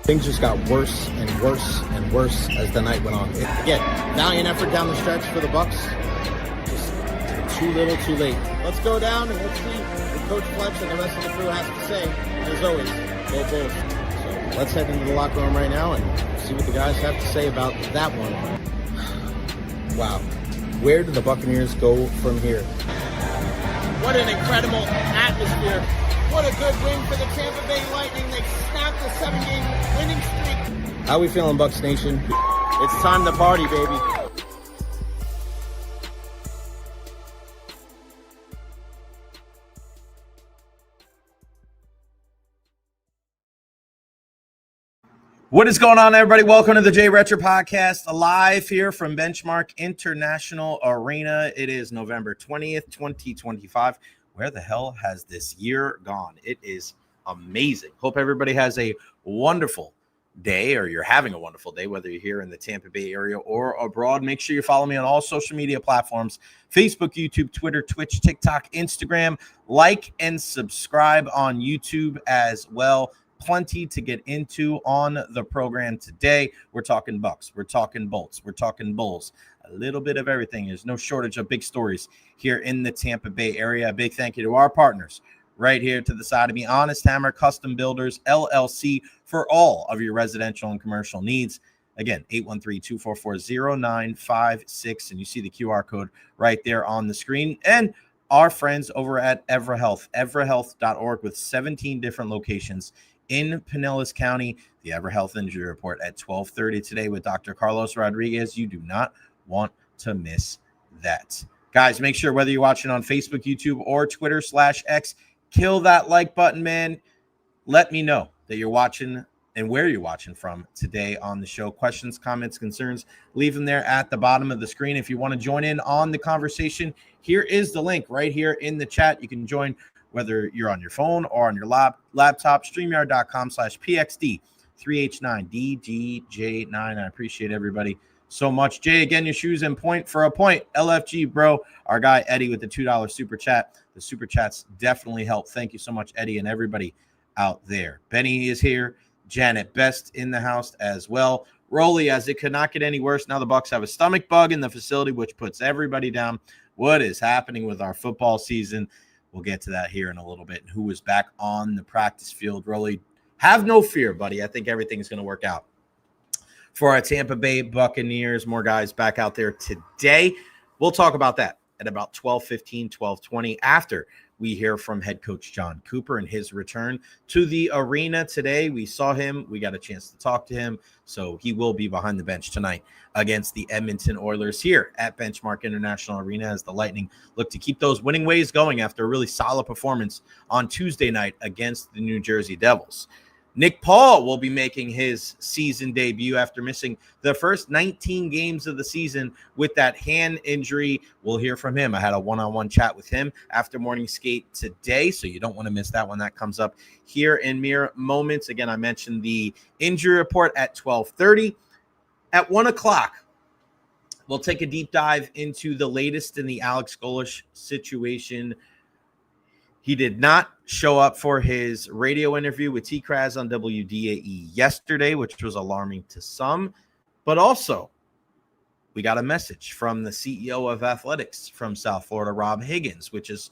Things just got worse and worse and worse as the night went on. Again, valiant effort down the stretch for the Bucks. Just too little, too late. Let's go down and let's see what Coach Fletch and the rest of the crew has to say. And as always, go Bulls. So let's head into the locker room right now and see what the guys have to say about that one. Wow. Where do the Buccaneers go from here? What an incredible atmosphere. What a good win for the Tampa Bay Lightning. They snapped a 7-game winning streak. How we feeling, Bucs Nation? It's time to party, baby. What is going on, everybody? Welcome to the Recher podcast, live here from Benchmark International Arena. It is November 20th, 2025. Where the hell has this year gone? It is amazing. Hope everybody has a wonderful day, or you're having a wonderful day, whether you're here in the Tampa Bay area or abroad. Make sure you follow me on all social media platforms: Facebook, YouTube, Twitter, Twitch, TikTok, Instagram. Like and subscribe on YouTube as well. Plenty to get into on the program today. We're talking Bucks, we're talking Bolts, we're talking Bulls, a little bit of everything. There's no shortage of big stories here in the Tampa Bay area. A big thank you to our partners right here to the side of me, Honest Hammer Custom Builders LLC, for all of your residential and commercial needs. Again, 813-244-0956, and you see the QR code right there on the screen. And our friends over at Evara Health, evarahealth.org, with 17 different locations in Pinellas County. The Evara Health Injury Report at 12:30 today with Dr. Carlos Rodriguez. You do not want to miss that. Guys, make sure, whether you're watching on Facebook, YouTube, or Twitter/X, kill that like button, man. Let me know that you're watching and where you're watching from today on the show. Questions, comments, concerns, leave them there at the bottom of the screen. If you want to join in on the conversation, here is the link right here in the chat. You can join whether you're on your phone or on your laptop, StreamYard.com/PXD3H9DGJ9. I appreciate everybody so much. Jay, again, your shoes and point for a point. LFG, bro. Our guy, Eddie, with the $2 super chat. The super chats definitely help. Thank you so much, Eddie, and everybody out there. Benny is here. Janet Best in the house as well. Rolly, as it could not get any worse. Now the Bucks have a stomach bug in the facility, which puts everybody down. What is happening with our football season? We'll get to that here in a little bit. And who is back on the practice field? Rolly, have no fear, buddy. I think everything's going to work out for our Tampa Bay Buccaneers. More guys back out there today. We'll talk about that at about 12:15, 12:20, after we hear from head coach John Cooper and his return to the arena today. We saw him. We got a chance to talk to him. So he will be behind the bench tonight against the Edmonton Oilers here at Benchmark International Arena, as the Lightning look to keep those winning ways going after a really solid performance on Tuesday night against the New Jersey Devils. Nick Paul will be making his season debut after missing the first 19 games of the season with that hand injury. We'll hear from him. I had a one-on-one chat with him after morning skate today, so you don't want to miss that one. That comes up here in mere moments. Again, I mentioned the injury report at 12:30. At 1 o'clock, we'll take a deep dive into the latest in the Alex Golesh situation. He did not show up for his radio interview with T-Kraz on WDAE yesterday, which was alarming to some. But also, we got a message from the CEO of athletics from South Florida, Rob Higgins, which is,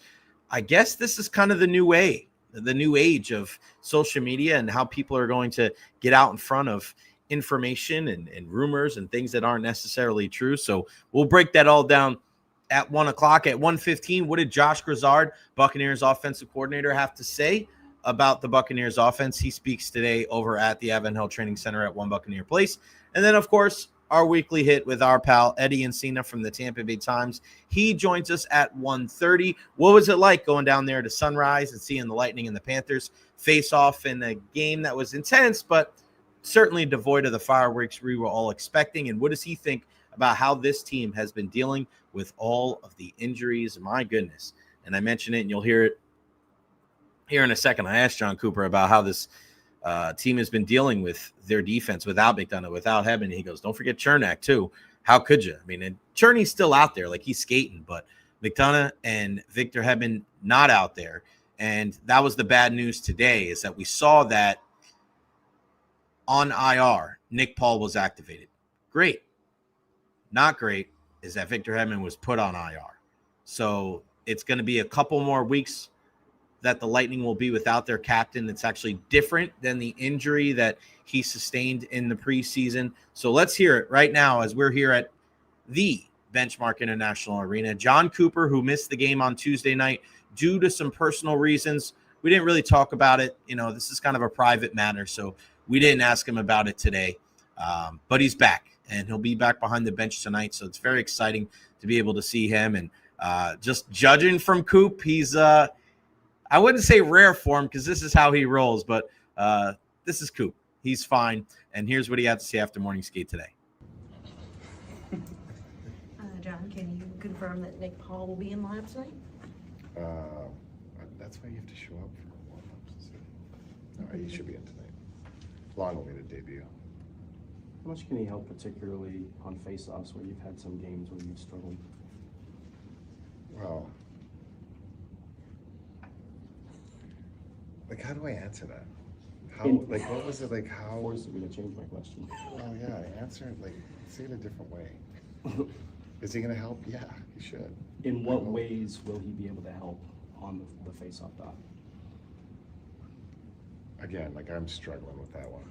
I guess this is kind of the new way, the new age of social media and how people are going to get out in front of information and rumors and things that aren't necessarily true. So we'll break that all down at 1 o'clock. At 1:15, what did Josh Grizzard, Buccaneers offensive coordinator, have to say about the Buccaneers offense? He speaks today over at the Evara Training Center at One Buccaneer Place. And then, of course, our weekly hit with our pal Eddie Encina from the Tampa Bay Times. He joins us at 1:30. What was it like going down there to Sunrise and seeing the Lightning and the Panthers face off in a game that was intense, but certainly devoid of the fireworks we were all expecting? And what does he think about how this team has been dealing with all of the injuries? My goodness. And I mentioned it, and you'll hear it here in a second. I asked John Cooper about how this team has been dealing with their defense without McDonough, without Hebden. He goes, don't forget Chernak too. How could you? I mean, and Cherney's still out there, like he's skating, but McDonough and Victor Hebden not out there. And that was the bad news today, is that we saw that on IR, Nick Paul was activated. Great. Not great is that Victor Hedman was put on IR. So it's going to be a couple more weeks that the Lightning will be without their captain. It's actually different than the injury that he sustained in the preseason. So let's hear it right now as we're here at the Benchmark International Arena. John Cooper, who missed the game on Tuesday night due to some personal reasons. We didn't really talk about it. This is kind of a private matter, so we didn't ask him about it today. But he's back, and he'll be back behind the bench tonight. So it's very exciting to be able to see him. And just judging from Coop, he's I wouldn't say rare form because this is how he rolls, but this is Coop. He's fine. And here's what he had to say after morning skate today. John, can you confirm that Nick Paul will be in lineup tonight? That's why you have to show up for warm-ups. No, he should be in tonight. Long awaited debut. How much can he help, particularly on face-offs where you've had some games where you've struggled? Well, how do I answer that? What was it like? How? Forced me to change my question. Oh yeah, answer it say it a different way. Is he going to help? Yeah, he should. In what ways will he be able to help on the face-off dot? Again, I'm struggling with that one.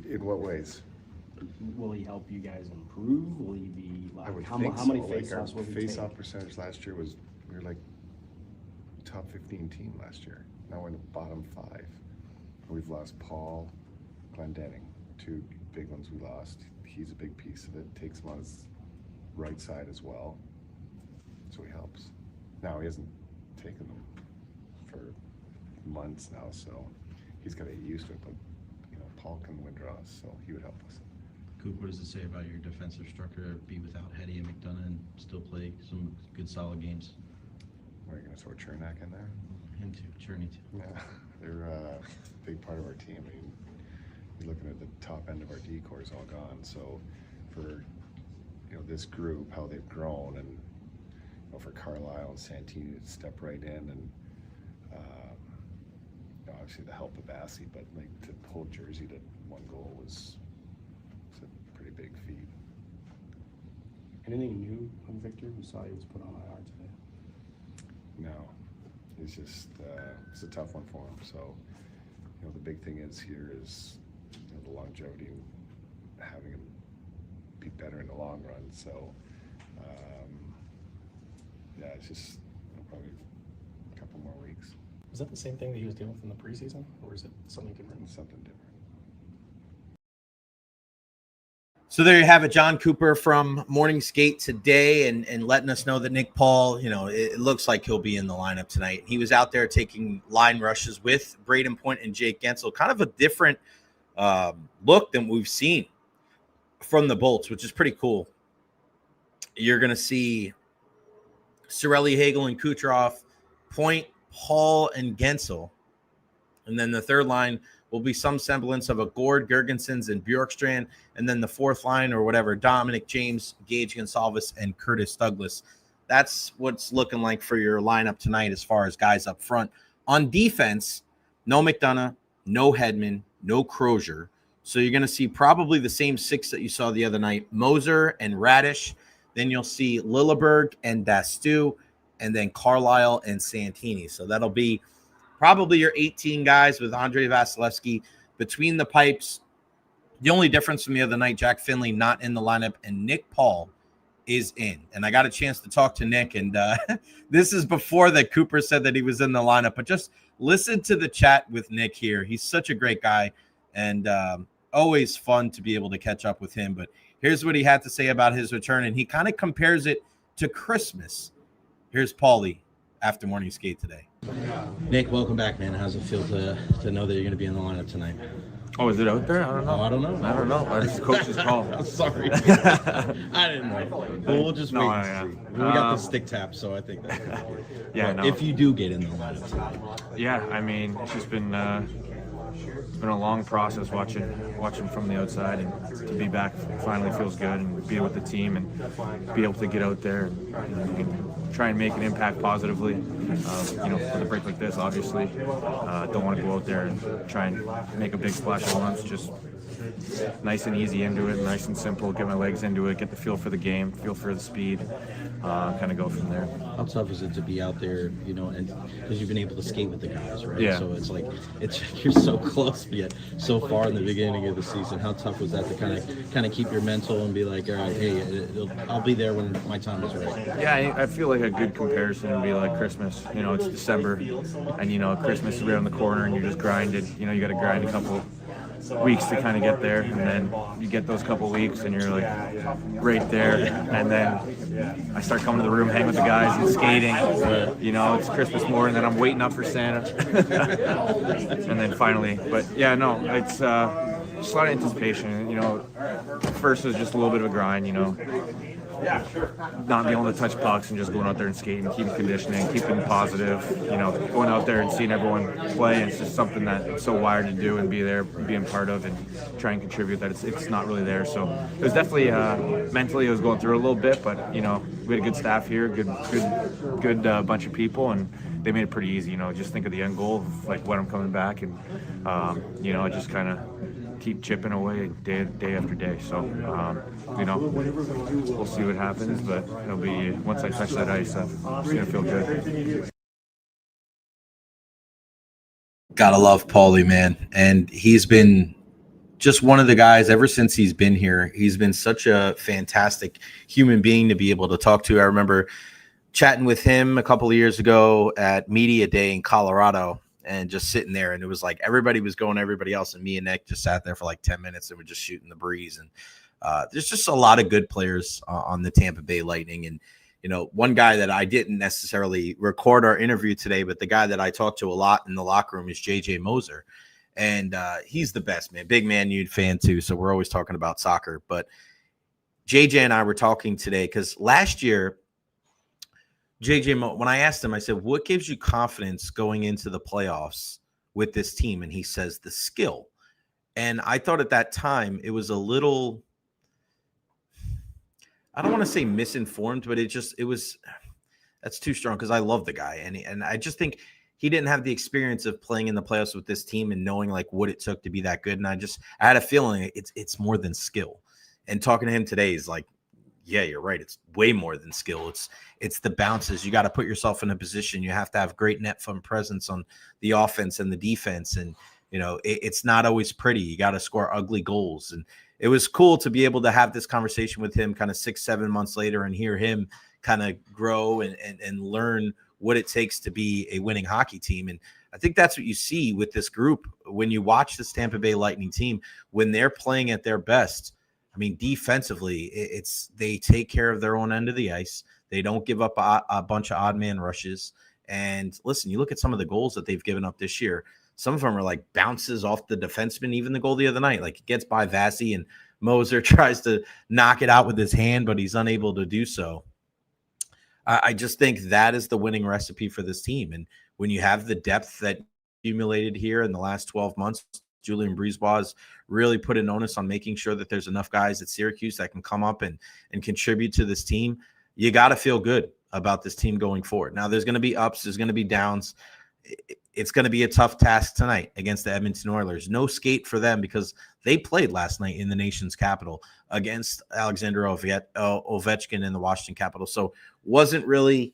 In what ways? Will he help you guys improve? Will he be I would how think many so. face-offs will Our he face-off take? percentage last year we were top 15 team last year. Now we're in the bottom 5. We've lost Paul, Glendenning, 2 big ones we lost. He's a big piece of it. Takes him on his right side as well, so he helps. Now he hasn't taken them for months now, so he's got to get used to it. But Paul can win draws, so he would help us. Coop, what does it say about your defensive structure? Be without Hetty and McDonough and still play some good solid games. Are you going to throw Chernak in there? Him too, Cherney too. Yeah, they're a big part of our team. I mean, you're looking at the top end of our decor is all gone. So for this group, how they've grown, and for Carlisle and Santini to step right in, and obviously the help of Bassi, but to hold Jersey to 1 goal was a pretty big feat. Anything new on Victor? We saw he was put on IR today. No, it's just it's a tough one for him. So the big thing here is the longevity and having him be better in the long run. So it's just probably a couple more weeks. Was that the same thing that he was dealing with in the preseason, or is it something different? Something different. So there you have it, John Cooper from Morning Skate today, and letting us know that Nick Paul, it looks like he'll be in the lineup tonight. He was out there taking line rushes with Braden Point and Jake Gensel, kind of a different look than we've seen from the Bolts, which is pretty cool. You're going to see Cirelli, Hagel, and Kucherov, Point, Paul, and Gensel. And then the third line will be some semblance of a Gord, Gergensons, and Bjorkstrand. And then the fourth line or whatever, Dominic James, Gage Gonsalves, and Curtis Douglas. That's what's looking like for your lineup tonight as far as guys up front. On defense, no McDonough, no Hedman, no Crozier. So you're going to see probably the same 6 that you saw the other night, Moser and Radish. Then you'll see Lilleberg and Dastu, and then Carlisle and Santini. So that'll be probably your 18 guys with Andre Vasilevsky between the pipes. The only difference from the other night, Jack Finley not in the lineup, and Nick Paul is in. And I got a chance to talk to Nick, and this is before that Cooper said that he was in the lineup. But just listen to the chat with Nick here. He's such a great guy, and always fun to be able to catch up with him. But here's what he had to say about his return, and he kind of compares it to Christmas. Here's Paulie after morning skate today. Nick, welcome back, man. How's it feel to know that you're going to be in the lineup tonight? Oh, is it out there? I don't know. Oh, I don't know. I don't know. It's the coach's call. I'm sorry. I didn't know. But we'll just wait and see. We got the stick tap, so I think that's good. Yeah, no. If you do get in the lineup tonight. Yeah, I mean, it's just been a long process watching from the outside, and to be back finally feels good, and be with the team and be able to get out there and try and make an impact positively. With a break like this, obviously, don't want to go out there and try and make a big splash at once. Just nice and easy into it, nice and simple, get my legs into it, get the feel for the game, feel for the speed, kind of go from there. How tough is it to be out there, you know, and because you've been able to skate with the guys, right? Yeah. So it's like you're so close yet so far in the beginning of the season. How tough was that to kind of keep your mental and be like, all right, hey, I'll be there when my time is right? Yeah, I feel like a good comparison would be like Christmas. You know, it's December, and you know, Christmas is around the corner, and you're just grinded. You know, you got to grind a couple weeks to kind of get there, and then you get those couple weeks, and you're like right there. And then I start coming to the room, hang with the guys, and skating. You know, it's Christmas morning, and then I'm waiting up for Santa, and then finally. But yeah, no, it's just a lot of anticipation. You know, first was just a little bit of a grind. You know. Not being able to touch pucks and just going out there and skating, keeping conditioning, keeping positive, you know, going out there and seeing everyone play. It's just something that I'm so wired to do and be there, being part of, and try and contribute that it's not really there. So it was definitely mentally I was going through a little bit, but you know, we had a good staff here, good bunch of people, and they made it pretty easy. You know, just think of the end goal of like when I'm coming back, and you know, I just kind of keep chipping away day after day. So, you know, we'll see what happens, but it'll be, once I touch that ice, it's going to feel good. Gotta love Paulie, man. And he's been just one of the guys ever since he's been here. He's been such a fantastic human being to be able to talk to. I remember chatting with him a couple of years ago at Media Day in Colorado, and just sitting there, and it was like everybody was going to everybody else, and me and Nick just sat there for like 10 minutes and we're just shooting the breeze. And there's just a lot of good players on the Tampa Bay Lightning. And you know, one guy that I didn't necessarily record our interview today, but the guy that I talked to a lot in the locker room is JJ Moser, and he's the best, man. Big Man U fan too, so we're always talking about soccer. But JJ and I were talking today because last year, when I asked him, I said, what gives you confidence going into the playoffs with this team? And he says, the skill. And I thought at that time it was a little, I don't want to say misinformed, but that's too strong because I love the guy. And I just think he didn't have the experience of playing in the playoffs with this team and knowing like what it took to be that good. And I had a feeling it's more than skill. And talking to him today is like, yeah, you're right. It's way more than skill. It's the bounces. You got to put yourself in a position. You have to have great net front presence on the offense and the defense. And, you know, it's not always pretty. You got to score ugly goals. And it was cool to be able to have this conversation with him kind of 6-7 months later and hear him kind of grow and learn what it takes to be a winning hockey team. And I think that's what you see with this group. When you watch this Tampa Bay Lightning team, when they're playing at their best, I mean, defensively, they take care of their own end of the ice. They don't give up a bunch of odd man rushes. And listen, you look at some of the goals that they've given up this year. Some of them are like bounces off the defenseman. Even the goal the other night, like it gets by Vasi and Moser tries to knock it out with his hand, but he's unable to do so. I just think that is the winning recipe for this team. And when you have the depth that accumulated here in the last 12 months, Julian Brisebois has really put an onus on making sure that there's enough guys at Syracuse that can come up and contribute to this team. You got to feel good about this team going forward. Now, there's going to be ups. There's going to be downs. It's going to be a tough task tonight against the Edmonton Oilers. No skate for them because they played last night in the nation's capital against Alexander Ovechkin in the Washington Capitals. So wasn't really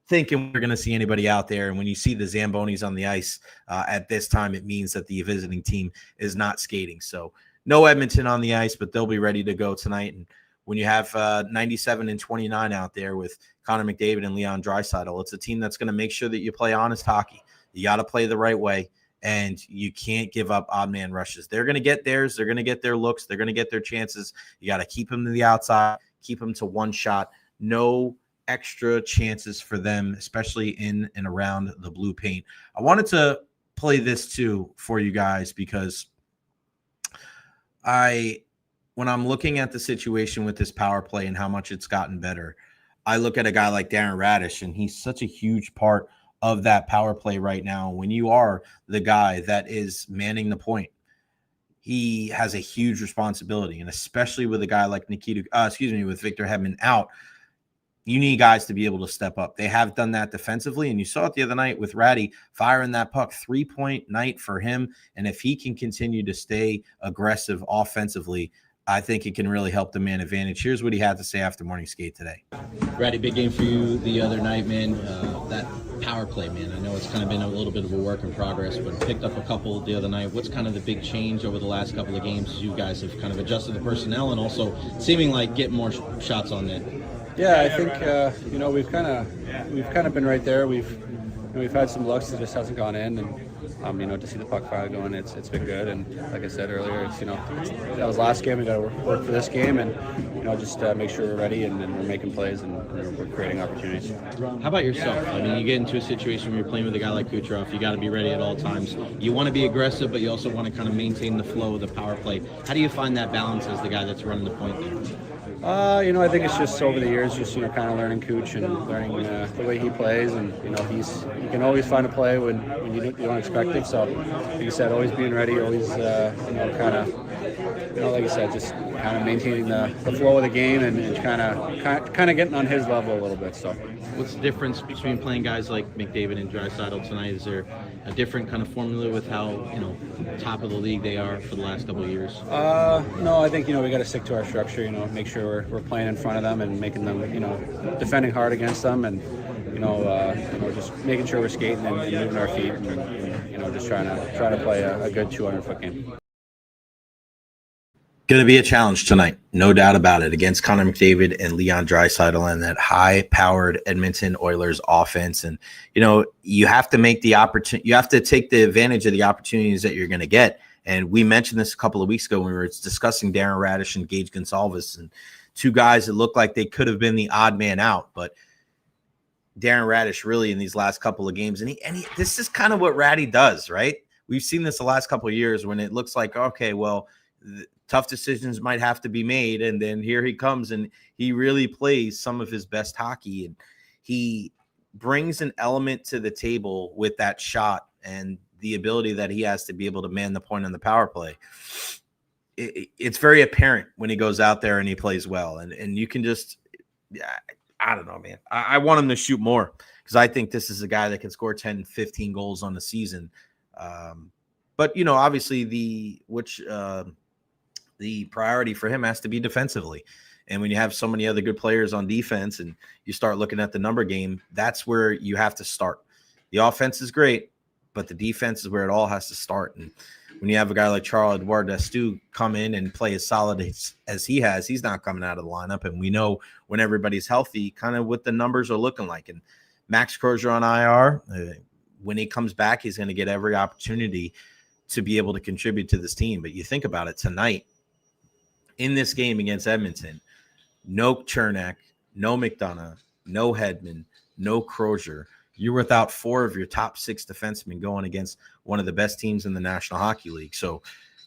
thinking we're going to see anybody out there. And when you see the Zambonis on the ice at this time, it means that the visiting team is not skating. So no Edmonton on the ice, but they'll be ready to go tonight. And when you have 97 and 29 out there with Connor McDavid and Leon Draisaitl, it's a team that's going to make sure that you play honest hockey. You got to play the right way, and you can't give up odd man rushes. They're going to get theirs. They're going to get their looks. They're going to get their chances. You got to keep them to the outside, keep them to one shot. No extra chances for them, especially in and around the blue paint. I wanted to play this too for you guys because when I'm looking at the situation with this power play and how much it's gotten better, I look at a guy like Darren Radish, and he's such a huge part of that power play right now. When you are the guy that is manning the point, he has a huge responsibility, and especially with a guy like with Victor Hedman out, you need guys to be able to step up. They have done that defensively, and you saw it the other night with Ratty firing that puck. 3-point night for him, and if he can continue to stay aggressive offensively, I think it can really help the man advantage. Here's what he had to say after morning skate today. Ratty, big game for you the other night, man. That power play, man. I know it's kind of been a little bit of a work in progress, but picked up a couple the other night. What's kind of the big change over the last couple of games? You guys have kind of adjusted the personnel and also seeming like getting more shots on net. Yeah, I think we've kind of been right there. We've had some looks that just hasn't gone in, and to see the puck finally going, it's been good. And like I said earlier, that was last game. We got to work for this game, and just make sure we're ready and we're making plays and we're creating opportunities. How about yourself? I mean, you get into a situation where you're playing with a guy like Kucherov, you got to be ready at all times. You want to be aggressive, but you also want to kind of maintain the flow of the power play. How do you find that balance as the guy that's running the point there? I think it's just over the years, kind of learning Cooch and learning the way he plays, and he can always find a play when you don't expect it. So, like you said, always being ready, always kind of like you said, just kind of maintaining the flow of the game and kind of getting on his level a little bit. So, what's the difference between playing guys like McDavid and Draisaitl tonight? Is there a different kind of formula with how top of the league they are for the last couple of years? No, I think we got to stick to our structure. Make sure we're playing in front of them and making them defending hard against them, and just making sure we're skating and moving our feet and just trying to play a good 200-foot game. Going to be a challenge tonight, no doubt about it, against Connor McDavid and Leon Draisaitl and that high-powered Edmonton Oilers offense. And you have to make the opportunity. You have to take the advantage of the opportunities that you're going to get. And we mentioned this a couple of weeks ago when we were discussing Darren Radish and Gage Gonsalves, and two guys that looked like they could have been the odd man out, but Darren Radish really in these last couple of games, and he this is kind of what Ratty does, right? We've seen this the last couple of years when it looks like, okay, well, tough decisions might have to be made, and then here he comes and he really plays some of his best hockey, and he brings an element to the table with that shot and the ability that he has to be able to man the point on the power play. It's very apparent when he goes out there and he plays well, and you can just, I don't know, man. I want him to shoot more because I think this is a guy that can score 10, 15 goals on the season. But obviously the priority for him has to be defensively. And when you have so many other good players on defense and you start looking at the number game, that's where you have to start. The offense is great, but the defense is where it all has to start. And when you have a guy like Charles-Edouard Dastou come in and play as solid as he has, he's not coming out of the lineup. And we know when everybody's healthy, kind of what the numbers are looking like. And Max Crozier on IR, when he comes back, he's going to get every opportunity to be able to contribute to this team. But you think about it tonight, in this game against Edmonton, no Chernak, no McDonough, no Hedman, no Crozier. You're without 4 of your top 6 defensemen going against one of the best teams in the National Hockey League. So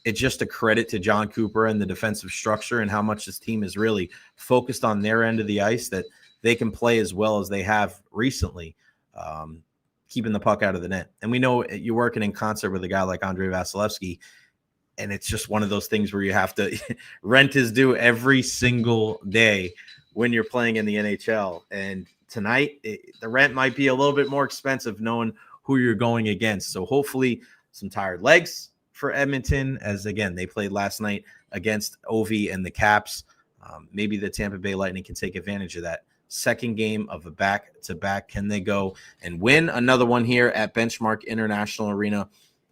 it's just a credit to John Cooper and the defensive structure and how much this team is really focused on their end of the ice, that they can play as well as they have recently, keeping the puck out of the net. And we know you're working in concert with a guy like Andrei Vasilevsky, and it's just one of those things where you have to rent his due every single day when you're playing in the NHL. And tonight, the rent might be a little bit more expensive knowing who you're going against. So hopefully some tired legs for Edmonton, as again, they played last night against Ovi and the Caps. Maybe the Tampa Bay Lightning can take advantage of that. Second game of a back-to-back. Can they go and win another one here at Benchmark International Arena?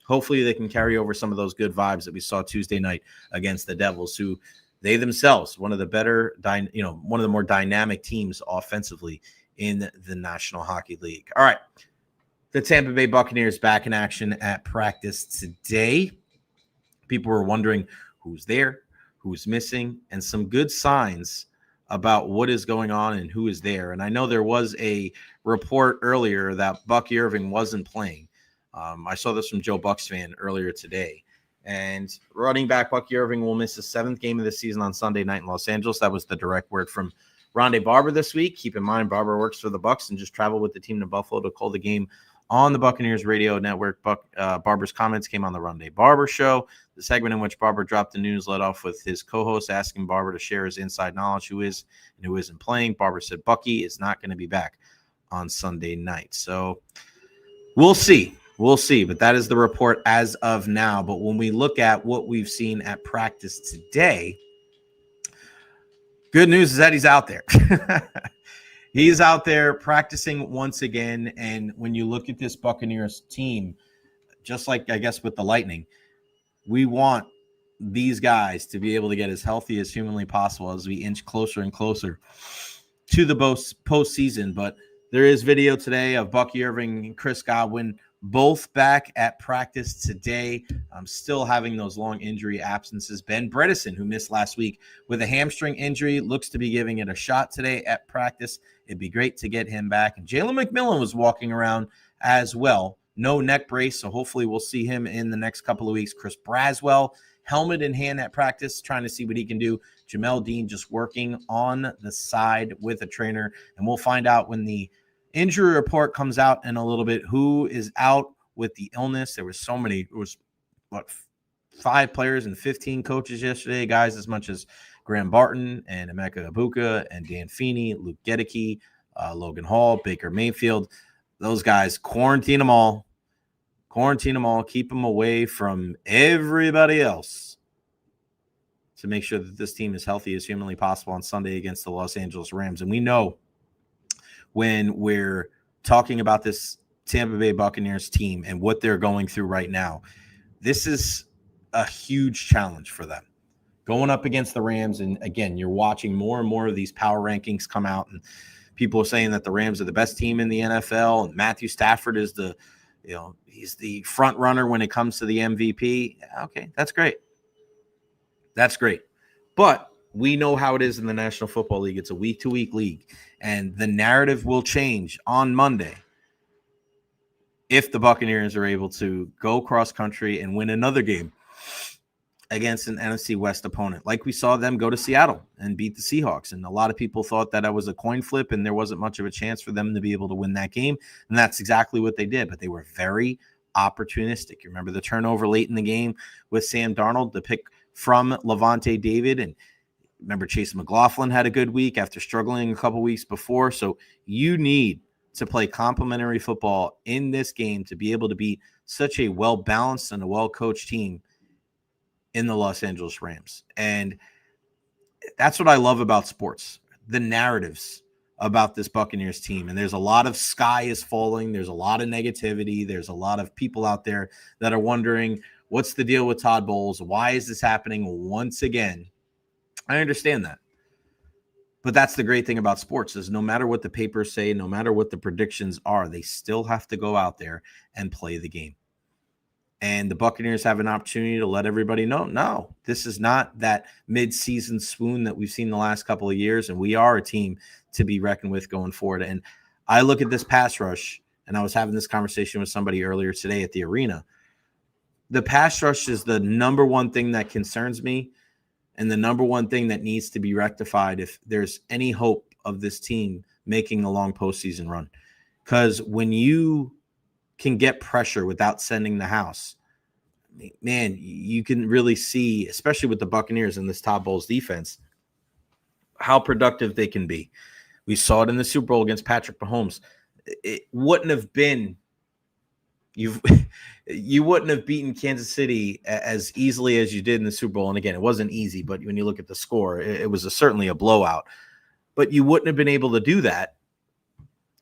Hopefully they can carry over some of those good vibes that we saw Tuesday night against the Devils, who they themselves, one of the more dynamic teams offensively in the National Hockey League. All right. The Tampa Bay Buccaneers back in action at practice today. People were wondering who's there, who's missing, and some good signs about what is going on and who is there. And I know there was a report earlier that Bucky Irving wasn't playing. I saw this from Joe Bucks fan earlier today. And running back Bucky Irving will miss the 7th game of the season on Sunday night in Los Angeles. That was the direct word from Rondé Barber this week. Keep in mind, Barber works for the Bucks and just traveled with the team to Buffalo to call the game on the Buccaneers Radio Network. Barber's comments came on the Run Day Barber Show, the segment in which Barber dropped the news led off with his co-host asking Barber to share his inside knowledge, who is and who isn't playing. Barber said Bucky is not going to be back on Sunday night. So we'll see. We'll see. But that is the report as of now. But when we look at what we've seen at practice today, good news is that he's out there. He's out there practicing once again. And when you look at this Buccaneers team, just like I guess with the Lightning, we want these guys to be able to get as healthy as humanly possible as we inch closer and closer to the postseason. But there is video today of Bucky Irving and Chris Godwin both back at practice today. I'm still having those long injury absences. Ben Bredesen, who missed last week with a hamstring injury, looks to be giving it a shot today at practice. It'd be great to get him back. And Jalen McMillan was walking around as well. No neck brace, so hopefully we'll see him in the next couple of weeks. Chris Braswell, helmet in hand at practice, trying to see what he can do. Jamel Dean just working on the side with a trainer. And we'll find out when the injury report comes out in a little bit who is out with the illness. There was so many. It was, 5 players and 15 coaches yesterday, guys as much as Graham Barton and Emeka Ibuka and Dan Feeney, Luke Gedeke, Logan Hall, Baker Mayfield. Those guys, quarantine them all. Keep them away from everybody else to make sure that this team is healthy as humanly possible on Sunday against the Los Angeles Rams. And we know when we're talking about this Tampa Bay Buccaneers team and what they're going through right now, this is a huge challenge for them. Going up against the Rams, and again, you're watching more and more of these power rankings come out, and people are saying that the Rams are the best team in the NFL, and Matthew Stafford is he's the front runner when it comes to the MVP. Okay, that's great. That's great. But we know how it is in the National Football League. It's a week-to-week league, and the narrative will change on Monday if the Buccaneers are able to go cross-country and win another game against an NFC West opponent, like we saw them go to Seattle and beat the Seahawks. And a lot of people thought that was a coin flip and there wasn't much of a chance for them to be able to win that game. And that's exactly what they did. But they were very opportunistic. You remember the turnover late in the game with Sam Darnold, the pick from Levante David. And remember Chase McLaughlin had a good week after struggling a couple weeks before. So you need to play complementary football in this game to be able to beat such a well-balanced and a well-coached team in the Los Angeles Rams. And that's what I love about sports, the narratives about this Buccaneers team. And there's a lot of sky is falling. There's a lot of negativity. There's a lot of people out there that are wondering, what's the deal with Todd Bowles? Why is this happening once again? I understand that. But that's the great thing about sports is no matter what the papers say, no matter what the predictions are, they still have to go out there and play the game. And the Buccaneers have an opportunity to let everybody know, no, this is not that mid-season swoon that we've seen the last couple of years, and we are a team to be reckoned with going forward. And I look at this pass rush, and I was having this conversation with somebody earlier today at the arena. The pass rush is the number one thing that concerns me and the number one thing that needs to be rectified if there's any hope of this team making a long postseason run. Because when you can get pressure without sending the house, man, you can really see, especially with the Buccaneers and this Todd Bowles defense, how productive they can be. We saw it in the Super Bowl against Patrick Mahomes. It wouldn't have been you wouldn't have beaten Kansas City as easily as you did in the Super Bowl. And again, it wasn't easy, but when you look at the score, it was certainly a blowout. But you wouldn't have been able to do that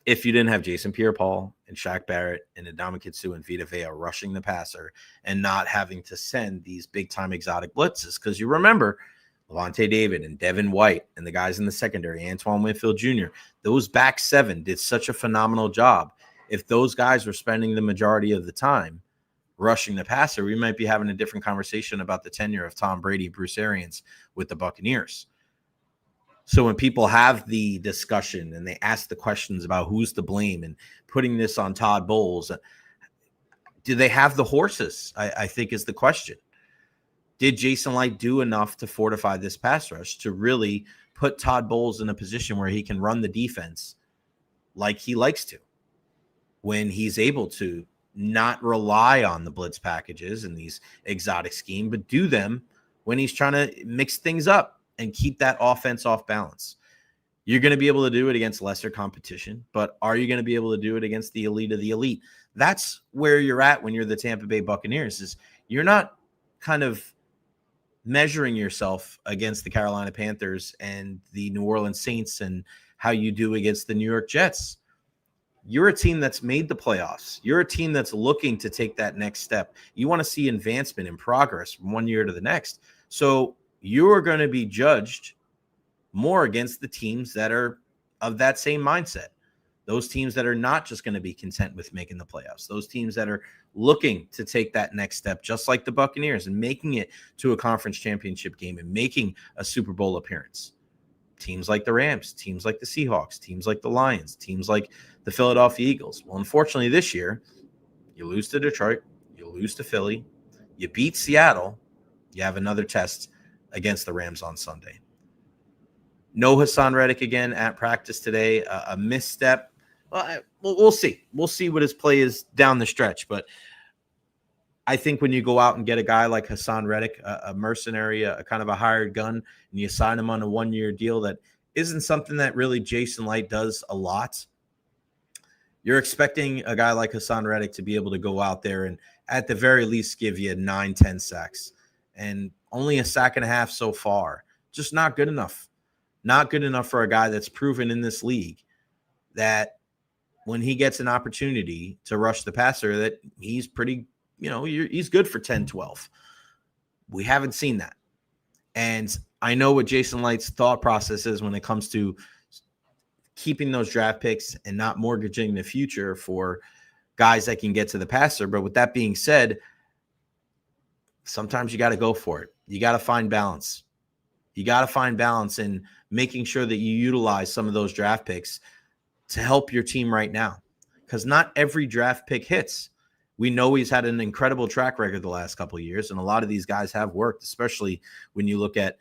if you didn't have Jason Pierre-Paul and Shaq Barrett and Ndamukong Suh and Vita Vea rushing the passer and not having to send these big-time exotic blitzes. Because you remember Levante David and Devin White and the guys in the secondary, Antoine Winfield Jr., those back seven did such a phenomenal job. If those guys were spending the majority of the time rushing the passer, we might be having a different conversation about the tenure of Tom Brady, Bruce Arians with the Buccaneers. So when people have the discussion and they ask the questions about who's to blame and putting this on Todd Bowles, do they have the horses? I think is the question. Did Jason Light do enough to fortify this pass rush to really put Todd Bowles in a position where he can run the defense like he likes to? when he's able to not rely on the blitz packages and these exotic scheme, but do them when he's trying to mix things up and keep that offense off balance. You're going to be able to do it against lesser competition, but are you going to be able to do it against the elite of the elite? That's where you're at when you're the Tampa Bay Buccaneers, is you're not kind of measuring yourself against the Carolina Panthers and the New Orleans Saints and how you do against the New York Jets. You're a team that's made the playoffs. You're a team that's looking to take that next step. You want to see advancement and progress from one year to the next. So you're going to be judged more against the teams that are of that same mindset. Those teams that are not just going to be content with making the playoffs. Those teams that are looking to take that next step, just like the Buccaneers, and making it to a conference championship game and making a Super Bowl appearance. Teams like the Rams, teams like the Seahawks, teams like the Lions, teams like the Philadelphia Eagles. Well, unfortunately, this year, you lose to Detroit, you lose to Philly, you beat Seattle, you have another test against the Rams on Sunday. No Hassan Reddick again at practice today, a misstep. Well, we'll see. We'll see what his play is down the stretch. But I think when you go out and get a guy like Hassan Reddick, a mercenary, a kind of a hired gun, and you sign him on a one-year deal that isn't something that really Jason Light does a lot, you're expecting a guy like Hassan Reddick to be able to go out there and at the very least give you 9-10 sacks. And only a sack and a half so far. Just not good enough. Not good enough for a guy that's proven in this league that when he gets an opportunity to rush the passer, that he's pretty, he's good for 10-12. We haven't seen that. And I know what Jason Light's thought process is when it comes to keeping those draft picks and not mortgaging the future for guys that can get to the passer. But with that being said, sometimes you got to go for it. You got to find balance. You got to find balance in making sure that you utilize some of those draft picks to help your team right now, because not every draft pick hits. We know he's had an incredible track record the last couple of years, and a lot of these guys have worked, especially when you look at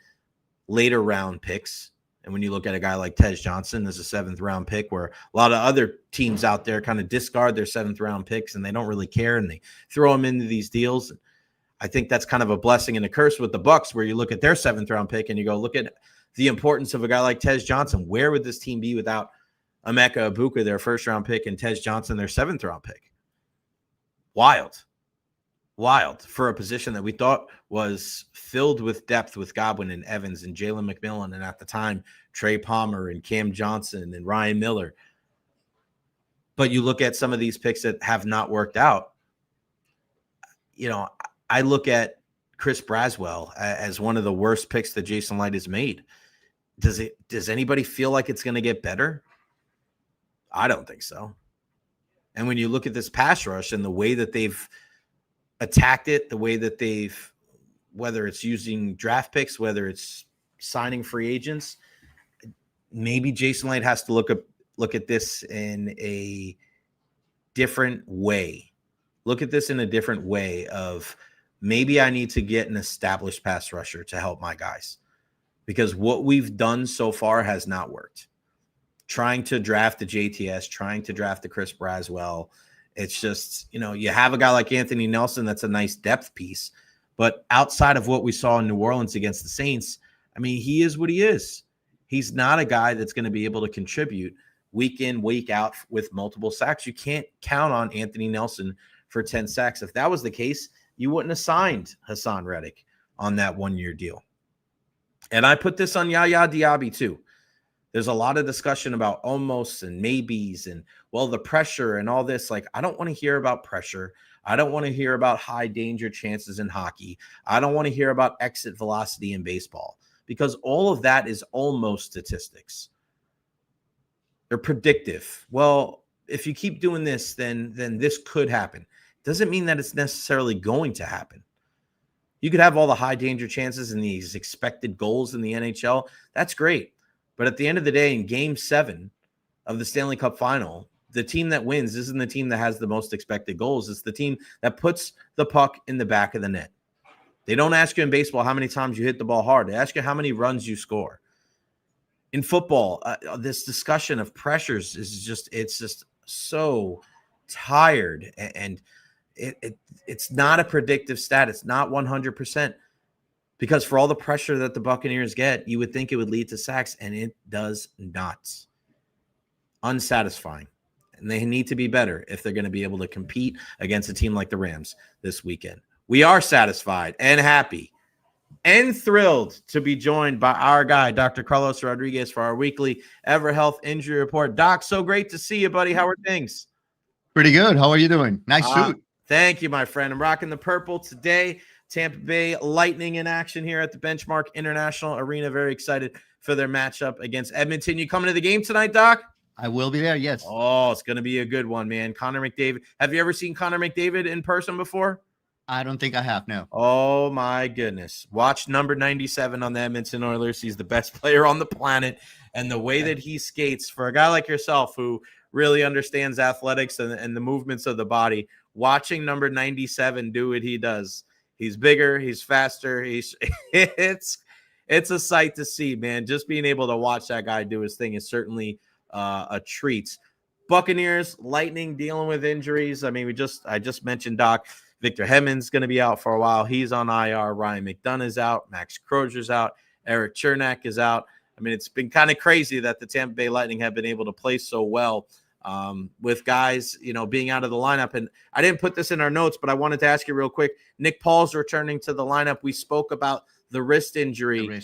later round picks. And when you look at a guy like Tej Johnson as a 7th round pick, where a lot of other teams out there kind of discard their 7th round picks and they don't really care and they throw them into these deals. I think that's kind of a blessing and a curse with the Bucs, where you look at their 7th round pick and you go, look at the importance of a guy like Tej Johnson. Where would this team be without Emeka Egbuka, their 1st round pick, and Tej Johnson, their 7th round pick? Wild for a position that we thought was filled with depth with Godwin and Evans and Jalen McMillan, and at the time, Trey Palmer and Cam Johnson and Ryan Miller. But you look at some of these picks that have not worked out. I look at Chris Braswell as one of the worst picks that Jason Light has made. Does anybody feel like it's going to get better? I don't think so. And when you look at this pass rush and the way that they've attacked it, the way that they've, whether it's using draft picks, whether it's signing free agents, maybe Jason Light has to look at this in a different way. Look at this in a different way of, maybe I need to get an established pass rusher to help my guys, because what we've done so far has not worked. Trying to draft the JTS, trying to draft the Chris Braswell. It's just, you have a guy like Anthony Nelson that's a nice depth piece, but outside of what we saw in New Orleans against the Saints, he is what he is. He's not a guy that's going to be able to contribute week in, week out with multiple sacks. You can't count on Anthony Nelson for 10 sacks. If that was the case, you wouldn't have signed Hassan Reddick on that one-year deal. And I put this on Yaya Diaby too. There's a lot of discussion about almost and maybes and, the pressure and all this. Like, I don't want to hear about pressure. I don't want to hear about high danger chances in hockey. I don't want to hear about exit velocity in baseball, because all of that is almost statistics. They're predictive. Well, if you keep doing this, then this could happen. Doesn't mean that it's necessarily going to happen. You could have all the high danger chances and these expected goals in the NHL. That's great. But at the end of the day, in Game 7 of the Stanley Cup Final, the team that wins isn't the team that has the most expected goals. It's the team that puts the puck in the back of the net. They don't ask you in baseball how many times you hit the ball hard. They ask you how many runs you score. In football, this discussion of pressures is just so tired, and it's not a predictive stat. It's not 100%, because for all the pressure that the Buccaneers get, you would think it would lead to sacks, and it does not. Unsatisfying. And they need to be better if they're going to be able to compete against a team like the Rams this weekend. We are satisfied and happy and thrilled to be joined by our guy, Dr. Carlos Rodriguez, for our weekly Evara Health Injury Report. Doc, so great to see you, buddy. How are things? Pretty good. How are you doing? Nice suit. Thank you, my friend. I'm rocking the purple today. Tampa Bay Lightning in action here at the Benchmark International Arena. Very excited for their matchup against Edmonton. You coming to the game tonight, Doc? I will be there, yes. Oh, it's going to be a good one, man. Connor McDavid. Have you ever seen Connor McDavid in person before? I don't think I have, no. Oh, my goodness. Watch number 97 on the Edmonton Oilers. He's the best player on the planet. And the way that he skates, for a guy like yourself who really understands athletics and the movements of the body, watching number 97 do what he does. He's bigger. He's faster. It's a sight to see, man. Just being able to watch that guy do his thing is certainly a treat. Buccaneers, Lightning dealing with injuries. I mean, I just mentioned Doc. Victor Hedman's going to be out for a while. He's on IR. Ryan McDonough is out. Max Crozier's out. Eric Chernak is out. I mean, it's been kind of crazy that the Tampa Bay Lightning have been able to play so well with guys, being out of the lineup. And I didn't put this in our notes, but I wanted to ask you real quick. Nick Paul's returning to the lineup. We spoke about the wrist injury.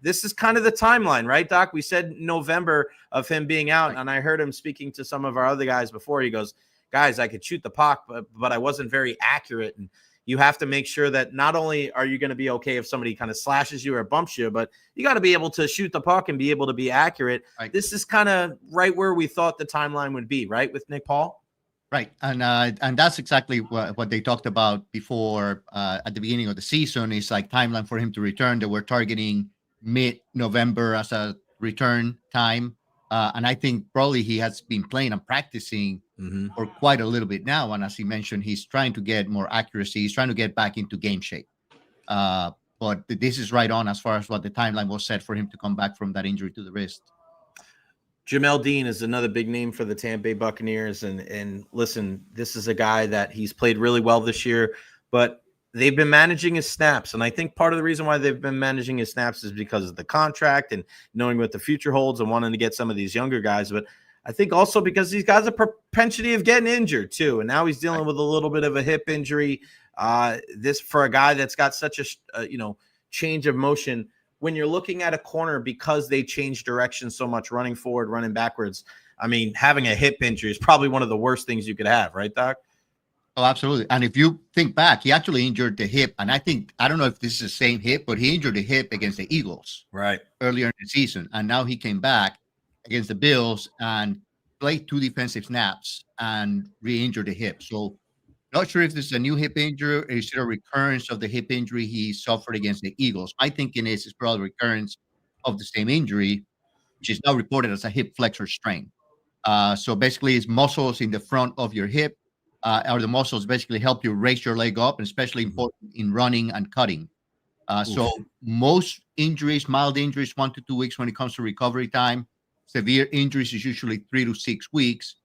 This is kind of the timeline, right, Doc? We said November of him being out, and I heard him speaking to some of our other guys before. He goes, guys, I could shoot the puck, but I wasn't very accurate. And you have to make sure that not only are you going to be okay if somebody kind of slashes you or bumps you, but you got to be able to shoot the puck and be able to be accurate. Right. This is kind of right where we thought the timeline would be, right, with Nick Paul? Right. And that's exactly what they talked about before at the beginning of the season. Is like timeline for him to return. They were targeting mid-November as a return time. And I think probably he has been playing and practicing for quite a little bit now. And as he mentioned, he's trying to get more accuracy. He's trying to get back into game shape. But this is right on as far as what the timeline was set for him to come back from that injury to the wrist. Jamel Dean is another big name for the Tampa Bay Buccaneers. And listen, this is a guy that he's played really well this year, but they've been managing his snaps. And I think part of the reason why they've been managing his snaps is because of the contract and knowing what the future holds and wanting to get some of these younger guys. But I think also because these guys have a propensity of getting injured too. And now he's dealing with a little bit of a hip injury. This for a guy that's got such a, change of motion. When you're looking at a corner, because they change direction so much, running forward, running backwards, I mean, having a hip injury is probably one of the worst things you could have, right, Doc? Oh, absolutely. And if you think back, he actually injured the hip. And I don't know if this is the same hip, but he injured the hip against the Eagles earlier in the season. And now he came back against the Bills and played 2 defensive snaps and re-injured the hip. So not sure if this is a new hip injury or is it a recurrence of the hip injury he suffered against the Eagles. My thinking is it's probably a recurrence of the same injury, which is now reported as a hip flexor strain. So basically it's muscles in the front of your hip. Or the muscles basically help you raise your leg up, and especially important in running and cutting. So most injuries, mild injuries, 1 to 2 weeks when it comes to recovery time. Severe injuries is usually 3 to 6 weeks.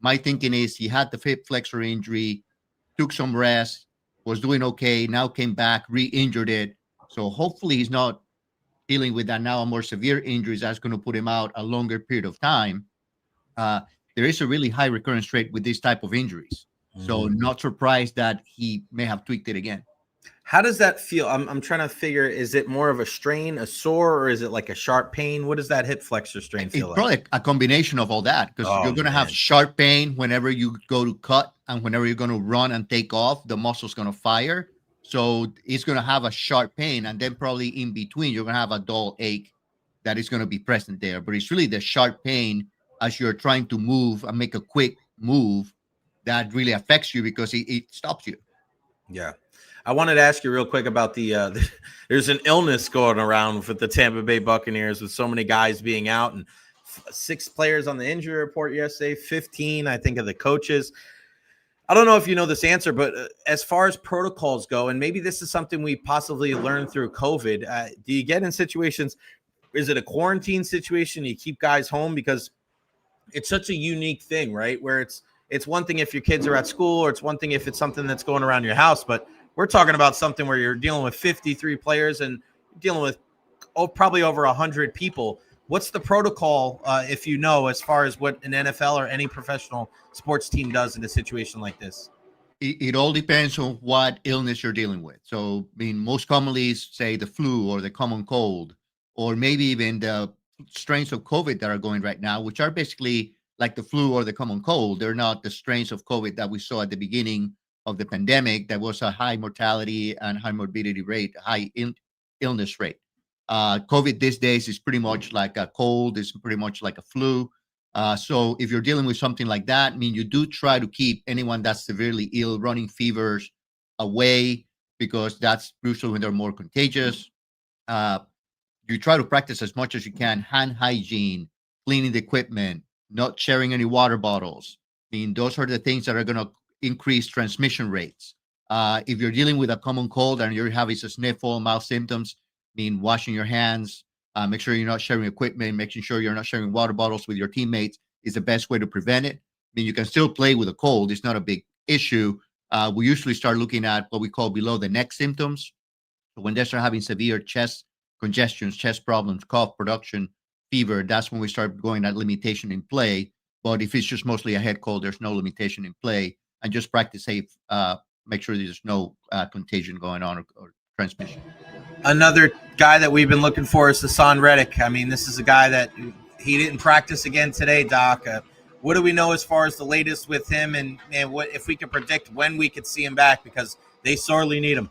My thinking is he had the hip flexor injury, took some rest, was doing okay, now came back, re-injured it. So hopefully he's not dealing with that now, a more severe injuries that's going to put him out a longer period of time. There is a really high recurrence rate with these type of injuries. So not surprised that he may have tweaked it again. How does that feel? I'm trying to figure, is it more of a strain, a sore, or is it like a sharp pain? What does that hip flexor strain feel like? Probably a combination of all that, because you're going to have sharp pain whenever you go to cut and whenever you're going to run and take off, the muscle's going to fire. So it's going to have a sharp pain, and then probably in between, you're going to have a dull ache that is going to be present there. But it's really the sharp pain as you're trying to move and make a quick move that really affects you because it stops you. Yeah. I wanted to ask you real quick about there's an illness going around with the Tampa Bay Buccaneers with so many guys being out and 6 players on the injury report yesterday, 15, I think, of the coaches. I don't know if you know this answer, but as far as protocols go, and maybe this is something we possibly learned through COVID, do you get in situations, is it a quarantine situation? You keep guys home because it's such a unique thing, right? Where it's it's one thing if your kids are at school, or it's one thing if it's something that's going around your house, but we're talking about something where you're dealing with 53 players and dealing with probably over 100 people. What's the protocol, if you know, as far as what an NFL or any professional sports team does in a situation like this? It all depends on what illness you're dealing with. So, I mean, most commonly, say the flu or the common cold, or maybe even the strains of COVID that are going right now, which are basically like the flu or the common cold. They're not the strains of COVID that we saw at the beginning of the pandemic. That was a high mortality and high morbidity rate, high illness rate. COVID these days is pretty much like a cold, is pretty much like a flu. So if you're dealing with something like that, I mean, you do try to keep anyone that's severely ill, running fevers, away, because that's usually when they're more contagious. You try to practice as much as you can hand hygiene, cleaning the equipment, not sharing any water bottles. I mean, those are the things that are going to increase transmission rates. If you're dealing with a common cold and you're having a sniffle, mouth symptoms, I mean, washing your hands, make sure you're not sharing equipment, making sure you're not sharing water bottles with your teammates is the best way to prevent it. I mean, you can still play with a cold. It's not a big issue. We usually start looking at what we call below the neck symptoms. So when they start having severe chest congestions, chest problems, cough, production, fever, that's when we start going at limitation in play. But if it's just mostly a head cold, there's no limitation in play. And just practice safe, make sure there's no contagion going on or transmission. Another guy that we've been looking for is Hassan Reddick. I mean, this is a guy that he didn't practice again today, Doc. What do we know as far as the latest with him, and what if we could predict when we could see him back, because they sorely need him?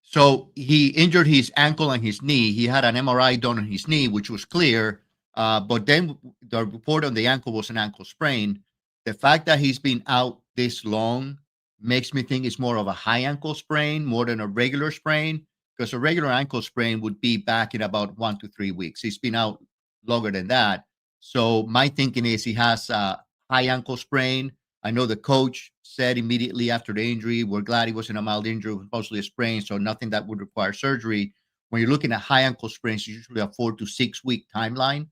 So he injured his ankle and his knee. He had an MRI done on his knee, which was clear. But then the report on the ankle was an ankle sprain. The fact that he's been out this long makes me think it's more of a high ankle sprain more than a regular sprain, because a regular ankle sprain would be back in about 1 to 3 weeks. He's been out longer than that. So my thinking is he has a high ankle sprain. I know the coach said immediately after the injury, we're glad he wasn't a mild injury, it was mostly a sprain, so nothing that would require surgery. When you're looking at high ankle sprains, it's usually a 4 to 6 week timeline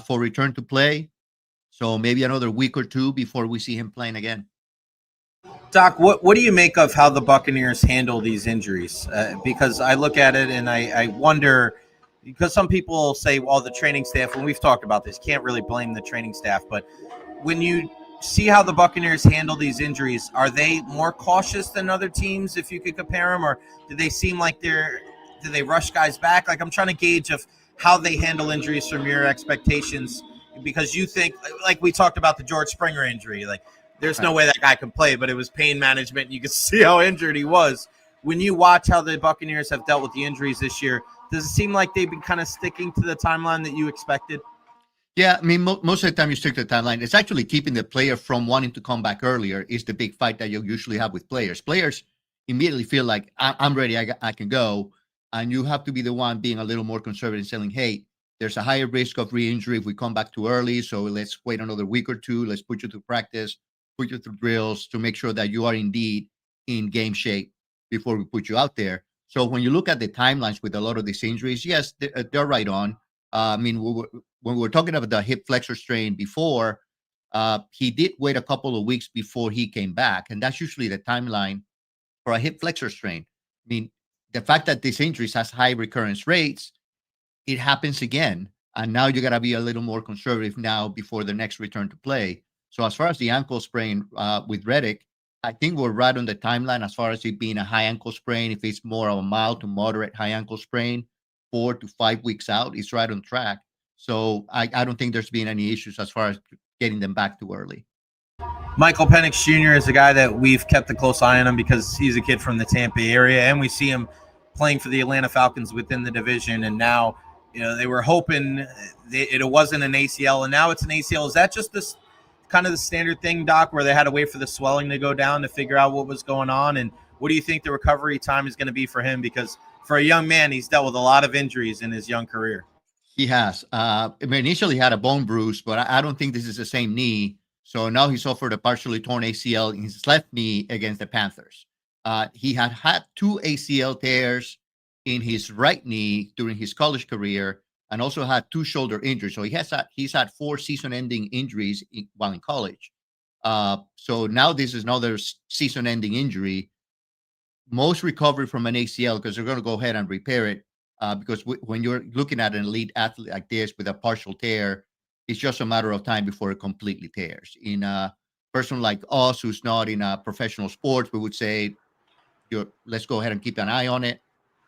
for return to play. So maybe another week or two before we see him playing again. Doc, what do you make of how the Buccaneers handle these injuries? Because I look at it and I wonder, because some people say, well, the training staff, and we've talked about this, can't really blame the training staff, but when you see how the Buccaneers handle these injuries, are they more cautious than other teams, if you could compare them, or do they seem like do they rush guys back? Like, I'm trying to gauge of how they handle injuries from your expectations, because you think, like we talked about the George Springer injury, like there's no way that guy can play, but it was pain management. You could see how injured he was. When you watch how the Buccaneers have dealt with the injuries this year, does it seem like they've been kind of sticking to the timeline that you expected? Yeah, I mean, most of the time you stick to the timeline. It's actually keeping the player from wanting to come back earlier is the big fight that you usually have with players. Players immediately feel like, I'm ready, I can go. And you have to be the one being a little more conservative, saying, hey, there's a higher risk of re-injury if we come back too early, so let's wait another week or two. Let's put you through practice, put you through drills to make sure that you are indeed in game shape before we put you out there. So when you look at the timelines with a lot of these injuries, yes, they're right on. I mean, when we were talking about the hip flexor strain before, he did wait a couple of weeks before he came back, and that's usually the timeline for a hip flexor strain. I mean, the fact that this injury has high recurrence rates, it happens again, and now you got to be a little more conservative now before the next return to play. So as far as the ankle sprain with Reddick, I think we're right on the timeline as far as it being a high ankle sprain. If it's more of a mild to moderate high ankle sprain, 4 to 5 weeks out, it's right on track. So I don't think there's been any issues as far as getting them back too early. Michael Penix Jr. is a guy that we've kept a close eye on him because he's a kid from the Tampa area, and we see him playing for the Atlanta Falcons within the division. And now, they were hoping it wasn't an ACL, and now it's an ACL. Is that just this kind of the standard thing, Doc, where they had to wait for the swelling to go down to figure out what was going on? And what do you think the recovery time is going to be for him? Because for a young man, he's dealt with a lot of injuries in his young career. He has. Initially had a bone bruise, but I don't think this is the same knee. So now he suffered a partially torn ACL in his left knee against the Panthers. He had 2 ACL tears in his right knee during his college career, and also had 2 shoulder injuries. So he's had 4 season-ending injuries while in college. So now this is another season-ending injury. Most recovery from an ACL, because they're going to go ahead and repair it, because when you're looking at an elite athlete like this with a partial tear, it's just a matter of time before it completely tears. In a person like us who's not in a professional sport, we would say, let's go ahead and keep an eye on it.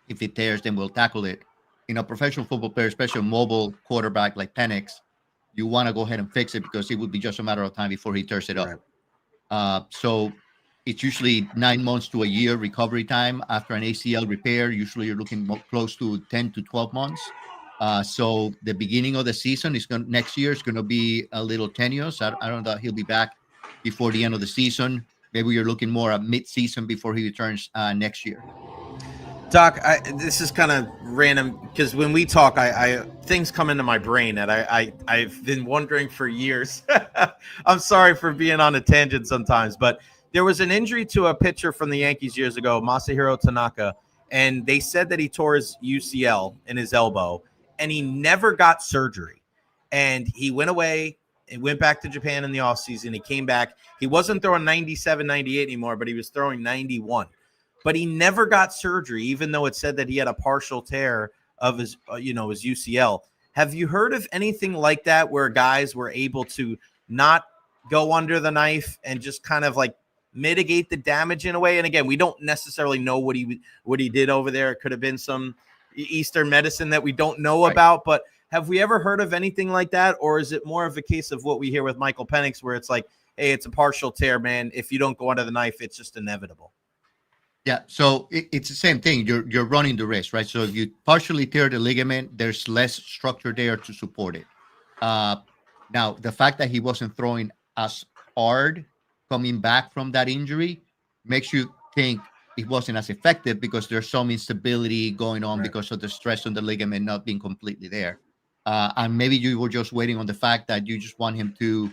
If it tears, then we'll tackle it. In a professional football player, especially a mobile quarterback like Penix, you want to go ahead and fix it because it would be just a matter of time before he tears it up. So it's usually 9 months to a year recovery time after an ACL repair. Usually you're looking close to 10 to 12 months. So the beginning of the season next year is going to be a little tenuous. I don't know that he'll be back before the end of the season. Maybe you're looking more at mid-season before he returns next year. Doc, this is kind of random because when we talk, I things come into my brain that I've been wondering for years. I'm sorry for being on a tangent sometimes, but there was an injury to a pitcher from the Yankees years ago, Masahiro Tanaka, and they said that he tore his UCL in his elbow, and he never got surgery. And he went away and went back to Japan in the offseason. He came back. He wasn't throwing 97, 98 anymore, but he was throwing 91. But he never got surgery, even though it said that he had a partial tear of his, his UCL. Have you heard of anything like that where guys were able to not go under the knife and just kind of like mitigate the damage in a way? And again, we don't necessarily know what he did over there. It could have been some Eastern medicine that we don't know about. But have we ever heard of anything like that? Or is it more of a case of what we hear with Michael Penix, where it's like, hey, it's a partial tear, man. If you don't go under the knife, it's just inevitable. Yeah, so it's the same thing. You're running the risk, right? So if you partially tear the ligament, there's less structure there to support it. Now, the fact that he wasn't throwing as hard coming back from that injury makes you think it wasn't as effective because there's some instability going on because of the stress on the ligament not being completely there. And maybe you were just waiting on the fact that you just want him to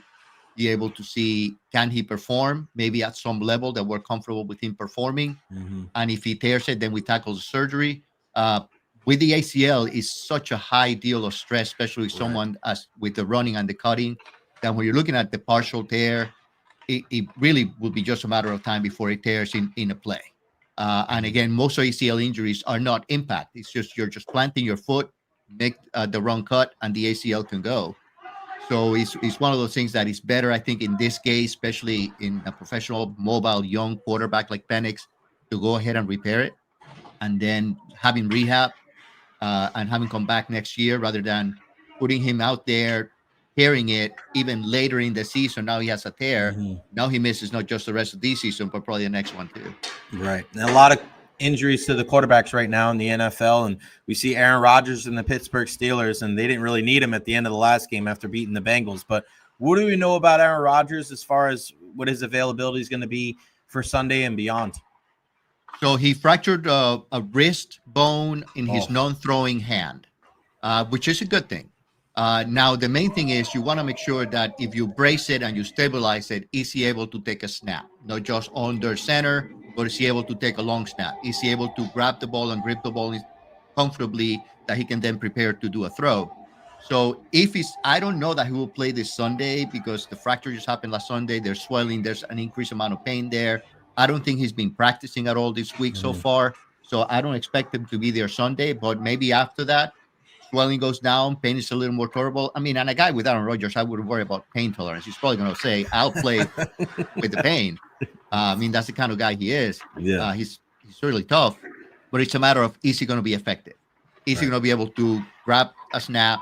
be able to see, can he perform maybe at some level that we're comfortable with him performing. And if he tears it, then we tackle the surgery. With the ACL, is such a high deal of stress, especially someone as with the running and the cutting, that when you're looking at the partial tear, it really will be just a matter of time before it tears in a play. And again, most ACL injuries are not impact. It's just you're just planting your foot, make the wrong cut, and the ACL can go. So it's one of those things that is better, I think, in this case, especially in a professional, mobile, young quarterback like Penix, to go ahead and repair it and then having rehab and having come back next year rather than putting him out there, tearing it even later in the season. Now he has a tear. Now he misses not just the rest of this season, but probably the next one too. Right. And a lot of injuries to the quarterbacks right now in the NFL, and we see Aaron Rodgers and the Pittsburgh Steelers, and they didn't really need him at the end of the last game after beating the Bengals. But what do we know about Aaron Rodgers as far as what his availability is going to be for Sunday and beyond? So he fractured a wrist bone in his non-throwing hand, which is a good thing. Now, the main thing is you want to make sure that if you brace it and you stabilize it, is he able to take a snap? Not just under center, but is he able to take a long snap? Is he able to grab the ball and grip the ball comfortably that he can then prepare to do a throw? So I don't know that he will play this Sunday because the fracture just happened last Sunday. There's swelling. There's an increased amount of pain there. I don't think he's been practicing at all this week so far. So I don't expect him to be there Sunday, but maybe after that, swelling goes down, pain is a little more tolerable. I mean, and a guy with Aaron Rodgers, I wouldn't worry about pain tolerance. He's probably going to say, I'll play with the pain. I mean, that's the kind of guy he is. Yeah. He's really tough, but it's a matter of, is he going to be effective? Is he going to be able to grab a snap,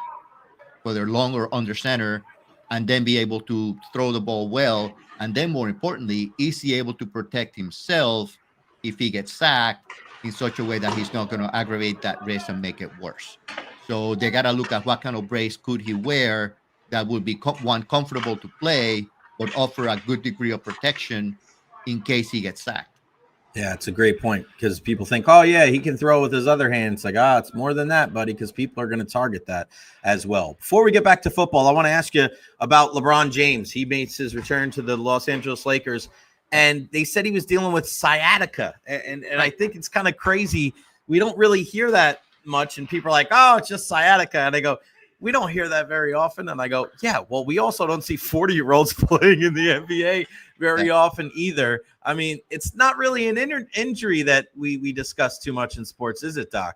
whether long or under center, and then be able to throw the ball well? And then more importantly, is he able to protect himself if he gets sacked in such a way that he's not going to aggravate that wrist and make it worse? So they got to look at what kind of brace could he wear that would be comfortable to play, but offer a good degree of protection in case he gets sacked. Yeah, it's a great point because people think, oh, yeah, he can throw with his other hand. It's like, it's more than that, buddy, because people are going to target that as well. Before we get back to football, I want to ask you about LeBron James. He makes his return to the Los Angeles Lakers, and they said he was dealing with sciatica. And I think it's kind of crazy. We don't really hear that much, and people are like, oh, it's just sciatica. And I go, we don't hear that very often. And I go, yeah, well, we also don't see 40-year-olds playing in the NBA very often either. I mean, it's not really an injury that we discuss too much in sports, is it, Doc?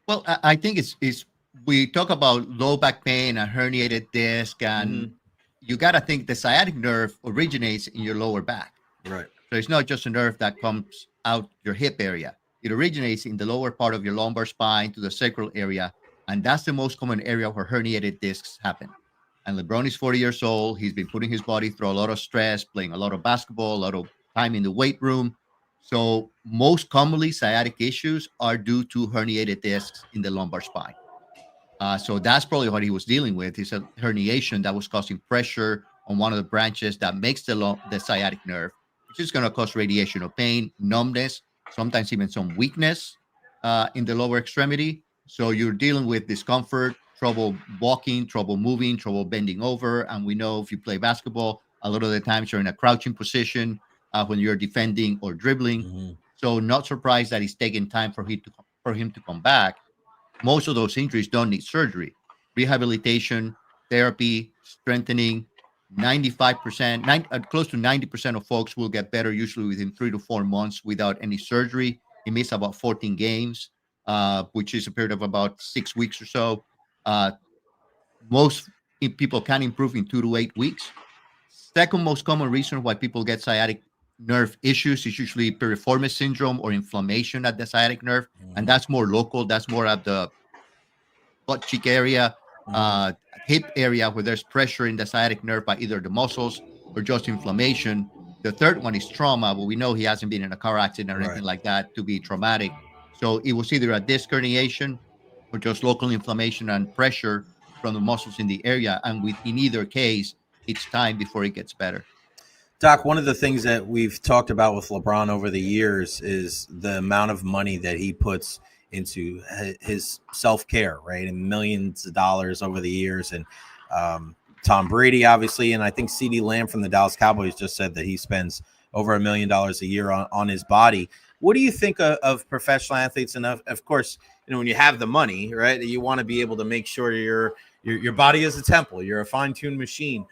Well, I think it's we talk about low back pain and herniated disc, and you got to think the sciatic nerve originates in your lower back. Right. So it's not just a nerve that comes out your hip area. It originates in the lower part of your lumbar spine to the sacral area, and that's the most common area where herniated discs happen. And LeBron is 40 years old. He's been putting his body through a lot of stress, playing a lot of basketball, a lot of time in the weight room. So most commonly, sciatic issues are due to herniated discs in the lumbar spine. So that's probably what he was dealing with. Is a herniation that was causing pressure on one of the branches that makes the sciatic nerve, which is going to cause radiation of pain, numbness, sometimes even some weakness in the lower extremity. So you're dealing with discomfort, trouble walking, trouble moving, trouble bending over. And we know if you play basketball, a lot of the times you're in a crouching position when you're defending or dribbling. So not surprised that it's taking time for him to come back. Most of those injuries don't need surgery. Rehabilitation, therapy, strengthening, 95%, close to 90% of folks will get better usually within 3 to 4 months without any surgery. He missed about 14 games, which is a period of about 6 weeks or so. Most people can improve in 2 to 8 weeks. Second most common reason why people get sciatic nerve issues is usually piriformis syndrome or inflammation at the sciatic nerve. And that's more local. That's more at the butt cheek area, hip area where there's pressure in the sciatic nerve by either the muscles or just inflammation. The third one is trauma, but we know he hasn't been in a car accident or anything like that to be traumatic. So it was either a disc herniation or just local inflammation and pressure from the muscles in the area. And in either case, it's time before it gets better. Doc, one of the things that we've talked about with LeBron over the years is the amount of money that he puts into his self-care, right? And millions of dollars over the years. And Tom Brady, obviously, and I think CeeDee Lamb from the Dallas Cowboys just said that he spends over $1 million a year on his body. What do you think of professional athletes? And of course, when you have the money, right, you want to be able to make sure your body is a temple. You're a fine-tuned machine.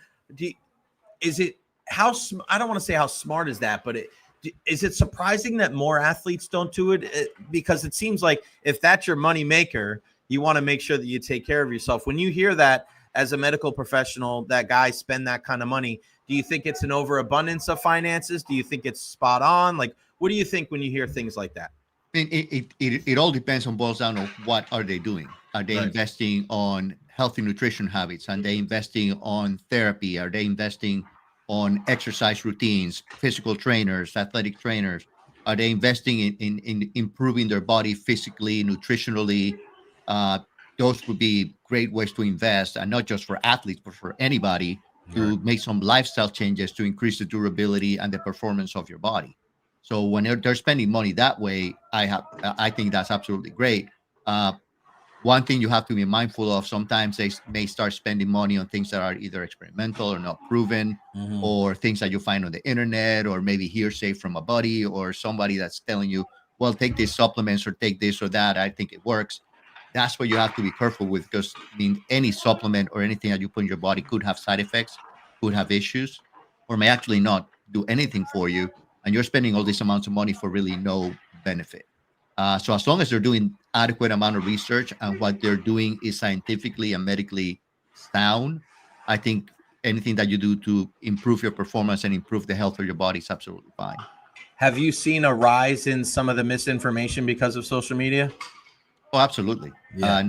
I don't want to say how smart is that, but is it surprising that more athletes don't do it? Because it seems like if that's your money maker, you want to make sure that you take care of yourself. When you hear that as a medical professional, that guys spend that kind of money, do you think it's an overabundance of finances? Do you think it's spot on? Like, what do you think when you hear things like that? It all depends on boils down to what are they doing. Are they investing on healthy nutrition habits? Are they investing on therapy? Are they investing on exercise routines, physical trainers, athletic trainers? Are they investing in improving their body physically, nutritionally? Those would be great ways to invest, and not just for athletes, but for anybody to make some lifestyle changes to increase the durability and the performance of your body. So when they're spending money that way, I think that's absolutely great. One thing you have to be mindful of, sometimes they may start spending money on things that are either experimental or not proven, or things that you find on the internet, or maybe hearsay from a buddy or somebody that's telling you, well, take these supplements or take this or that. I think it works. That's what you have to be careful with, because any supplement or anything that you put in your body could have side effects, could have issues, or may actually not do anything for you. And you're spending all these amounts of money for really no benefit. So as long as they're doing adequate amount of research and what they're doing is scientifically and medically sound, I think anything that you do to improve your performance and improve the health of your body is absolutely fine. Have you seen a rise in some of the misinformation because of social media? Oh, absolutely. Yeah.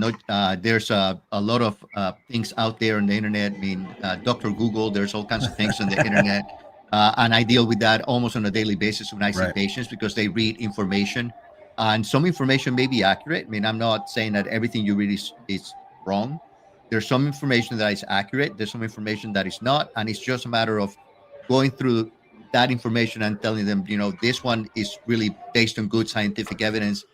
There's a lot of things out there on the internet. I mean, Dr. Google, there's all kinds of things on the internet. And I deal with that almost on a daily basis when I see patients, because they read information. And some information may be accurate. I mean, I'm not saying that everything you read is wrong. There's some information that is accurate. There's some information that is not. And it's just a matter of going through that information and telling them, this one is really based on good scientific evidence.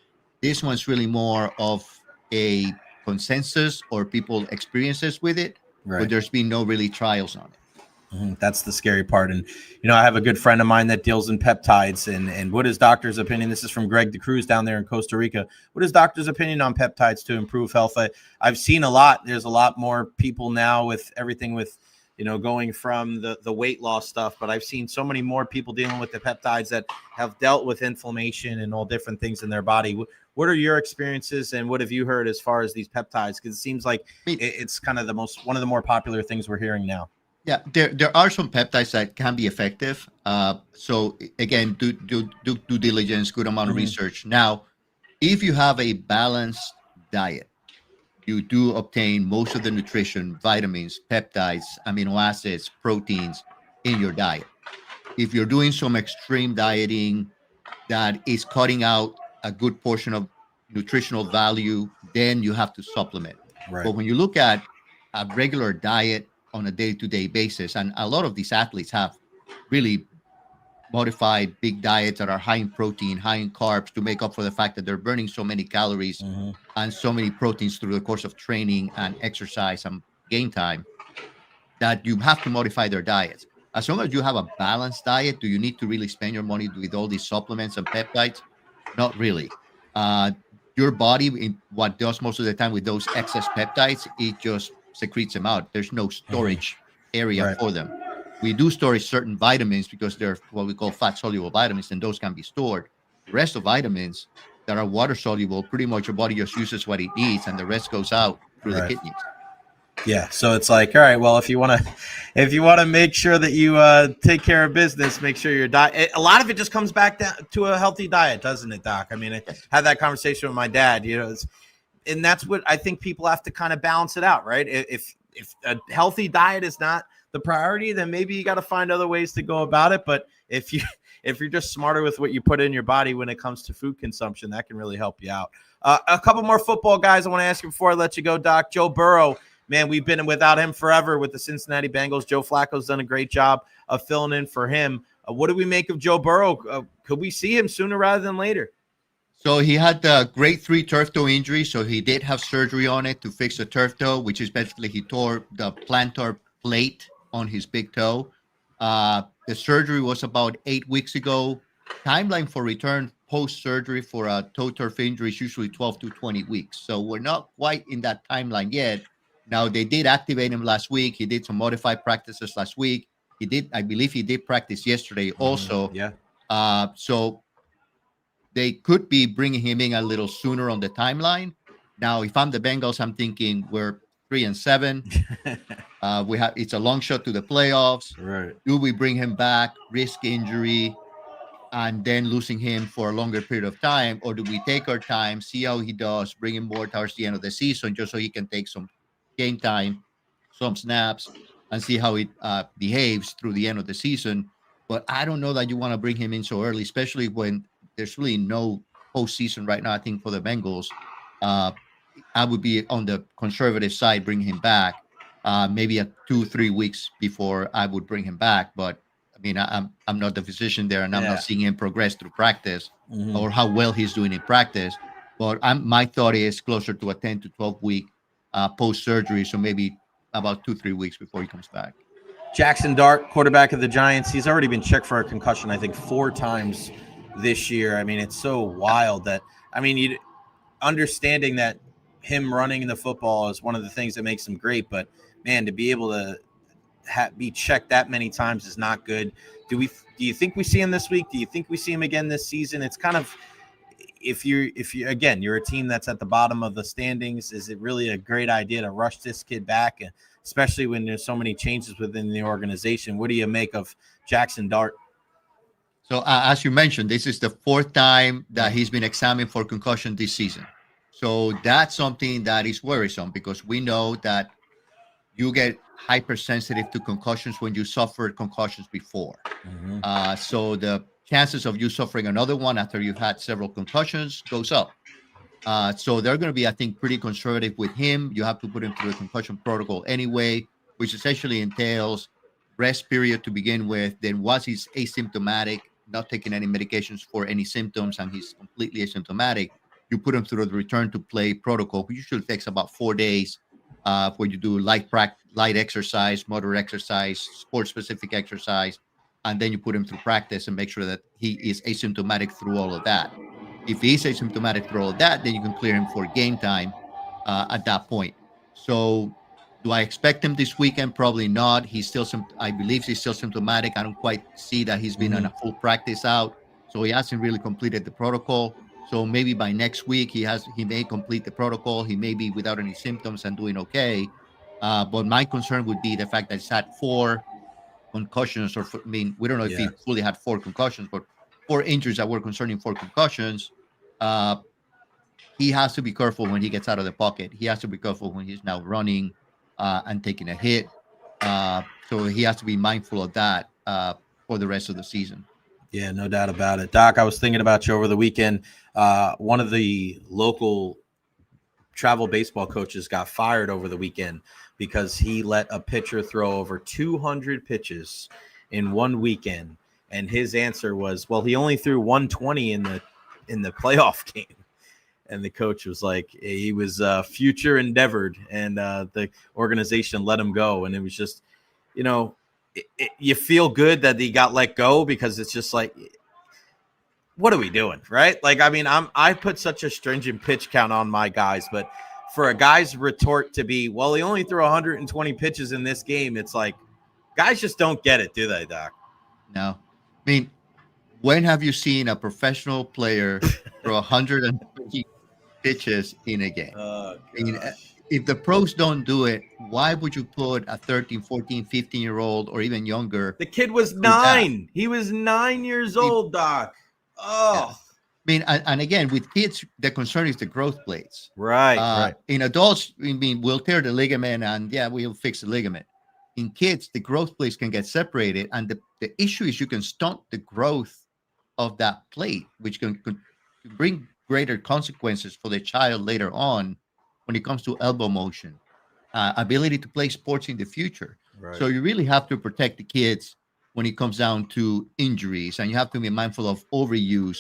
This one's really more of a consensus or people experiences with it, but there's been no really trials on it. That's the scary part. And, I have a good friend of mine that deals in peptides. And what is doctor's opinion? This is from Greg DeCruz down there in Costa Rica. What is doctor's opinion on peptides to improve health? I've seen a lot. There's a lot more people now with everything with, going from the weight loss stuff. But I've seen so many more people dealing with the peptides that have dealt with inflammation and all different things in their body. What are your experiences and what have you heard as far as these peptides? Because it seems like it's kind of one of the more popular things we're hearing now. Yeah, there are some peptides that can be effective. So again, do due diligence, good amount of research. Now, if you have a balanced diet, you do obtain most of the nutrition, vitamins, peptides, amino acids, proteins in your diet. If you're doing some extreme dieting that is cutting out a good portion of nutritional value, then you have to supplement. Right. But when you look at a regular diet on a day-to-day basis, and a lot of these athletes have really modified big diets that are high in protein, high in carbs to make up for the fact that they're burning so many calories and so many proteins through the course of training and exercise and game time, that you have to modify their diets. As long as you have a balanced diet, do you need to really spend your money with all these supplements and peptides? Not really. Your body, what does most of the time with those excess peptides, it just secretes them out. There's no storage area for them. We do store certain vitamins because they're what we call fat soluble vitamins, and those can be stored. The rest of vitamins that are water soluble, pretty much your body just uses what it needs, and the rest goes out through the kidneys. Yeah, so it's like, all right, well, if you want to make sure that you take care of business, make sure your diet. A lot of it just comes back down to a healthy diet, doesn't it, Doc? I mean, I had that conversation with my dad. And that's what I think people have to kind of balance it out, right? If a healthy diet is not the priority, then maybe you got to find other ways to go about it. But if you're just smarter with what you put in your body when it comes to food consumption, that can really help you out. A couple more football guys I want to ask you before I let you go, Doc. Joe Burrow, man, we've been without him forever with the Cincinnati Bengals. Joe Flacco's done a great job of filling in for him. What do we make of Joe Burrow? Could we see him sooner rather than later? So he had the grade 3 turf toe injury. So he did have surgery on it to fix the turf toe, which is basically he tore the plantar plate on his big toe. The surgery was about 8 weeks ago. Timeline for return post-surgery for a toe turf injury is usually 12 to 20 weeks. So we're not quite in that timeline yet. Now, they did activate him last week. He did some modified practices last week. I believe he did practice yesterday also. So they could be bringing him in a little sooner on the timeline. Now, if I'm the Bengals, I'm thinking we're 3-7. It's a long shot to the playoffs. Right. Do we bring him back, risk injury, and then losing him for a longer period of time? Or do we take our time, see how he does, bring him more towards the end of the season just so he can take some game time, some snaps, and see how it behaves through the end of the season? But I don't know that you want to bring him in so early, especially when there's really no postseason right now, I think, for the Bengals. I would be on the conservative side, bring him back maybe 2-3 weeks before I would bring him back. But I mean, I'm not the physician there, and I'm not seeing him progress through practice or how well he's doing in practice. But my thought is closer to a 10 to 12 week post-surgery, so maybe about 2-3 weeks before he comes back. Jackson Dart, quarterback of the Giants, he's already been checked for a concussion, I think, 4 times this year. I mean, it's so wild that, understanding that him running the football is one of the things that makes him great, but man, to be able to be checked that many times is not good. Do you think we see him this week? Do you think we see him again this season? It's kind of, if you again, you're a team that's at the bottom of the standings, is it really a great idea to rush this kid back, especially when there's so many changes within the organization? What do you make of Jackson Dart? So as you mentioned, this is the 4th time that he's been examined for concussion this season. So that's something that is worrisome because we know that you get hypersensitive to concussions when you suffered concussions before. So the chances of you suffering another one after you've had several concussions goes up. So they're going to be, I think, pretty conservative with him. You have to put him through a concussion protocol anyway, which essentially entails rest period to begin with. Then once he's asymptomatic, not taking any medications for any symptoms, and he's completely asymptomatic, you put him through the return to play protocol, which usually takes about 4 days where you do light exercise, motor exercise, sport-specific exercise, and then you put him through practice and make sure that he is asymptomatic through all of that. If he's asymptomatic through all of that, then you can clear him for game time at that point. So do I expect him this weekend? Probably not. I believe he's still symptomatic. I don't quite see that he's been on a full practice out. So he hasn't really completed the protocol. So maybe by next week he may complete the protocol. He may be without any symptoms and doing okay. But my concern would be the fact that he's had 4 concussions, we don't know if he fully had 4 concussions, but 4 injuries that were concerning 4 concussions. He has to be careful when he gets out of the pocket. He has to be careful when he's now running and taking a hit. So he has to be mindful of that for the rest of the season. Yeah, no doubt about it. Doc, I was thinking about you over the weekend. One of the local travel baseball coaches got fired over the weekend because he let a pitcher throw over 200 pitches in one weekend. And his answer was, well, he only threw 120 in the playoff game. And the coach was like, he was future endeavored, and the organization let him go. And it was just, you feel good that he got let go, because it's just like, what are we doing, right? Like, I mean, I put such a stringent pitch count on my guys, but for a guy's retort to be, well, he only threw 120 pitches in this game, it's like, guys just don't get it, do they, Doc? No. I mean, when have you seen a professional player throw 120 pitches in a game? I mean, if the pros don't do it, why would you put a 13, 14, 15-year-old or even younger? The kid was 9. He was 9 years old, Doc. Oh. Yeah. I mean, and again, with kids, the concern is the growth plates. Right. In adults, we'll tear the ligament and we'll fix the ligament. In kids, the growth plates can get separated, and the issue is you can stunt the growth of that plate, which can bring greater consequences for the child later on when it comes to elbow motion, ability to play sports in the future. Right. So you really have to protect the kids when it comes down to injuries, and you have to be mindful of overuse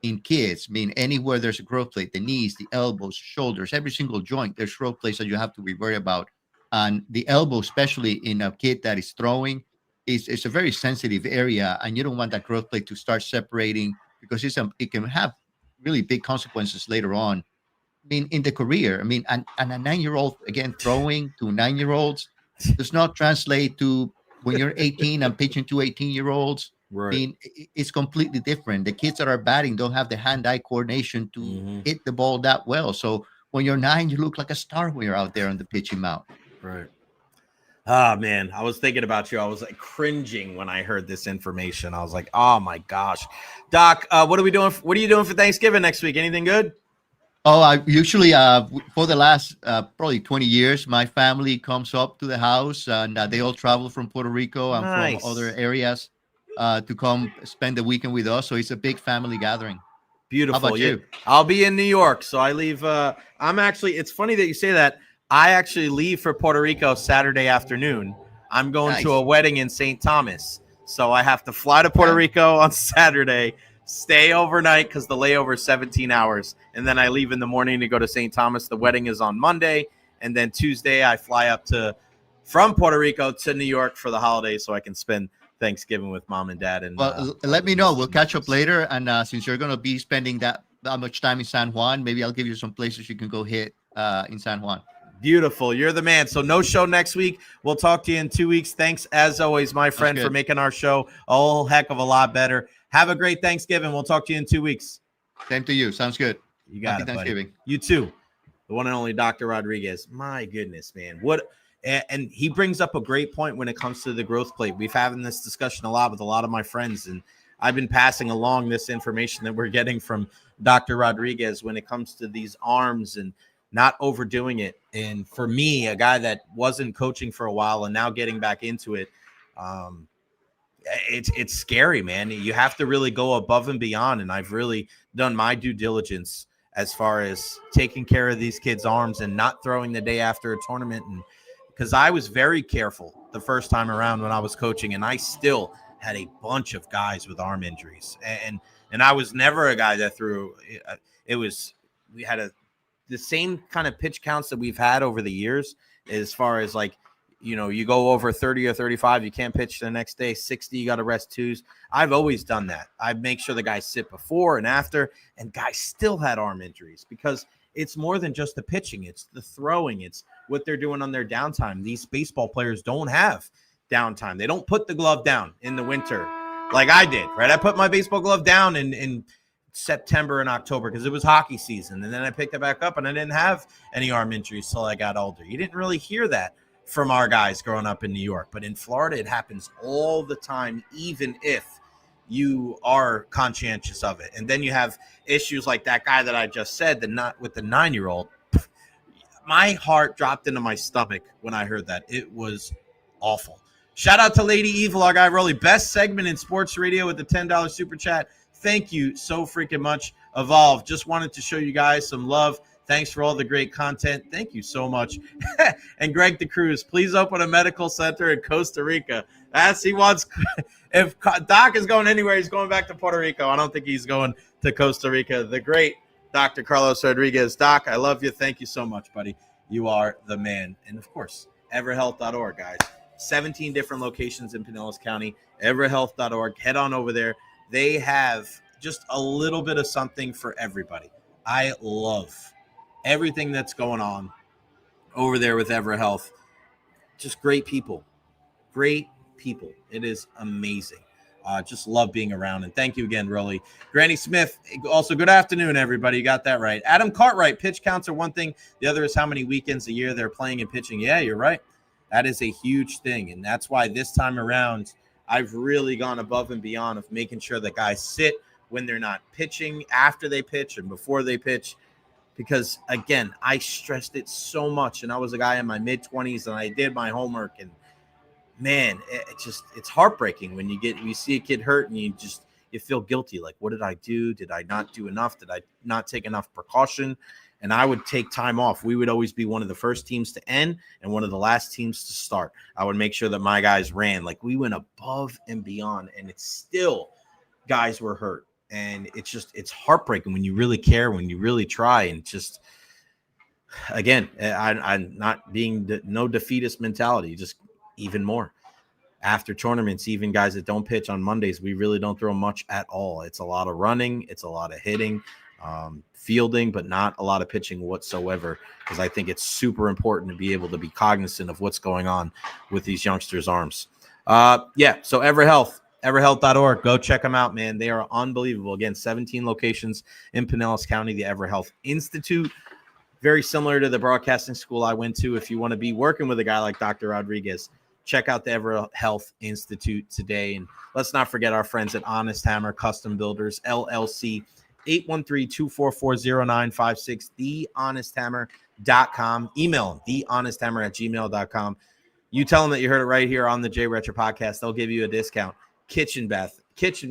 in kids. I mean, anywhere there's a growth plate, the knees, the elbows, shoulders, every single joint, there's growth plates that you have to be worried about. And the elbow, especially in a kid that is throwing, is a very sensitive area, and you don't want that growth plate to start separating, because it can have really big consequences later on. I mean, in the career, and a 9-year-old, again, throwing to 9-year-olds does not translate to when you're 18 and pitching to 18-year-olds. Right. I mean, it's completely different. The kids that are batting don't have the hand-eye coordination to hit the ball that well. So when you're 9, you look like a star when you're out there on the pitching mound. Right. Ah, man, I was thinking about you. I was like cringing when I heard this information. I was like, oh my gosh. Doc, what are we doing? What are you doing for Thanksgiving next week? Anything good? Oh, I usually, for the last probably 20 years, my family comes up to the house, and they all travel from Puerto Rico and from other areas to come spend the weekend with us. So it's a big family gathering. Beautiful. How about you? I'll be in New York. So I leave. It's funny that you say that. I actually leave for Puerto Rico Saturday afternoon. I'm going to a wedding in St. Thomas. So I have to fly to Puerto Rico on Saturday, stay overnight because the layover is 17 hours. And then I leave in the morning to go to St. Thomas. The wedding is on Monday. And then Tuesday I fly up from Puerto Rico to New York for the holidays so I can spend Thanksgiving with mom and dad. And let me know. We'll catch up later. And since you're going to be spending that much time in San Juan, maybe I'll give you some places you can go hit in San Juan. Beautiful. You're the man. So no show next week. We'll talk to you in 2 weeks. Thanks, as always, my friend, for making our show a whole heck of a lot better. Have a great Thanksgiving. We'll talk to you in 2 weeks. Same to you. Sounds good. You got Happy it, Thanksgiving. Buddy. You too. The one and only Dr. Rodriguez. My goodness, man. And he brings up a great point when it comes to the growth plate. We've had this discussion a lot with a lot of my friends, and I've been passing along this information that we're getting from Dr. Rodriguez when it comes to these arms and not overdoing it. And for me, a guy that wasn't coaching for a while and now getting back into it, it's scary, man. You have to really go above and beyond. And I've really done my due diligence as far as taking care of these kids' arms and not throwing the day after a tournament. And because I was very careful the first time around when I was coaching, and I still had a bunch of guys with arm injuries. And I was never a guy that threw. We had the same kind of pitch counts that we've had over the years. as far as like, you go over 30 or 35, you can't pitch the next day. 60, you got to rest twos. I've always done that. I make sure the guys sit before and after, and guys still had arm injuries because it's more than just the pitching. It's the throwing. It's what they're doing on their downtime. These baseball players don't have downtime. They don't put the glove down in the winter like I did, right? I put my baseball glove down in September and October because it was hockey season. And then I picked it back up and I didn't have any arm injuries till I got older. You didn't really hear that from our guys growing up in New York. But in Florida, it happens all the time, even if you are conscientious of it. And then you have issues like that guy that I just said, with the 9-year-old. My heart dropped into my stomach when I heard that. It was awful. Shout out to Lady Evil, our guy Rolly. Best segment in sports radio with the $10 super chat. Thank you so freaking much. Evolve. Just wanted to show you guys some love. Thanks for all the great content. Thank you so much. And Greg the Cruz, please open a medical center in Costa Rica. He wants. If Doc is going anywhere, he's going back to Puerto Rico. I don't think he's going to Costa Rica. The great Dr. Carlos Rodriguez. Doc, I love you. Thank you so much, buddy. You are the man. And, of course, everhealth.org, guys. 17 different locations in Pinellas County. everhealth.org. Head on over there. They have just a little bit of something for everybody. I love everything that's going on over there with Evara Health. Just great people. Great people. It is amazing. Just love being around. And thank you again, Rolly. Granny Smith, also good afternoon, everybody. You got that right. Adam Cartwright, pitch counts are one thing. The other is how many weekends a year they're playing and pitching. Yeah, you're right. That is a huge thing. And that's why this time around, I've really gone above and beyond of making sure that guys sit when they're not pitching, after they pitch and before they pitch. Because, again, I stressed it so much. And I was a guy in my mid-20s, and I did my homework. And, man, it's heartbreaking when you see a kid hurt and you feel guilty. Like, what did I do? Did I not do enough? Did I not take enough precaution? And I would take time off. We would always be one of the first teams to end and one of the last teams to start. I would make sure that my guys ran. Like, we went above and beyond, and it's still guys were hurt. And it's heartbreaking when you really care, when you really try. And just, again, I'm not being no defeatist mentality, just even more. After tournaments, even guys that don't pitch on Mondays, we really don't throw much at all. It's a lot of running. It's a lot of hitting, fielding, but not a lot of pitching whatsoever, because I think it's super important to be able to be cognizant of what's going on with these youngsters' arms. So EverHealth. everhealth.org. Go check them out, man. They are unbelievable. Again, 17 locations in Pinellas County, the Evara Health Institute. Very similar to the broadcasting school I went to. If you want to be working with a guy like Dr. Rodriguez, check out the Evara Health Institute today. And let's not forget our friends at Honest Hammer Custom Builders, LLC, 813-244-0956, thehonesthammer.com. Email them, thehonesthammer@gmail.com. You tell them that you heard it right here on the Jay Recher podcast. They'll give you a discount. Kitchen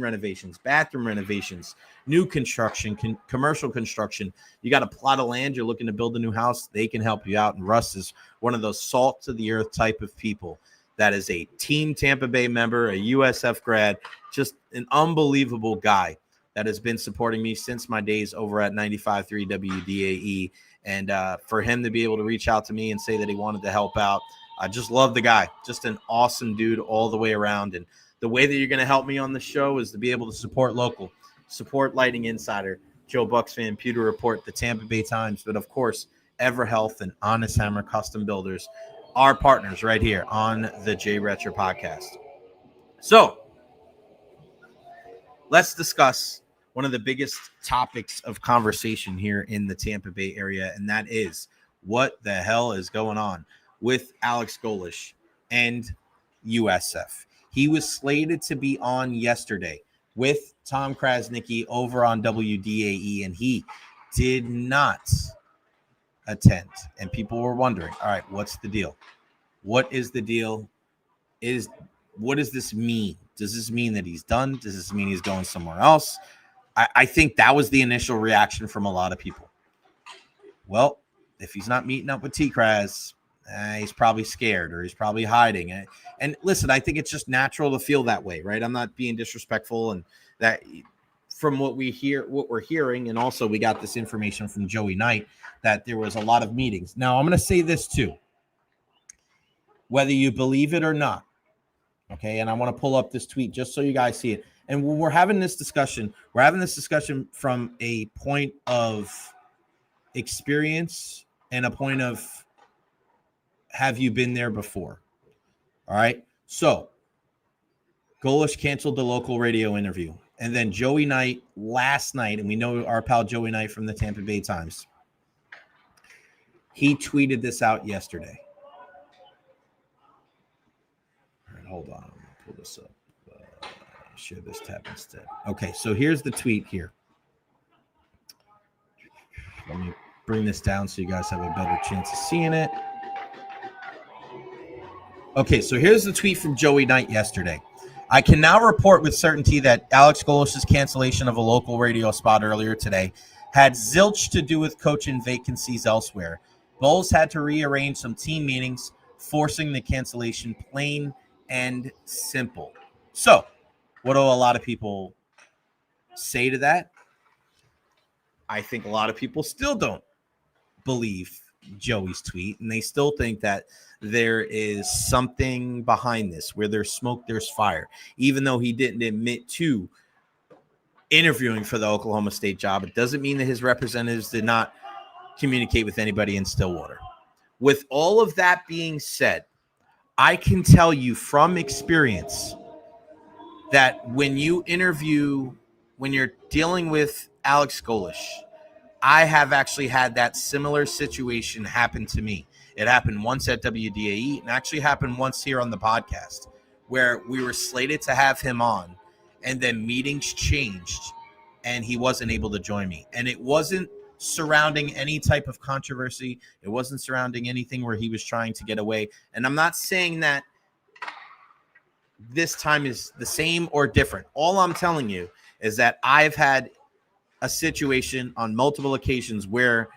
renovations, bathroom renovations, new construction, commercial construction. You got a plot of land, you're looking to build a new house, they can help you out. And Russ is one of those salt to the earth type of people that is a Team Tampa Bay member, a USF grad, just an unbelievable guy that has been supporting me since my days over at 95.3 WDAE. And for him to be able to reach out to me and say that he wanted to help out, I just love the guy. Just an awesome dude all the way around. And the way that you're going to help me on the show is to be able to support local, support Lighting Insider, Joe Buck's Fan, Pewter Report, the Tampa Bay Times, but of course, Evara Health and Honest Hammer Custom Builders, our partners right here on the Jay Recher podcast. So let's discuss one of the biggest topics of conversation here in the Tampa Bay area, and that is what the hell is going on with Alex Golesh and USF. He was slated to be on yesterday with Tom Krasnicki over on WDAE, and he did not attend. And people were wondering, all right, what's the deal? What is the deal? What does this mean? Does this mean that he's done? Does this mean he's going somewhere else? I think that was the initial reaction from a lot of people. Well, if he's not meeting up with T-Kraz, he's probably scared or he's probably hiding. And listen, I think it's just natural to feel that way, right? I'm not being disrespectful, and that from what we're hearing, and also we got this information from Joey Knight that there was a lot of meetings. Now, I'm going to say this too. whether you believe it or not. Okay, and I want to pull up this tweet just so you guys see it. And when we're having this discussion, from a point of experience and a point of have you been there before? All right. So Golesh canceled the local radio interview. And then Joey Knight last night, and we know our pal Joey Knight from the Tampa Bay Times, he tweeted this out yesterday. All right, hold on. I'm going to pull this up. Share this tab instead. Okay, so here's the tweet here. Let me bring this down so you guys have a better chance of seeing it. Okay, so here's the tweet from Joey Knight yesterday. I can now report with certainty that Alex Golesh's cancellation of a local radio spot earlier today had zilch to do with coaching vacancies elsewhere. Goles had to rearrange some team meetings, forcing the cancellation, plain and simple. So, what do a lot of people say to that? I think a lot of people still don't believe Joey's tweet, and they still think that there is something behind this. Where there's smoke, there's fire. Even though he didn't admit to interviewing for the Oklahoma State job, it doesn't mean that his representatives did not communicate with anybody in Stillwater. With all of that being said, I can tell you from experience that when you interview, when you're dealing with Alex Golesh, I have actually had that similar situation happen to me. It happened once at WDAE and actually happened once here on the podcast where we were slated to have him on and then meetings changed and he wasn't able to join me. And it wasn't surrounding any type of controversy. It wasn't surrounding anything where he was trying to get away. And I'm not saying that this time is the same or different. All I'm telling you is that I've had a situation on multiple occasions where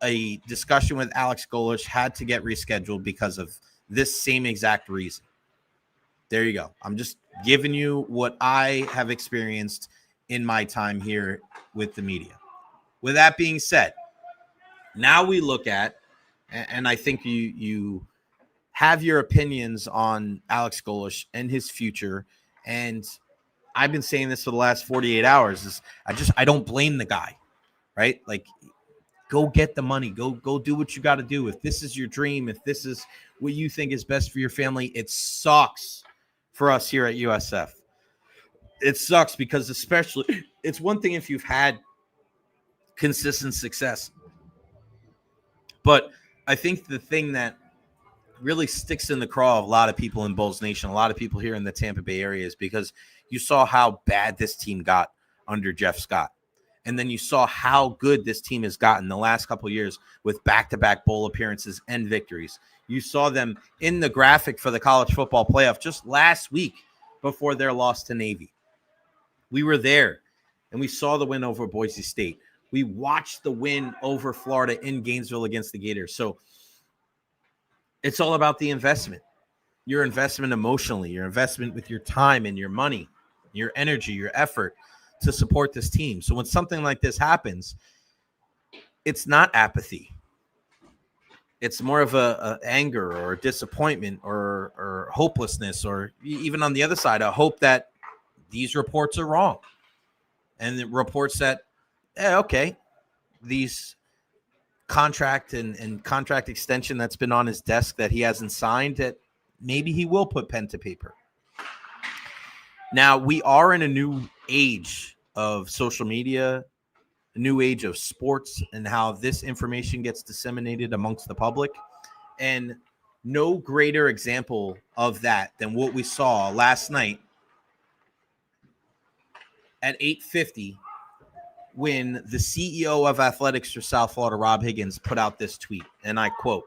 a discussion with Alex Golesh had to get rescheduled because of this same exact reason. There you go. I'm just giving you what I have experienced in my time here with the media. With that being said, now we look at, and I think you have your opinions on Alex Golesh and his future. And I've been saying this for the last 48 hours. Is I don't blame the guy, right? Like, go get the money. Go do what you got to do. If this is your dream, if this is what you think is best for your family, it sucks for us here at USF. It sucks because especially it's one thing if you've had consistent success. But I think the thing that really sticks in the craw of a lot of people in Bulls Nation, a lot of people here in the Tampa Bay area, is because you saw how bad this team got under Jeff Scott. And then you saw how good this team has gotten the last couple of years with back-to-back bowl appearances and victories. You saw them in the graphic for the college football playoff just last week before their loss to Navy. We were there, and we saw the win over Boise State. We watched the win over Florida in Gainesville against the Gators. So it's all about the investment. Your investment emotionally, your investment with your time and your money, your energy, your effort to support this team. So when something like this happens, it's not apathy. It's more of a anger or a disappointment or hopelessness, or even on the other side, a hope that these reports are wrong. And the reports that, okay, these contract and contract extension that's been on his desk that he hasn't signed, that maybe he will put pen to paper. Now, we are in a new age of social media, a new age of sports, and how this information gets disseminated amongst the public. And no greater example of that than what we saw last night at 8:50 when the CEO of athletics for South Florida, Rob Higgins, put out this tweet. And I quote,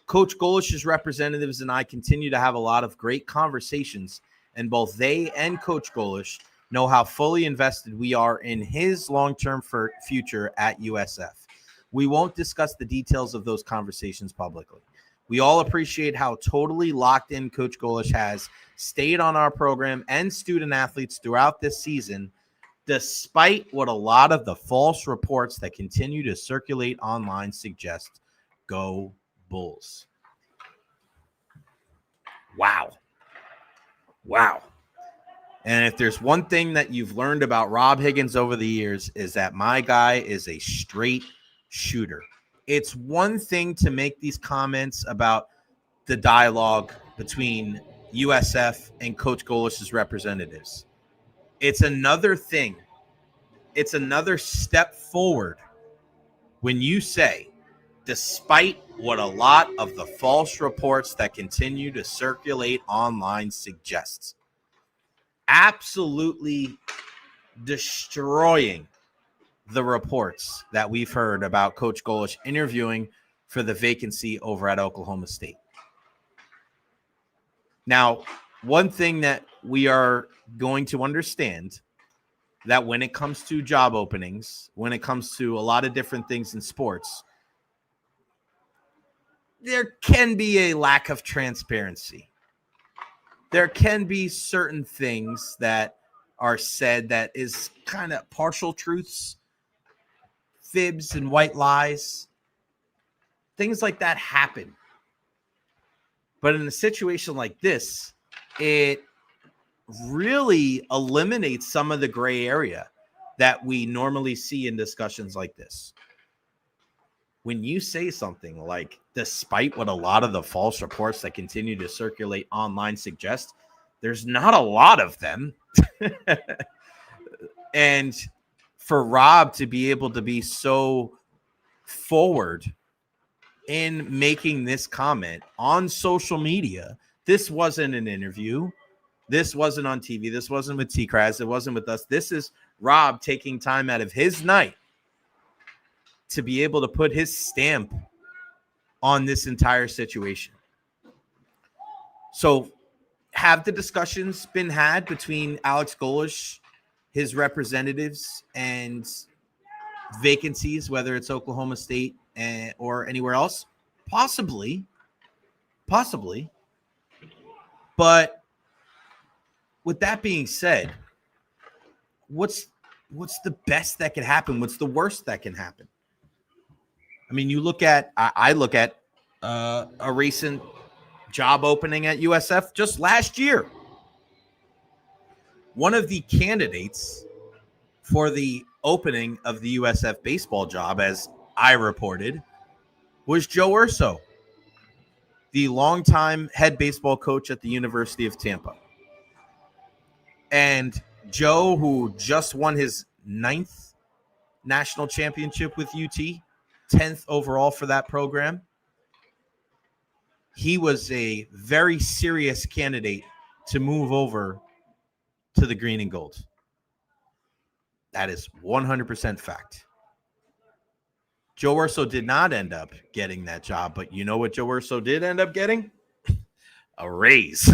"Coach Golesh's representatives and I continue to have a lot of great conversations, and both they and Coach Golesh know how fully invested we are in his long-term future at USF. We won't discuss the details of those conversations publicly. We all appreciate how totally locked in Coach Golesh has stayed on our program and student athletes throughout this season, despite what a lot of the false reports that continue to circulate online suggest. Go Bulls." Wow. And if there's one thing that you've learned about Rob Higgins over the years is that my guy is a straight shooter. It's one thing to make these comments about the dialogue between USF and Coach Golesh's representatives. It's another thing. It's another step forward when you say, despite what a lot of the false reports that continue to circulate online suggests, absolutely destroying the reports that we've heard about Coach Golesh interviewing for the vacancy over at Oklahoma State. Now, one thing that we are going to understand that when it comes to job openings, when it comes to a lot of different things in sports, there can be a lack of transparency. There can be certain things that are said that is kind of partial truths, fibs and white lies. Things like that happen. But in a situation like this, it really eliminates some of the gray area that we normally see in discussions like this. When you say something like, despite what a lot of the false reports that continue to circulate online suggest, there's not a lot of them. And for Rob to be able to be so forward in making this comment on social media, this wasn't an interview. This wasn't on TV. This wasn't with T-Kraz. It wasn't with us. This is Rob taking time out of his night to be able to put his stamp on this entire situation. So have the discussions been had between Alex Golesh, his representatives, and vacancies, whether it's Oklahoma State or anywhere else? Possibly. But with that being said, what's the best that can happen? What's the worst that can happen? I mean, I look at a recent job opening at USF just last year. One of the candidates for the opening of the USF baseball job, as I reported, was Joe Urso, the longtime head baseball coach at the University of Tampa. And Joe, who just won his 9th national championship with UT, 10th overall for that program, he was a very serious candidate to move over to the green and gold. That is 100% fact. Joe Urso did not end up getting that job, but you know what Joe Urso did end up getting? A raise.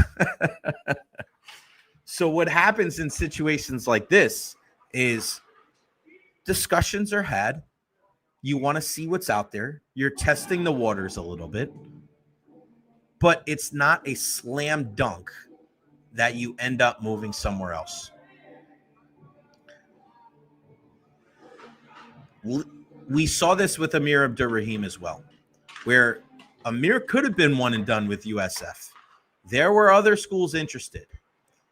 So what happens in situations like this is discussions are had. You want to see what's out there. You're testing the waters a little bit. But it's not a slam dunk that you end up moving somewhere else. We saw this with Amir Abdur-Rahim as well, where Amir could have been one and done with USF. There were other schools interested.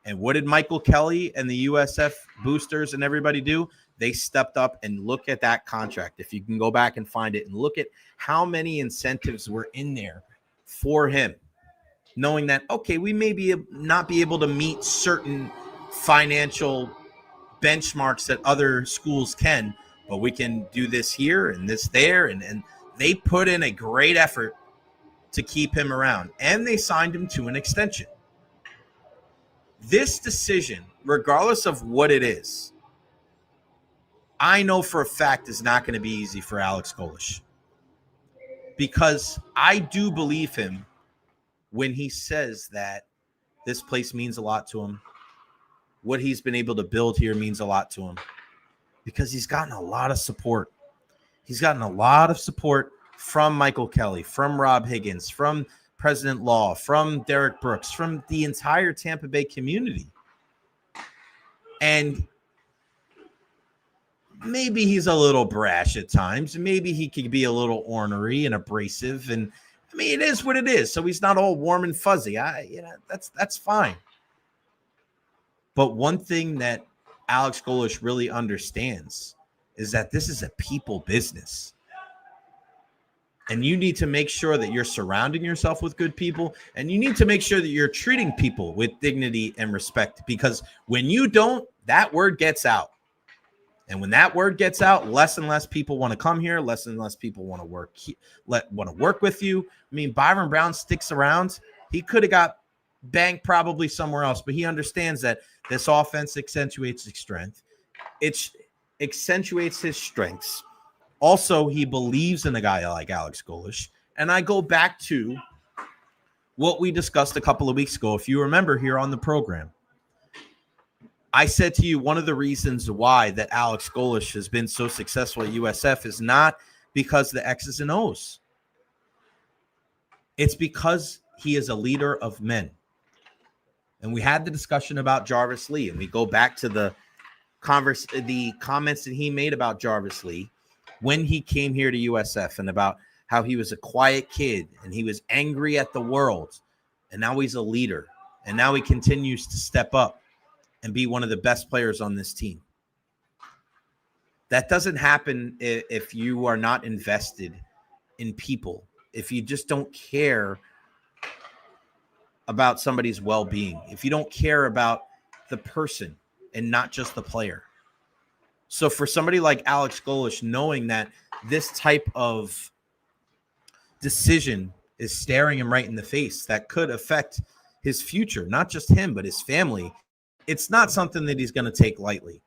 And what did Michael Kelly and the USF boosters and everybody do? They stepped up and look at that contract. If you can go back and find it and look at how many incentives were in there for him, knowing that, okay, we may not be able to meet certain financial benchmarks that other schools can, but we can do this here and this there. And they put in a great effort to keep him around, and they signed him to an extension. This decision, regardless of what it is, I know for a fact is not going to be easy for Alex Golesh, because I do believe him when he says that this place means a lot to him. What he's been able to build here means a lot to him, because he's gotten a lot of support. He's gotten a lot of support from Michael Kelly, from Rob Higgins, from President Law, from Derek Brooks, from the entire Tampa Bay community. And maybe he's a little brash at times. Maybe he could be a little ornery and abrasive. And mean, it is what it is. So he's not all warm and fuzzy. That's fine. But one thing that Alex Golesh really understands is that this is a people business. And you need to make sure that you're surrounding yourself with good people, and you need to make sure that you're treating people with dignity and respect, because when you don't, that word gets out. And when that word gets out, less and less people want to come here, less and less people want to work with you. I mean, Byron Brown sticks around. He could have got banked probably somewhere else, but he understands that this offense accentuates his strength. It accentuates his strengths. Also, he believes in a guy like Alex Golesh. And I go back to what we discussed a couple of weeks ago, if you remember here on the program. I said to you, one of the reasons why that Alex Golesh has been so successful at USF is not because of the X's and O's. It's because he is a leader of men. And we had the discussion about Jarvis Lee, and we go back to the comments that he made about Jarvis Lee when he came here to USF, and about how he was a quiet kid and he was angry at the world. And now he's a leader. And now he continues to step up and be one of the best players on this team. That doesn't happen if you are not invested in people, if you just don't care about somebody's well-being, if you don't care about the person and not just the player. So for somebody like Alex Golesh, knowing that this type of decision is staring him right in the face that could affect his future, not just him, but his family, it's not something that he's going to take lightly.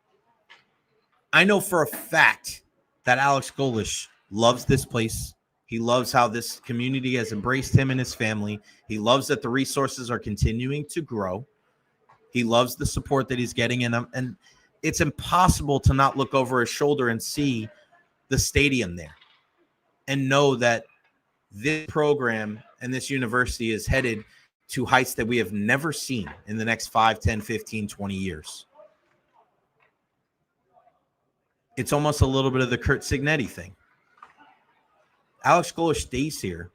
I know for a fact that Alex Golesh loves this place. He loves how this community has embraced him and his family. He loves that the resources are continuing to grow. He loves the support that he's getting in them. And it's impossible to not look over his shoulder and see the stadium there and know that this program and this university is headed to heights that we have never seen in the next 5, 10, 15, 20 years. It's almost a little bit of the Curt Cignetti thing. Alex Golesh stays here.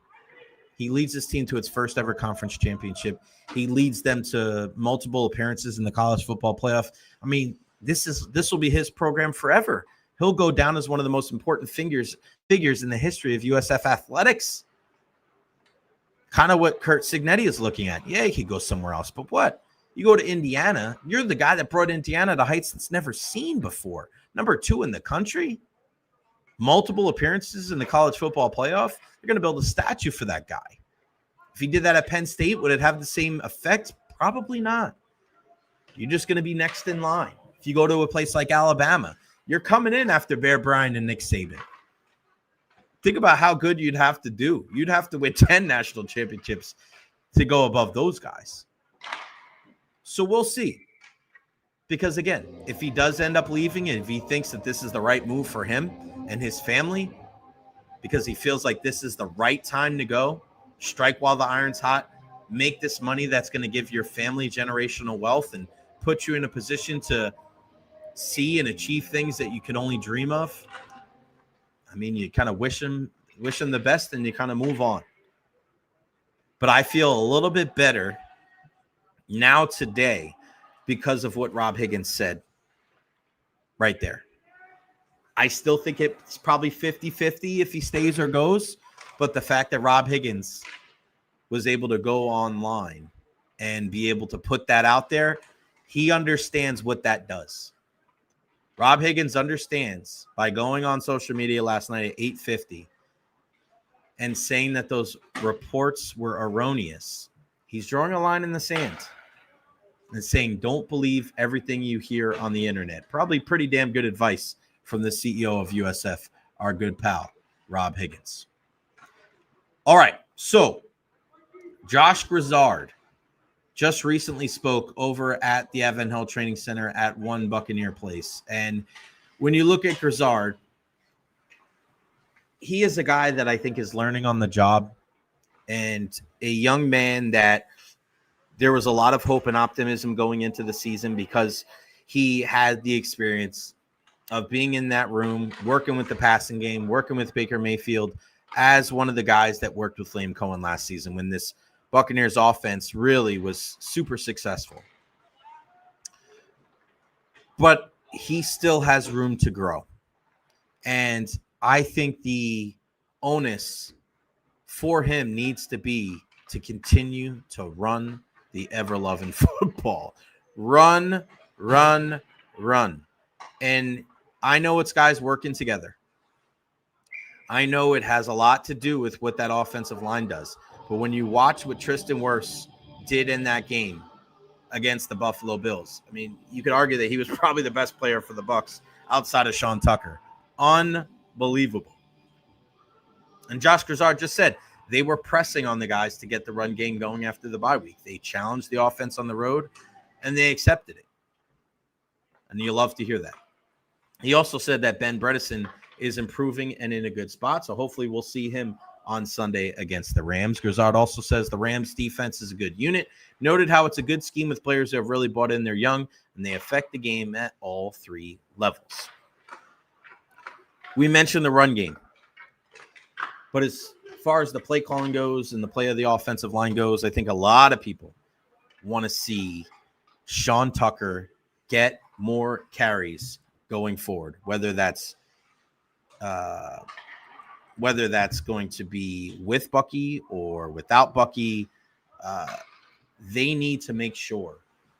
He leads this team to its first ever conference championship. He leads them to multiple appearances in the college football playoff. I mean, this will be his program forever. He'll go down as one of the most important figures in the history of USF athletics. Kind of what Curt Cignetti is looking at. Yeah, he could go somewhere else, but what? You go to Indiana, you're the guy that brought Indiana to heights that's never seen before. Number 2 in the country. Multiple appearances in the college football playoff. They're going to build a statue for that guy. If he did that at Penn State, would it have the same effect? Probably not. You're just going to be next in line. If you go to a place like Alabama, you're coming in after Bear Bryant and Nick Saban. Think about how good you'd have to do. You'd have to win 10 national championships to go above those guys. So we'll see. Because again, if he does end up leaving, and if he thinks that this is the right move for him and his family, because he feels like this is the right time to go, strike while the iron's hot, make this money that's going to give your family generational wealth and put you in a position to see and achieve things that you can only dream of. I mean, you kind of wish him the best and you kind of move on. But I feel a little bit better now today because of what Rob Higgins said right there. I still think it's probably 50-50 if he stays or goes, but the fact that Rob Higgins was able to go online and be able to put that out there, he understands what that does. Rob Higgins understands by going on social media last night at 8:50 and saying that those reports were erroneous. He's drawing a line in the sand and saying, don't believe everything you hear on the internet. Probably pretty damn good advice from the CEO of USF, our good pal, Rob Higgins. All right, so Josh Grizzard just recently spoke over at the Evara Health Training Center at One Buccaneer Place. And when you look at Grizzard, he is a guy that I think is learning on the job and a young man that there was a lot of hope and optimism going into the season because he had the experience of being in that room, working with the passing game, working with Baker Mayfield as one of the guys that worked with Liam Cohen last season when this Buccaneers offense really was super successful. But he still has room to grow. And I think the onus for him needs to be to continue to run the ever-loving football. Run, run, run. And I know it's guys working together. I know it has a lot to do with what that offensive line does. But when you watch what Tristan Wirfs did in that game against the Buffalo Bills, I mean, you could argue that he was probably the best player for the Bucs outside of Sean Tucker. Unbelievable. And Josh Grizzard just said they were pressing on the guys to get the run game going after the bye week. They challenged the offense on the road, and they accepted it. And you love to hear that. He also said that Ben Bredesen is improving and in a good spot, so hopefully we'll see him on Sunday against the Rams. Grizzard also says the Rams defense is a good unit. Noted how it's a good scheme with players who have really bought in. They're young, and they affect the game at all three levels. We mentioned the run game. But as far as the play calling goes and the play of the offensive line goes, I think a lot of people want to see Sean Tucker get more carries going forward, whether that's going to be with Bucky or without Bucky. They need to make sure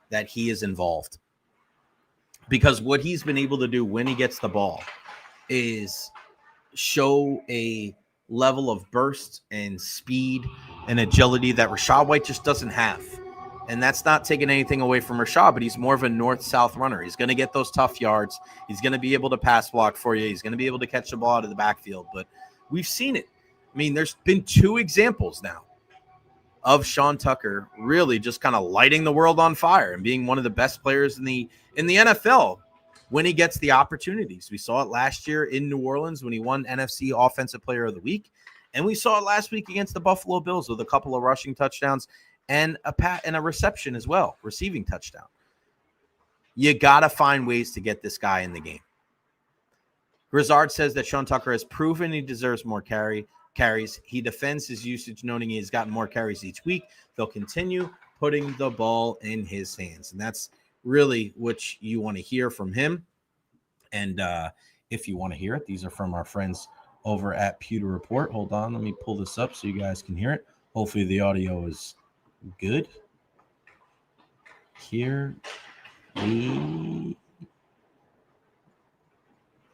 that he is involved, because what he's been able to do when he gets the ball is show a level of burst and speed and agility that Rachaad White just doesn't have. And that's not taking anything away from Rachaad, but he's more of a north-south runner. He's going to get those tough yards. He's going to be able to pass block for you. He's going to be able to catch the ball out of the backfield. But we've seen it. I mean, there's been 2 examples now of Sean Tucker really just kind of lighting the world on fire and being one of the best players in the NFL when he gets the opportunities. We saw it last year in New Orleans when he won NFC Offensive Player of the Week. And we saw it last week against the Buffalo Bills with a couple of rushing touchdowns and a reception as well, receiving touchdown. You got to find ways to get this guy in the game. Grizzard says that Sean Tucker has proven he deserves more carries. He defends his usage, noting he's gotten more carries each week. They'll continue putting the ball in his hands. And that's really what you want to hear from him. And if you want to hear it, these are from our friends over at Pewter Report. Hold on, let me pull this up so you guys can hear it. Hopefully the audio is good. Here we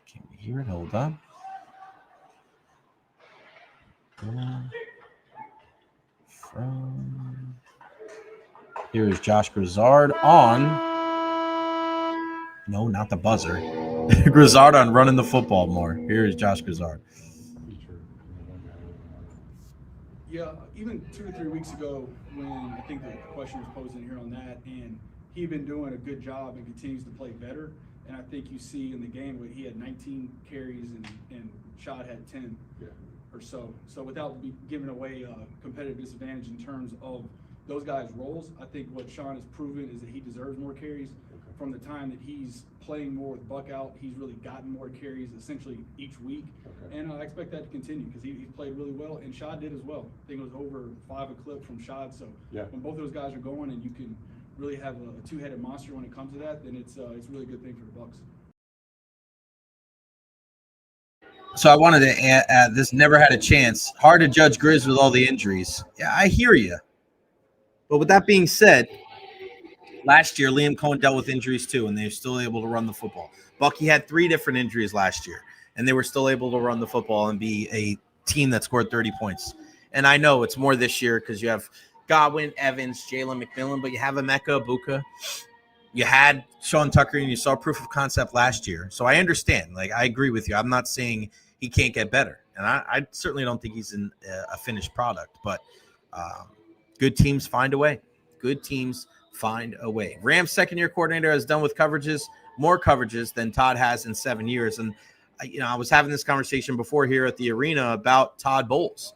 can we hear it? Hold on. From here is Josh Grizzard on. No, not the buzzer. Grizzard on running the football more. Here is Josh Grizzard. Yeah, even 2 or 3 weeks ago when I think the question was posed in here on that, and he'd been doing a good job and continues to play better. And I think you see in the game where he had 19 carries and Shad had 10 or so. So without giving away a competitive disadvantage in terms of those guys' roles, I think what Sean has proven is that he deserves more carries. From the time that he's playing more with Buck out, he's really gotten more carries essentially each week. And I expect that to continue because he played really well, and Shad did as well. I think it was over 5 a clip from Shad. So when both those guys are going and you can really have a two-headed monster when it comes to that, then it's a really good thing for the Bucs. So I wanted to add, this never had a chance. Hard to judge Grizz with all the injuries. Yeah, I hear you. But with that being said, last year, Liam Cohen dealt with injuries too, and they're still able to run the football. Bucky had 3 different injuries last year, and they were still able to run the football and be a team that scored 30 points. And I know it's more this year because you have Godwin, Evans, Jalen McMillan, but you have Emeka Ibuka. You had Sean Tucker, and you saw proof of concept last year. So I understand. Like, I agree with you. I'm not saying he can't get better. And I certainly don't think he's a finished product. But good teams find a way. Good teams find a way. Rams second-year coordinator has done with more coverages than Todd has in 7 years. And, I was having this conversation before here at the arena about Todd Bowles.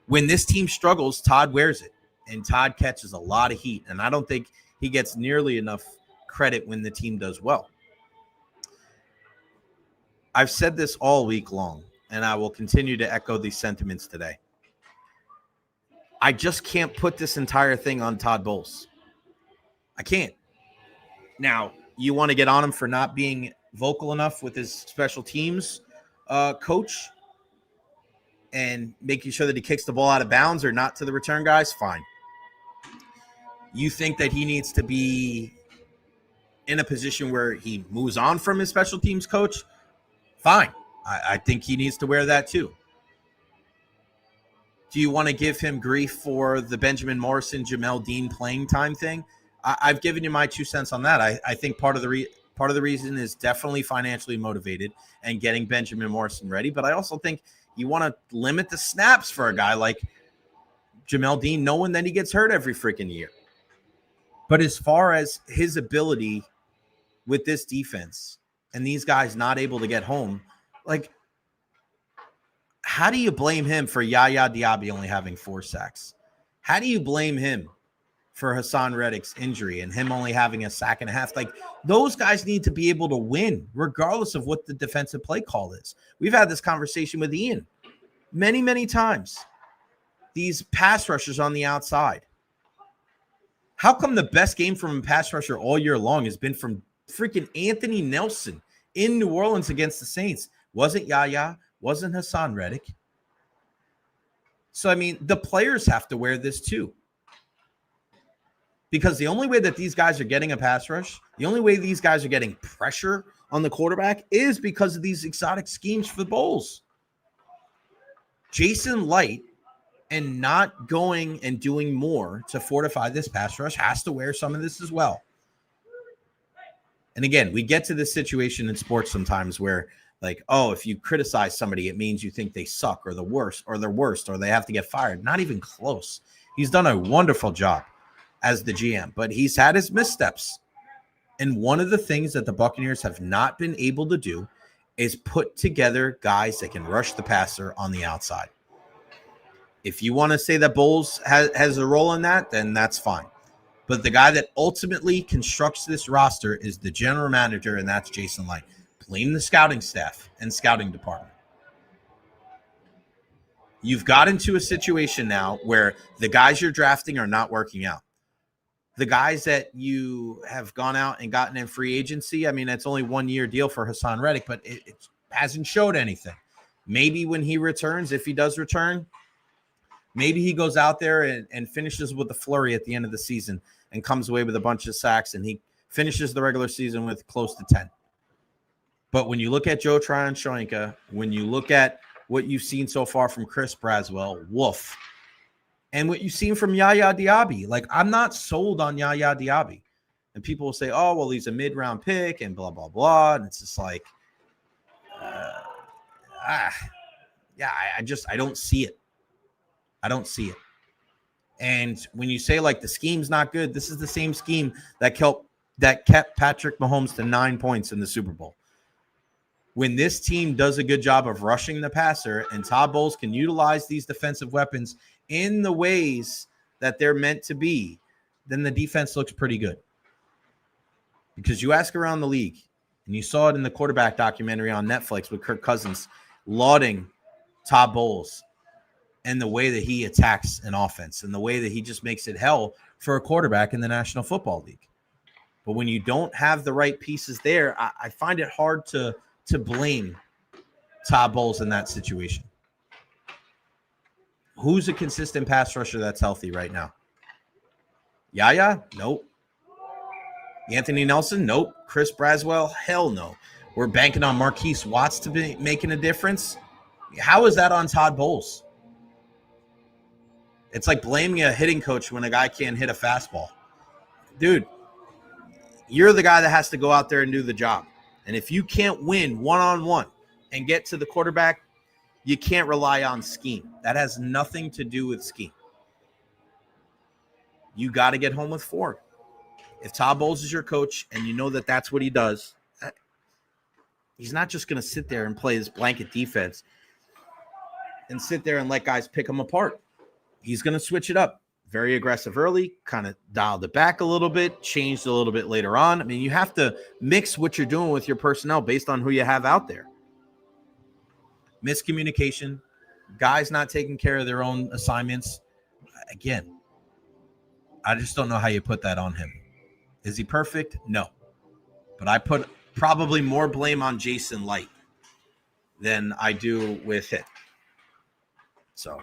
When this team struggles, Todd wears it. And Todd catches a lot of heat. And I don't think he gets nearly enough credit when the team does well. I've said this all week long, and I will continue to echo these sentiments today. I just can't put this entire thing on Todd Bowles. I can't. Now, you want to get on him for not being vocal enough with his special teams coach and making sure that he kicks the ball out of bounds or not to the return guys? Fine. You think that he needs to be in a position where he moves on from his special teams coach? Fine. I think he needs to wear that too. Do you want to give him grief for the Benjamin Morrison, Jamel Dean playing time thing? I've given you my 2 cents on that. I think part of the reason is definitely financially motivated and getting Benjamin Morrison ready. But I also think you want to limit the snaps for a guy like Jamel Dean, knowing that he gets hurt every freaking year. But as far as his ability with this defense and these guys not able to get home, like, how do you blame him for Yaya Diaby only having 4 sacks? How do you blame him for Hassan Reddick's injury and him only having a sack and a half? Like, those guys need to be able to win regardless of what the defensive play call is. We've had this conversation with Ian many, many times. These pass rushers on the outside. How come the best game from a pass rusher all year long has been from freaking Anthony Nelson in New Orleans against the Saints? Wasn't Yaya, wasn't Hassan Reddick. So, I mean, the players have to wear this too. Because the only way that these guys are getting a pass rush, the only way these guys are getting pressure on the quarterback is because of these exotic schemes for the Bulls. Jason Light, and not going and doing more to fortify this pass rush, has to wear some of this as well. And again, we get to this situation in sports sometimes where, like, oh, if you criticize somebody, it means you think they suck or they're worst or they have to get fired. Not even close. He's done a wonderful job as the GM, but he's had his missteps. And one of the things that the Buccaneers have not been able to do is put together guys that can rush the passer on the outside. If you want to say that Bowles has a role in that, then that's fine. But the guy that ultimately constructs this roster is the general manager, and that's Jason Light. Blame the scouting staff and scouting department. You've got into a situation now where the guys you're drafting are not working out. The guys that you have gone out and gotten in free agency, I mean, it's only 1-year deal for Hassan Reddick, but it hasn't showed anything. Maybe when he returns, if he does return, maybe he goes out there and finishes with a flurry at the end of the season and comes away with a bunch of sacks, and he finishes the regular season with close to 10. But when you look at Joe Tryon-Shoyinka, when you look at what you've seen so far from Chris Braswell, woof, and what you've seen from Yaya Diaby, like, I'm not sold on Yaya Diaby. And people will say, oh, well, he's a mid-round pick and blah, blah, blah. And it's just like, I don't see it. I don't see it. And when you say, like, the scheme's not good, this is the same scheme that kept Patrick Mahomes to 9 points in the Super Bowl. When this team does a good job of rushing the passer and Todd Bowles can utilize these defensive weapons in the ways that they're meant to be, then the defense looks pretty good. Because you ask around the league, and you saw it in the quarterback documentary on Netflix with Kirk Cousins lauding Todd Bowles and the way that he attacks an offense and the way that he just makes it hell for a quarterback in the National Football League. But when you don't have the right pieces there, I find it hard to blame Todd Bowles in that situation. Who's a consistent pass rusher that's healthy right now? Yaya? Nope. Anthony Nelson? Nope. Chris Braswell? Hell no. We're banking on Marquise Watts to be making a difference. How is that on Todd Bowles? It's like blaming a hitting coach when a guy can't hit a fastball. Dude, you're the guy that has to go out there and do the job. And if you can't win one-on-one and get to the quarterback, you can't rely on scheme. That has nothing to do with scheme. You got to get home with 4. If Todd Bowles is your coach and you know that that's what he does, he's not just going to sit there and play this blanket defense and sit there and let guys pick him apart. He's going to switch it up. Very aggressive early, kind of dialed it back a little bit, changed a little bit later on. I mean, you have to mix what you're doing with your personnel based on who you have out there. miscommunication, guys not taking care of their own assignments. Again, I just don't know how you put that on him. Is he perfect? No. But I put probably more blame on Jason Light than I do with him. So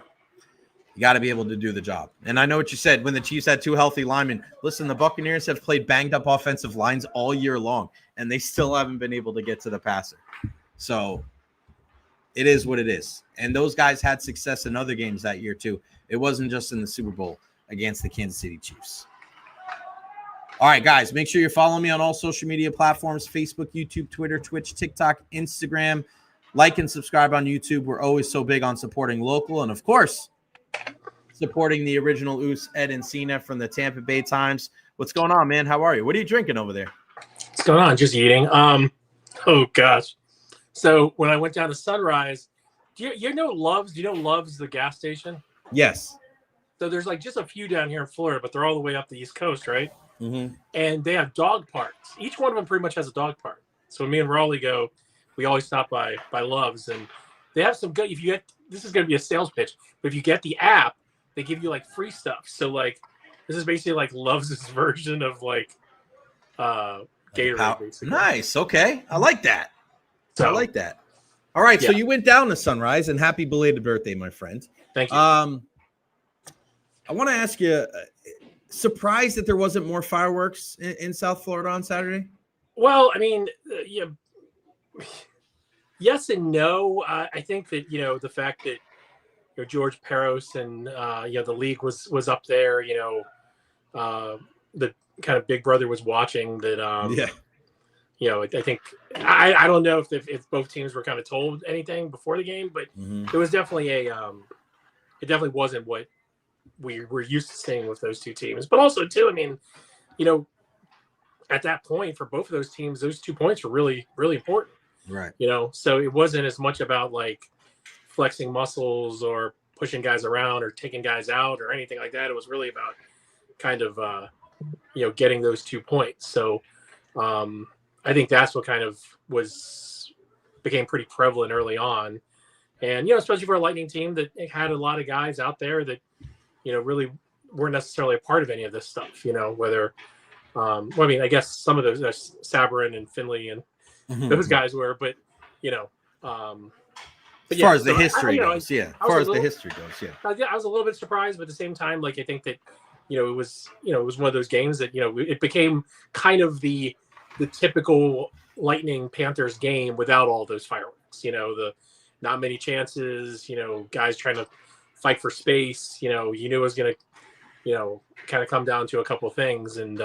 you got to be able to do the job. And I know what you said when the Chiefs had 2 healthy linemen. Listen, the Buccaneers have played banged up offensive lines all year long, and they still haven't been able to get to the passer. So it is what it is. And those guys had success in other games that year too. It wasn't just in the Super Bowl against the Kansas City Chiefs. All right, guys, make sure you follow me on all social media platforms, Facebook, YouTube, Twitter, Twitch, TikTok, Instagram. Like and subscribe on YouTube. We're always so big on supporting local and, of course, supporting the original Oos, Ed Encina from the Tampa Bay Times. What's going on, man? How are you? What are you drinking over there? What's going on? Just eating. Oh, gosh. So when I went down to Sunrise, do you know Love's? Do you know Love's, the gas station? Yes. So there's like just a few down here in Florida, but they're all the way up the East Coast, right? Mm-hmm. And they have dog parks. Each one of them pretty much has a dog park. So when me and Raleigh go, we always stop by Love's, and they have some good. If you get, this is going to be a sales pitch, but if you get the app, they give you like free stuff. So this is basically like Love's version of Gatorade. Basically. Nice. Okay, I like that. So, I like that. All right, yeah. So you went down to Sunrise, and happy belated birthday, my friend. Thank you. I want to ask you, surprised that there wasn't more fireworks in South Florida on Saturday? Well, I mean, yes and no. I think that, the fact that, George Peros and, the league was up there, the kind of Big Brother was watching that, I think, I don't know if both teams were kind of told anything before the game, but it was definitely it definitely wasn't what we were used to seeing with those two teams. But also, too, I mean, at that point for both of those teams, those 2 points were really, really important. Right. So it wasn't as much about flexing muscles or pushing guys around or taking guys out or anything like that. It was really about kind of, getting those 2 points. So I think that's what kind of became pretty prevalent early on. And, especially for a Lightning team that had a lot of guys out there that, really weren't necessarily a part of any of this stuff, whether, I guess some of those, Sabrin and Finley and those guys were, but, as far as the history goes, yeah. As far as the history goes, yeah. I was a little bit surprised, but at the same time, I think that, it was one of those games that, it became kind of the typical Lightning Panthers game without all those fireworks, the not many chances, guys trying to fight for space, you knew it was going to, kind of come down to a couple of things. And,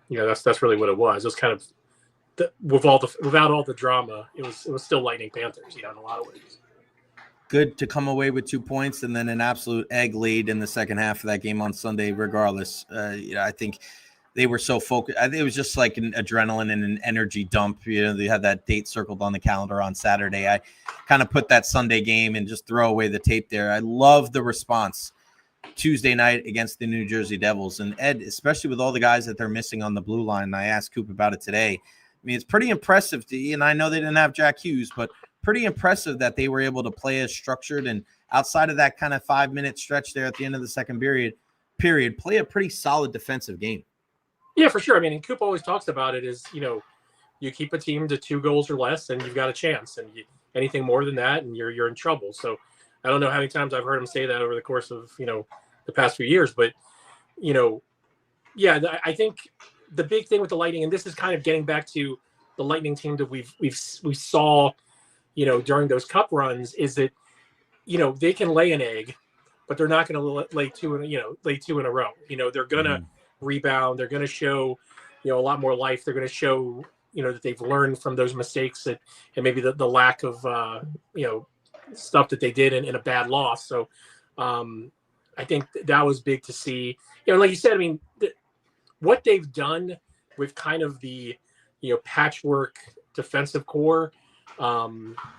that's really what it was. It was kind of, without all the drama, it was still Lightning Panthers, in a lot of ways. Good to come away with 2 points and then an absolute egg lead in the second half of that game on Sunday. Regardless, I think they were so focused. I think it was just like an adrenaline and an energy dump. They had that date circled on the calendar on Saturday. I kind of put that Sunday game and just throw away the tape there. I love the response Tuesday night against the New Jersey Devils. And Ed, especially with all the guys that they're missing on the blue line, and I asked Coop about it today. I mean, it's pretty impressive and I know they didn't have Jack Hughes, but pretty impressive that they were able to play as structured and outside of that kind of 5-minute stretch there at the end of the second period, play a pretty solid defensive game. Yeah, for sure. I mean, and Coop always talks about it is, you keep a team to 2 goals or less and you've got a chance, and anything more than that and you're in trouble. So I don't know how many times I've heard him say that over the course of, the past few years, but, I think the big thing with the Lightning, and this is kind of getting back to the Lightning team that we saw, during those cup runs, is that, they can lay an egg, but they're not going to lay 2 in a row. They're going to rebound. They're going to show, a lot more life. They're going to show, that they've learned from those mistakes and maybe the lack of, stuff that they did in a bad loss. So I think that was big to see. Like you said, I mean, what they've done with kind of the, patchwork defensive core,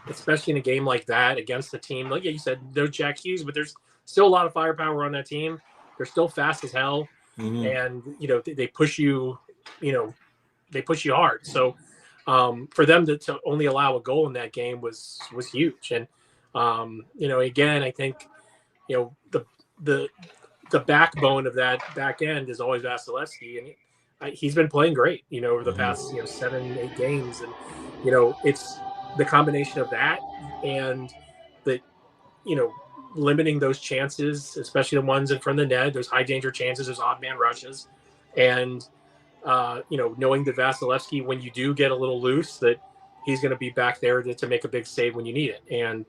especially in a game like that against the team, like you said, no Jack Hughes, but there's still a lot of firepower on that team. They're still fast as hell. And, they push you, they push you hard. So for them to only allow a goal in that game was huge. And again, I think the backbone of that back end is always Vasilevsky, and he's been playing great, over the past 7-8 games, and it's the combination of that and the limiting those chances, especially the ones in front of the net, those high danger chances, those odd man rushes, and knowing that Vasilevsky, when you do get a little loose, that he's going to be back there to make a big save when you need it. And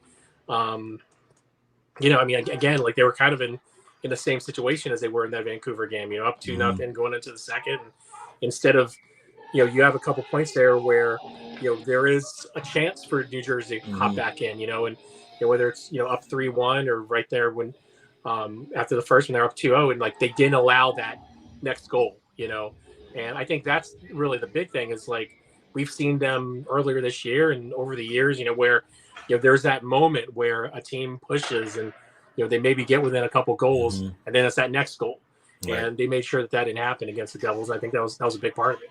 again, like they were kind of in the same situation as they were in that Vancouver game, up 2-0 going into the second. And instead of, you have a couple points there where, there is a chance for New Jersey to hop back in, and whether it's, up 3-1 or right there when, after the first, when they're up 2-0, and like they didn't allow that next goal, and I think that's really the big thing is like, we've seen them earlier this year and over the years, where, there's that moment where a team pushes and, they maybe get within a couple goals, and then it's that next goal. Right. And they made sure that didn't happen against the Devils. I think that was a big part of it.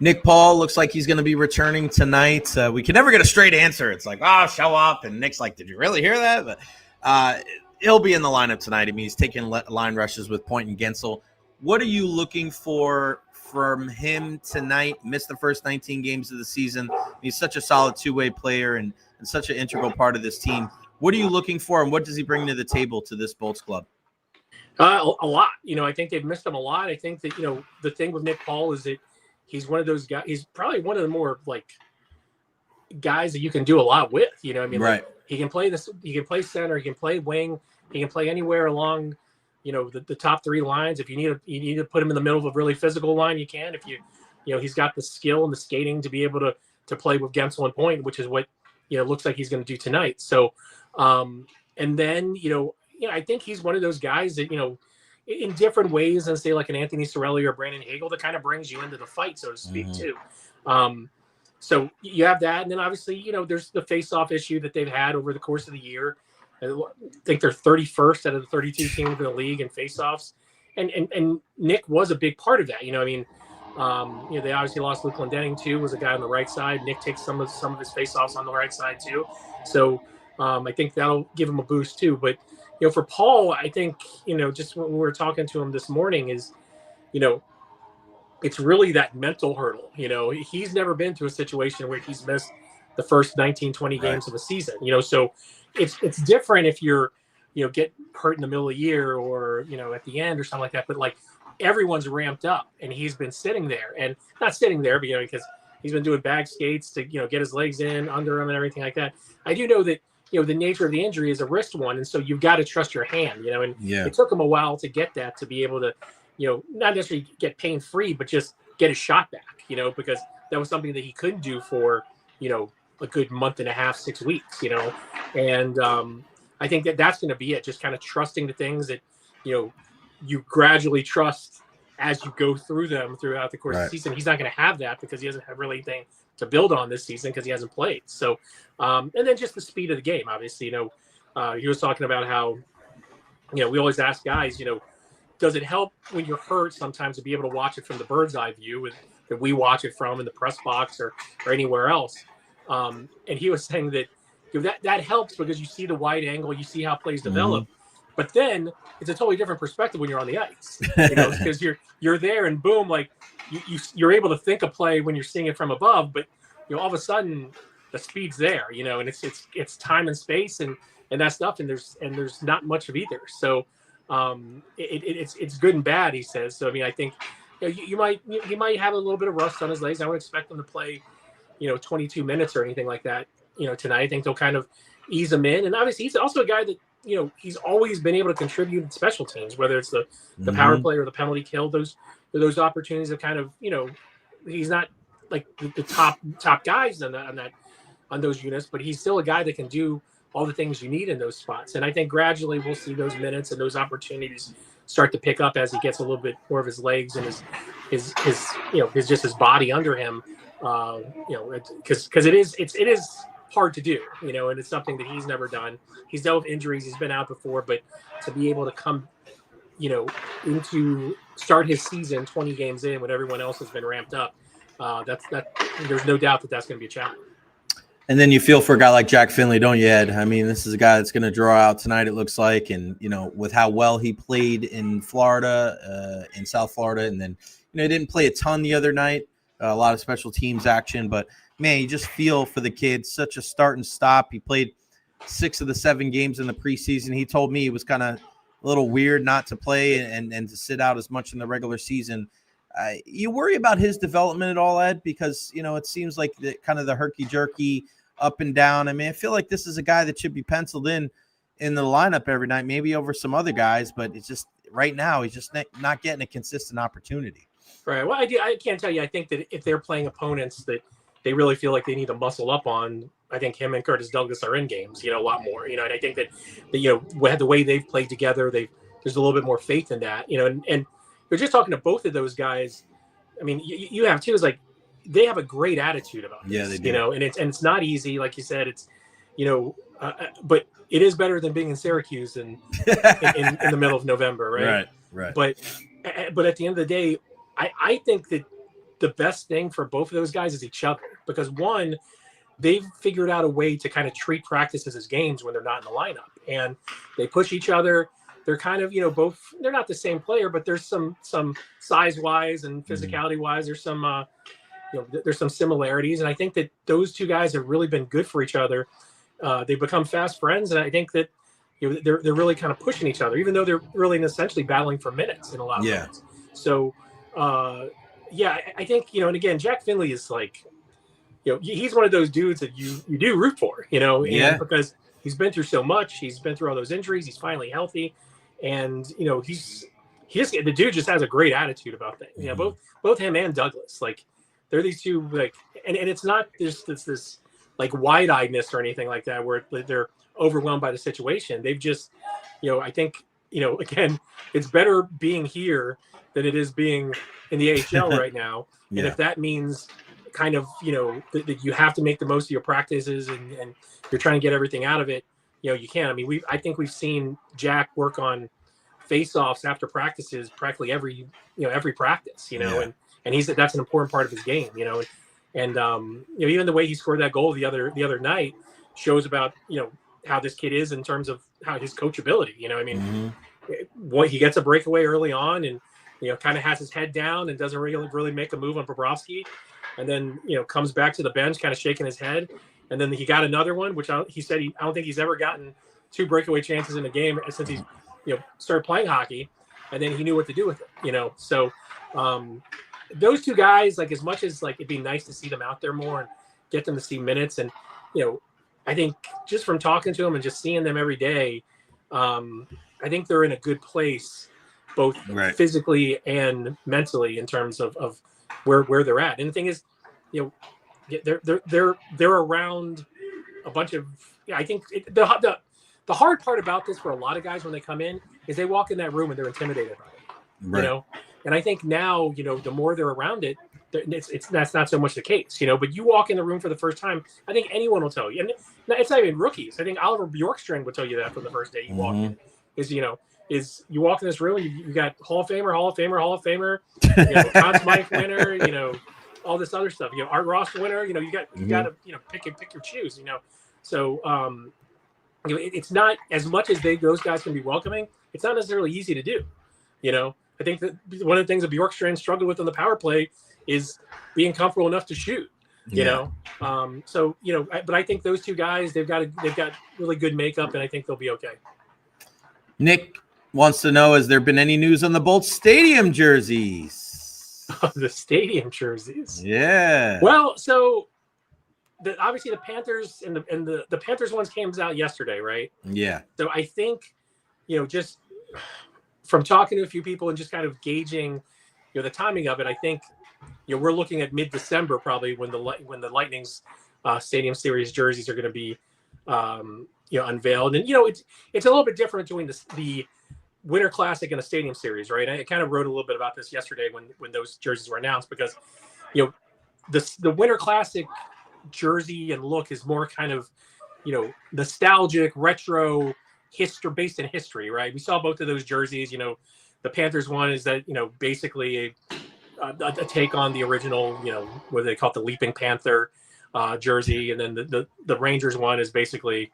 Nick Paul looks like he's going to be returning tonight. We can never get a straight answer. It's like, show up. And Nick's like, did you really hear that? But he'll be in the lineup tonight. I mean, he's taking line rushes with Point and Gensel. What are you looking for from him tonight? Missed the first 19 games of the season. He's such a solid two-way player and such an integral part of this team. What are you looking for, and what does he bring to the table to this Bolts club? A lot. I think they've missed him a lot. I think that, the thing with Nick Paul is that he's one of those guys. He's probably one of the more like guys that you can do a lot with. Right. Like, he can play this. He can play center. He can play wing. He can play anywhere along, the top three lines. If you need to put him in the middle of a really physical line, you can. If he's got the skill and the skating to be able to play with Gensel and Point, which is what looks like he's going to do tonight. So. And then, I think he's one of those guys that, in different ways than say like an Anthony Cirelli or Brandon Hagel, that kind of brings you into the fight, so to speak, too. So you have that. And then obviously, there's the face-off issue that they've had over the course of the year. I think they're 31st out of the 32 teams in the league in face-offs. And Nick was a big part of that. They obviously lost Luke Glendening too, was a guy on the right side. Nick takes some of his face-offs on the right side too. So, I think that'll give him a boost too. But, for Paul, I think, just when we were talking to him this morning is, it's really that mental hurdle. He's never been to a situation where he's missed the first 19, 20 games of the season, so it's different if you're, get hurt in the middle of the year or, at the end or something like that. But like everyone's ramped up and he's been sitting there and not sitting there, because he's been doing bag skates to, get his legs in under him and everything like that. I do know that, the nature of the injury is a wrist one. And so you've got to trust your hand, and it took him a while to get that, to be able to, not necessarily get pain free, but just get his shot back, because that was something that he couldn't do for, a good month and a half, 6 weeks, and I think that's going to be it. Just kind of trusting the things that, you gradually trust as you go through them throughout the course of the season. He's not going to have that because he doesn't have really anything to build on this season because he hasn't played. So, and then just the speed of the game, obviously, he was talking about how, we always ask guys, does it help when you're hurt sometimes to be able to watch it from the bird's eye view that we watch it from in the press box or anywhere else? And he was saying that, that helps because you see the wide angle, you see how plays develop. But then it's a totally different perspective when you're on the ice, because you're there and boom, like you're able to think a play when you're seeing it from above, but all of a sudden the speed's there, and it's time and space and that stuff, and there's not much of either. So it's good and bad, he says. So I mean, I think he might have a little bit of rust on his legs. I would expect him to play 22 minutes or anything like that tonight. I think they'll kind of ease him in, and obviously he's also a guy that he's always been able to contribute in special teams, whether it's the power play or the penalty kill. Those opportunities of kind of, he's not like the top guys on those units, but he's still a guy that can do all the things you need in those spots. And I think gradually we'll see those minutes and those opportunities start to pick up as he gets a little bit more of his legs and his his body under him. Because it is hard to do, and it's something that he's never done. He's dealt with injuries, he's been out before, but to be able to come, into start his season 20 games in when everyone else has been ramped up, There's no doubt that that's going to be a challenge. And then you feel for a guy like Jack Finley, don't you, Ed? I mean, this is a guy that's going to draw out tonight, it looks like. And, with how well he played in Florida, in South Florida, and then, he didn't play a ton the other night, a lot of special teams action. But, man, you just feel for the kid, such a start and stop. He played 6 of the 7 games in the preseason. He told me it was kind of a little weird not to play and to sit out as much in the regular season. You worry about his development at all, Ed? Because, it seems like the herky-jerky up and down. I mean, I feel like this is a guy that should be penciled in the lineup every night, maybe over some other guys, but it's just right now he's just not getting a consistent opportunity. Right. Well, I can't tell you. I think that if they're playing opponents that they really feel like they need to muscle up on, I think him and Curtis Douglas are in games, a lot more, and I think that, the way they've played together, there's a little bit more faith in that, and we're just talking to both of those guys. I mean, you have too, is like, they have a great attitude about this, they do. And it's not easy. Like you said, it's, but it is better than being in Syracuse in the middle of November. Right. But at the end of the day, I think that the best thing for both of those guys is each other, because one, they've figured out a way to kind of treat practices as games when they're not in the lineup, and they push each other. They're kind of, both, they're not the same player, but there's some size wise and physicality wise, there's some, there's some similarities. And I think that those two guys have really been good for each other. They've become fast friends. And I think that, they're really kind of pushing each other, even though they're really essentially battling for minutes in a lot of ways. So, I think, and again, Jack Finley is like, he's one of those dudes that you do root for, and because he's been through so much, he's been through all those injuries, he's finally healthy. And, the dude just has a great attitude about things. Both him and Douglas, like, they're these two, like, and it's not this like wide-eyedness or anything like that where they're overwhelmed by the situation. They've just, I think, again, it's better being here than it is being in the AHL right now. And if that means kind of, that you have to make the most of your practices and you're trying to get everything out of it, you can. I mean, I think we've seen Jack work on face-offs after practices practically every practice, and that's an important part of his game, and even the way he scored that goal the other night shows about, how this kid is in terms of how his coachability, he gets a breakaway early on and, kind of has his head down and doesn't really make a move on Bobrovsky, and then, comes back to the bench kind of shaking his head. And then he got another one, which he said I don't think he's ever gotten 2 breakaway chances in a game since he's started playing hockey, and then he knew what to do with it. So those two guys, like, as much as like it'd be nice to see them out there more and get them to see minutes, and I think just from talking to them and just seeing them every day, I think they're in a good place, both physically and mentally, in terms of where they're at. And the thing is, they're around a bunch of, I think the hard part about this for a lot of guys when they come in is they walk in that room and they're intimidated by it, and I think now, the more they're around it, that's not so much the case, but you walk in the room for the first time, I think anyone will tell you, and it's not even rookies. I think Oliver Bjorkstrand would tell you that from the first day you walk in, is you walk in this room, you got Hall of Famer, Conn Smythe winner, all this other stuff, Art Ross winner, you got to, pick your choose, so, it's not as much as those guys can be welcoming. It's not necessarily easy to do. I think that one of the things that Bjorkstrand struggled with on the power play is being comfortable enough to shoot. So but I think those two guys, they've got really good makeup, and I think they'll be okay. Nick wants to know: has there been any news on the Bolt Stadium jerseys? The stadium jerseys. Yeah. Well, so. Obviously the Panthers and the Panthers ones came out yesterday, right? Yeah. So I think, just from talking to a few people and just kind of gauging, the timing of it, I think, we're looking at mid-December probably when the Lightning's Stadium Series jerseys are going to be, unveiled. And it's a little bit different between the Winter Classic and the Stadium Series, right? I kind of wrote a little bit about this yesterday when those jerseys were announced, because, the Winter Classic jersey and look is more kind of, nostalgic, retro, based in history, right? We saw both of those jerseys. The Panthers one is that, basically a take on the original, what they call it, the Leaping Panther jersey, and then the Rangers one is basically,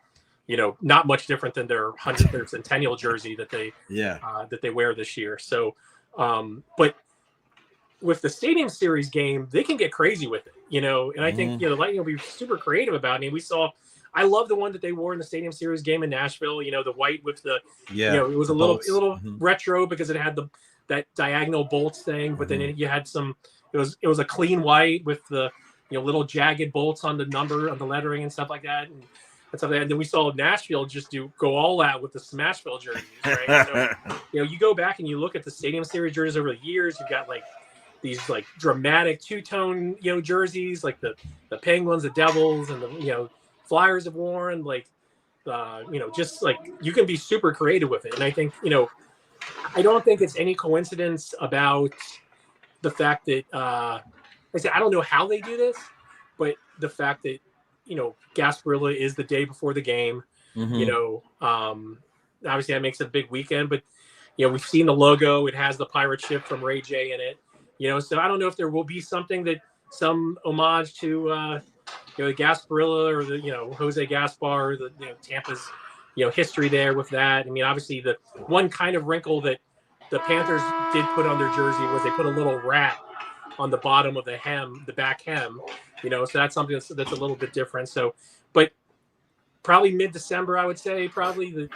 not much different than their 100th centennial jersey that they wear this year. So, but with the Stadium Series game, they can get crazy with it, and I think, the Lightning will be super creative about it. I mean, I love the one that they wore in the Stadium Series game in Nashville, the white with the, it was a little retro because it had that diagonal bolts thing, but then you had it was a clean white with the, little jagged bolts on the number on the lettering and stuff like that. And stuff like that. And then we saw Nashville just go all out with the Smashville jerseys, right? So, you go back and you look at the Stadium Series jerseys over the years, you've got these dramatic two-tone, jerseys, like the Penguins, the Devils, and the, Flyers have worn, just you can be super creative with it. And I think, I don't think it's any coincidence about the fact that, I said, I don't know how they do this, but the fact that, Gasparilla is the day before the game, obviously that makes it a big weekend, but, we've seen the logo. It has the pirate ship from Ray J in it, so I don't know if there will be some homage to, the Gasparilla or the, Jose Gaspar, or the, Tampa's, history there with that. I mean, obviously the one kind of wrinkle that the Panthers did put on their jersey was they put a little rat on the bottom of the hem, the back hem, so that's something that's a little bit different. So, but probably mid-December, I would say, probably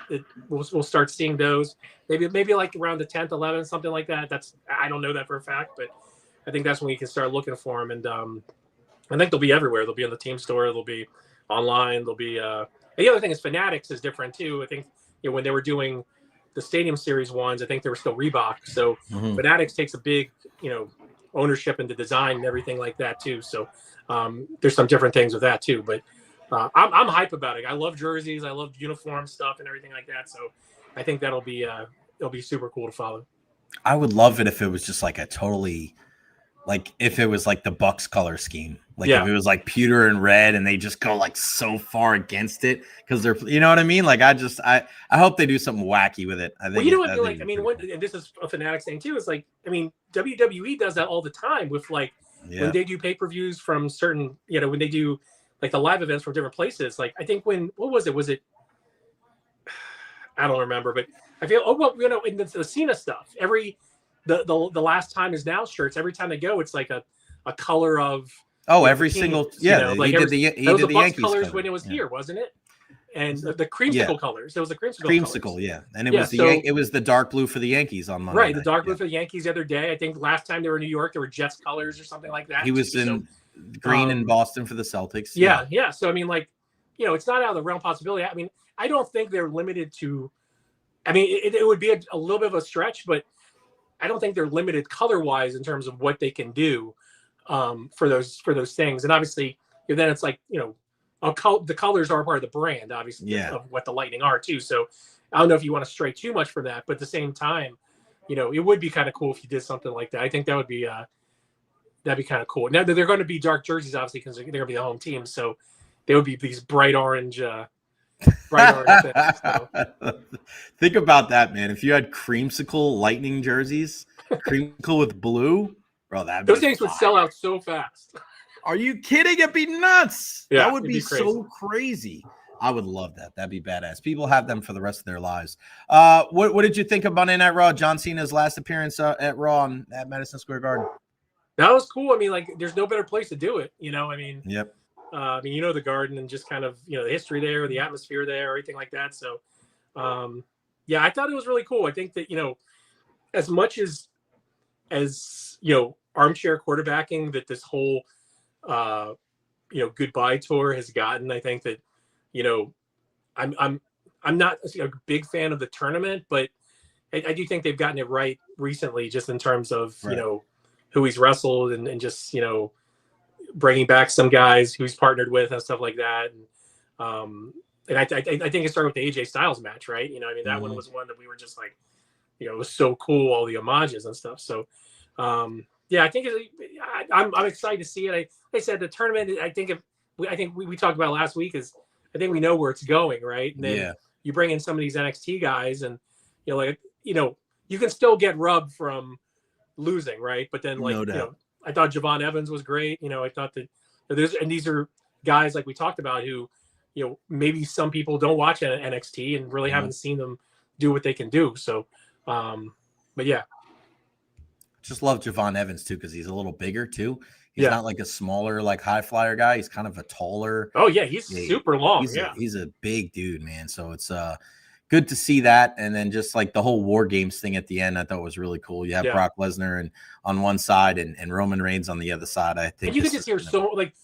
we'll start seeing those. Maybe like around the 10th, 11th, something like that. I don't know that for a fact, but I think that's when you can start looking for them. And I think they'll be everywhere. They'll be in the team store. They'll be online. They'll be. And the other thing is Fanatics is different too. I think when they were doing the Stadium Series ones, I think they were still Reebok. So Fanatics takes a big ownership into design and everything like that too. So there's some different things with that too. But I'm hype about it. I love jerseys. I love uniform stuff and everything like that. So I think it'll be super cool to follow. I would love it if it was just a totally. If it was the Bucks color scheme, if it was pewter and red and they just go so far against it because they're, you know what I mean? I hope they do something wacky with it. I think and this is a Fanatics thing too. Is WWE does that all the time with when they do pay-per-views from certain, when they do the live events from different places. I think what was it? Was it, I don't remember, but I feel, in the Encina stuff, the last time is now shirts. Every time they go, it's a color of every single he did the Yankees colors color. When it was here, wasn't it? And the creamsicle colors. It was the creamsicle colors. And it was it was the dark blue for the Yankees on Monday. Right, the dark blue for the Yankees the other day. I think last time they were in New York, there were Jets colors or something like that. He was in green in Boston for the Celtics. Yeah. So I mean, it's not out of the realm of possibility. I mean, I don't think they're limited to. I mean, it would be a little bit of a stretch, but I don't think they're limited color-wise in terms of what they can do for those things. And obviously, then it's the colors are part of the brand, obviously, of what the Lightning are too. So I don't know if you want to stray too much from that, but at the same time, it would be kind of cool if you did something like that. I think that would be that'd be kind of cool. Now they're going to be dark jerseys, obviously, because they're going to be the home team, so they would be these bright orange. Things, so. Think about that, man. If you had creamsicle Lightning jerseys, creamsicle with blue, bro, those things would sell out so fast. Are you kidding? It'd be nuts. Yeah, that would be so crazy. I would love that. That'd be badass. People have them for the rest of their lives. What did you think of Monday Night Raw? John Cena's last appearance at Raw at Madison Square Garden. That was cool. I mean, there's no better place to do it. I mean. Yep. The garden and just kind of, the history there, the atmosphere there, everything like that. So, I thought it was really cool. I think that, as much as armchair quarterbacking that this whole, goodbye tour has gotten, I think that, I'm not a big fan of the tournament, but I do think they've gotten it right recently, just in terms of, who he's wrestled and just, bringing back some guys who he's partnered with and stuff like that. And I think it started with the AJ Styles match, right? That one was one that we were just it was so cool, all the homages and stuff. So, I think I'm excited to see it. Like I said, the tournament, I think we talked about last week is, I think we know where it's going, right? And then you bring in some of these NXT guys and, you can still get rubbed from, losing, right? But then like, No you doubt. know, I thought Javon Evans was great. You know, I thought that these are guys like we talked about who, you know, maybe some people don't watch NXT and really haven't seen them do what they can do. So, but yeah. Just love Javon Evans too, because he's a little bigger too. He's Yeah. not like a smaller, like high flyer guy. He's kind of a taller. Oh yeah, he's super long. He's a big dude, man. So it's good to see that. And then just like the whole War Games thing at the end, I thought was really cool. You have Brock Lesnar and on one side and Roman Reigns on the other side. I think and you can just hear so like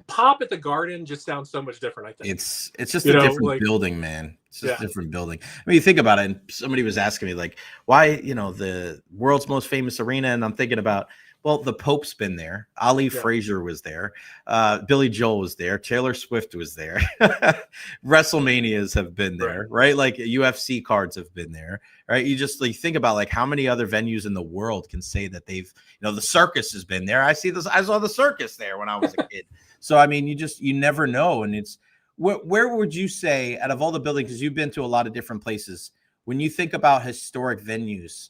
Pop at the Garden just sounds so much different. I think it's just a different building, man. It's just a different building. I mean, you think about it, and somebody was asking me like, why, you know, the world's most famous arena, and I'm thinking about, well, the Pope's been there. Ali Frazier was there. Billy Joel was there. Taylor Swift was there. WrestleManias have been there, right? Like UFC cards have been there, right? You just like think about like how many other venues in the world can say that they've, you know, the circus has been there. I saw the circus there when I was a kid. So, I mean, you never know. And it's, where would you say out of all the buildings, because you've been to a lot of different places, when you think about historic venues,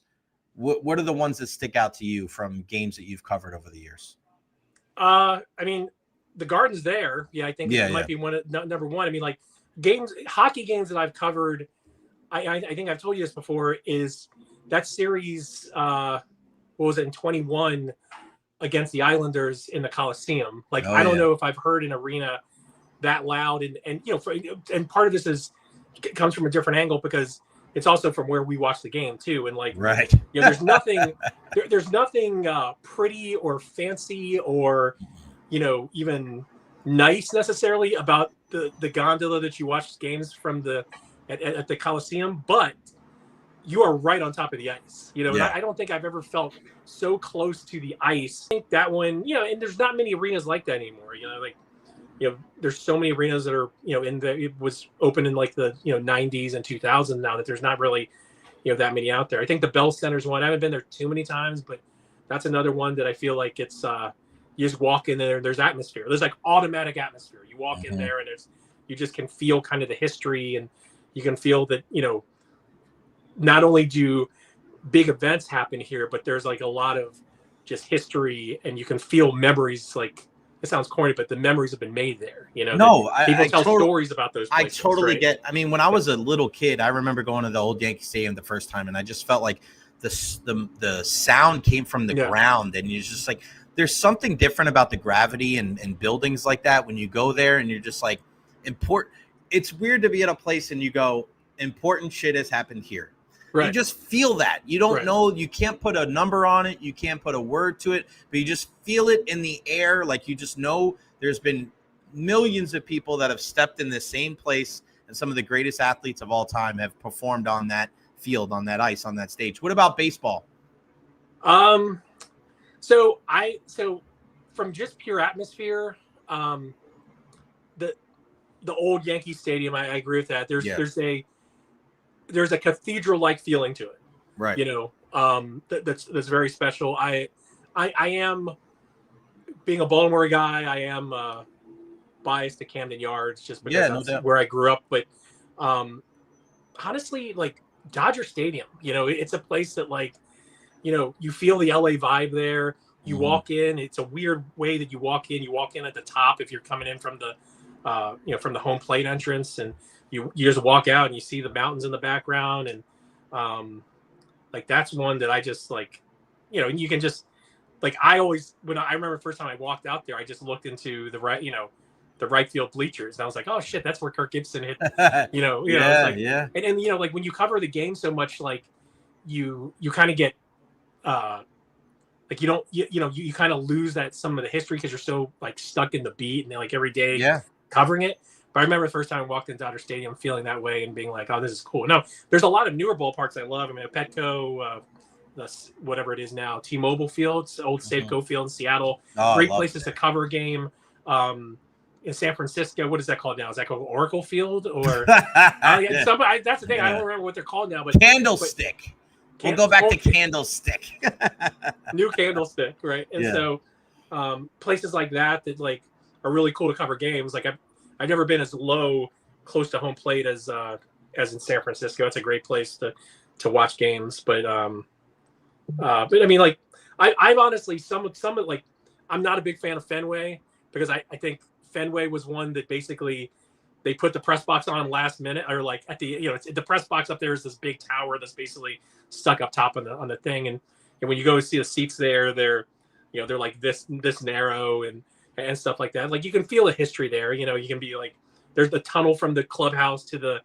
what are the ones that stick out to you from games that you've covered over the years? I mean, the Garden's there. Yeah, I think it might be number one. I mean, like hockey games that I've covered, I think I've told you this before, is that series, what was it, in 21 against the Islanders in the Coliseum. Like, I don't know if I've heard an arena that loud. And you know, and part of this comes from a different angle because it's also from where we watch the game too. And like, you know, there's nothing pretty or fancy or, you know, even nice necessarily about the gondola that you watch games from at the Coliseum, but you are right on top of the ice, you know. And I don't think I've ever felt so close to the ice. I think that one, you know, and there's not many arenas like that anymore, you know, like, you know, there's so many arenas that are, you know, it was open in like the, you know, 90s and 2000s now that there's not really, you know, that many out there. I think the Bell Center's one. I haven't been there too many times, but that's another one that I feel like it's, you just walk in there, there's atmosphere. There's like automatic atmosphere. You walk in there and you just can feel kind of the history, and you can feel that, you know, not only do big events happen here, but there's like a lot of just history, and you can feel memories. Like, it sounds corny, but the memories have been made there. You know, no, people tell stories about those places. I totally get. I mean, when I was a little kid, I remember going to the old Yankee Stadium the first time, and I just felt like the sound came from the ground, and you're just like, there's something different about the gravity and buildings like that when you go there, and you're just like, it's weird to be at a place and you go, important shit has happened here. You just feel that. You don't know. You can't put a number on it. You can't put a word to it, but you just feel it in the air. Like, you just know there's been millions of people that have stepped in the same place, and some of the greatest athletes of all time have performed on that field, on that ice, on that stage. What about baseball? So from just pure atmosphere, the old Yankee Stadium, I agree with that. There's a cathedral-like feeling to it, right? You know, that's very special. I am, being a Baltimore guy, I am biased to Camden Yards just because that's where I grew up. But honestly, like Dodger Stadium, you know, it's a place that, like, you know, you feel the LA vibe there. You walk in, it's a weird way that you walk in. You walk in at the top if you're coming in from the, you know, from the home plate entrance, and you just walk out and you see the mountains in the background. And like, that's one that I just like, you know, and you can just like, I remember the first time I walked out there, I just looked into the right field bleachers, and I was like, oh shit, that's where Kirk Gibson hit, you know, and you know, like when you cover the game so much, like you kind of get, like you kind of lose some of the history because you're so like stuck in the beat and like every day covering it. But I remember the first time I walked into Dodger Stadium feeling that way and being like, oh, this is cool. No, there's a lot of newer ballparks I love. I mean, Petco, whatever it is now, T-Mobile Field, old Safeco Field in Seattle. Great places to cover a game. In San Francisco, what is that called now? Is that called Oracle Field? Or that's the thing. I don't remember what they're called now. But Candlestick. We'll go back to Candlestick. New Candlestick, right? And so places like that like are really cool to cover games. Like I've never been as close to home plate as in San Francisco. It's a great place to watch games. But I mean, like I've honestly some like I'm not a big fan of Fenway because I think Fenway was one that basically they put the press box on last minute, or like at the it's, the press box up there is this big tower that's basically stuck up top on the thing, and when you go see the seats there, they're they're like this narrow and stuff like that. Like you can feel the history there. You can be like there's the tunnel from the clubhouse to the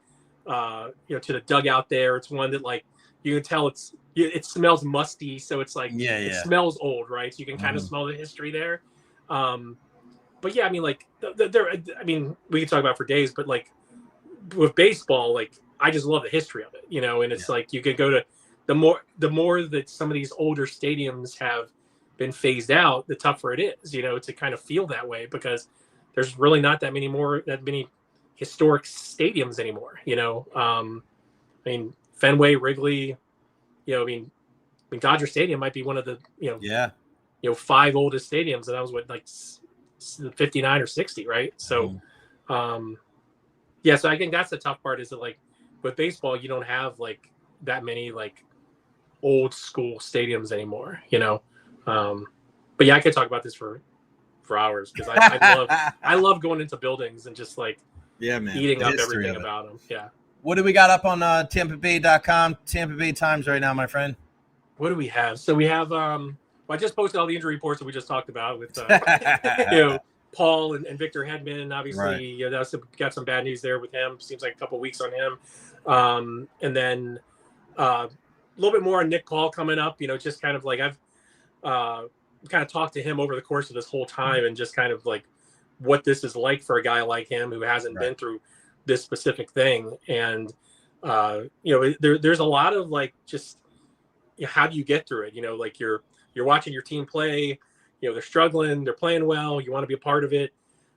to the dugout there. It's one that like you can tell it smells musty, so it's like it smells old, right? So you can kind of smell the history there. But yeah, I mean, like I mean, we can talk about it for days, but like with baseball, like I just love the history of it, and it's like you could go to the more that some of these older stadiums have been phased out, the tougher it is, to kind of feel that way because there's really not that many historic stadiums anymore. I mean, Fenway, Wrigley, I mean, Dodger Stadium might be one of the 5 oldest stadiums, and that was what like 59 or 60, right? So so I think that's the tough part, is that like with baseball you don't have like that many like old school stadiums anymore, but yeah, I could talk about this for hours because I love going into buildings and just like eating up everything about them. What do we got up on TampaBay.com, Tampa Bay Times right now, my friend? What do we have? So we have I just posted all the injury reports that we just talked about with Paul and Victor Hedman. Obviously, right. Got some bad news there with him. Seems like a couple weeks on him. And then a little bit more on Nick Paul coming up. Just kind of like I've kind of talked to him over the course of this whole time, and just kind of like what this is like for a guy like him who hasn't been through this specific thing. And there's a lot of like just how do you get through it? Like you're watching your team play, they're struggling, they're playing well, you want to be a part of it.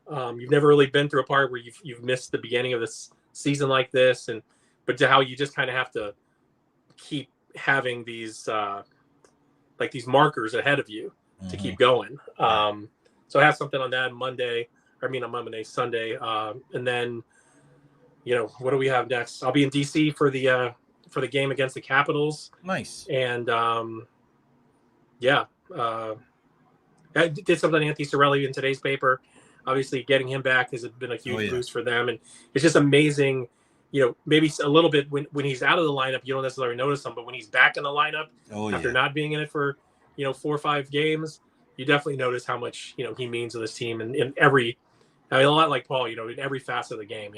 You've never really been through a part where you've missed the beginning of this season like this, but to how you just kind of have to keep having these like these markers ahead of you to keep going. So I have something on that on Sunday. And then, what do we have next? I'll be in DC for the game against the Capitals. Nice. And I did something on Anthony Cirelli in today's paper. Obviously, getting him back has been a huge boost for them, and it's just amazing. Maybe a little bit when he's out of the lineup, you don't necessarily notice him, but when he's back in the lineup after not being in it for 4 or 5 games, you definitely notice how much he means to this team, and in every, a lot like Paul, in every facet of the game.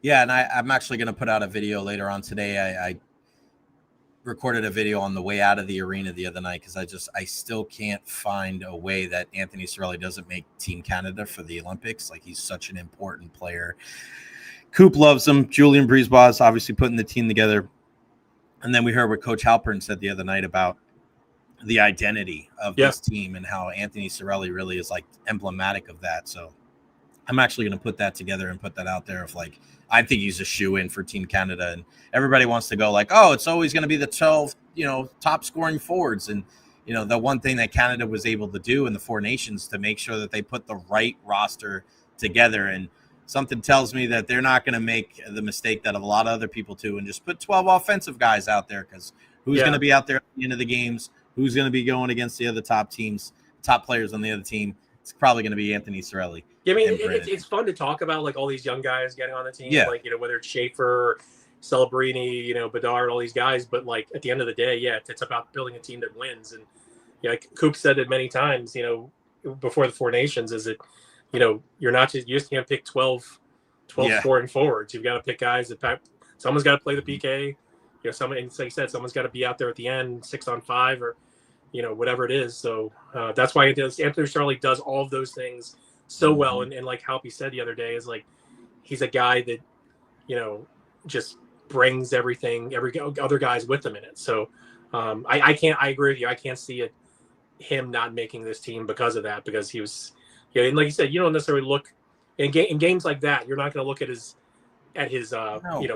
Yeah, and I'm actually going to put out a video later on today. I recorded a video on the way out of the arena the other night because I still can't find a way that Anthony Cirelli doesn't make Team Canada for the Olympics. Like, he's such an important player. Coop loves him. Julian Brisebois is obviously putting the team together. And then we heard what Coach Halpern said the other night about the identity of this team and how Anthony Cirelli really is like emblematic of that. So I'm actually going to put that together and put that out there of like, I think he's a shoe-in for Team Canada, and everybody wants to go like, oh, it's always going to be the 12, top scoring forwards. And, the one thing that Canada was able to do in the 4 nations to make sure that they put the right roster together. And something tells me that they're not going to make the mistake that a lot of other people do and just put 12 offensive guys out there, because who's going to be out there at the end of the games? Who's going to be going against the other top teams, top players on the other team? It's probably going to be Anthony Cirelli. Yeah, I mean, it's fun to talk about like all these young guys getting on the team, like whether it's Schaefer, Celebrini, Bedard, all these guys. But like at the end of the day, it's about building a team that wins. And like Coop said it many times, before the 4 nations, is that you're not just you just can't pick 12 scoring forwards. You've got to pick guys that someone's got to play the PK. Someone, like you said, someone's got to be out there at the end, 6-on-5 or whatever it is. So that's why Anthony Cirelli does all of those things so well. And like Halpy said the other day, is like he's a guy that just brings every other guys with him in it. So I agree with you. I can't see him not making this team because of that, because he was and like you said, you don't necessarily look in games like that. You're not going to look at his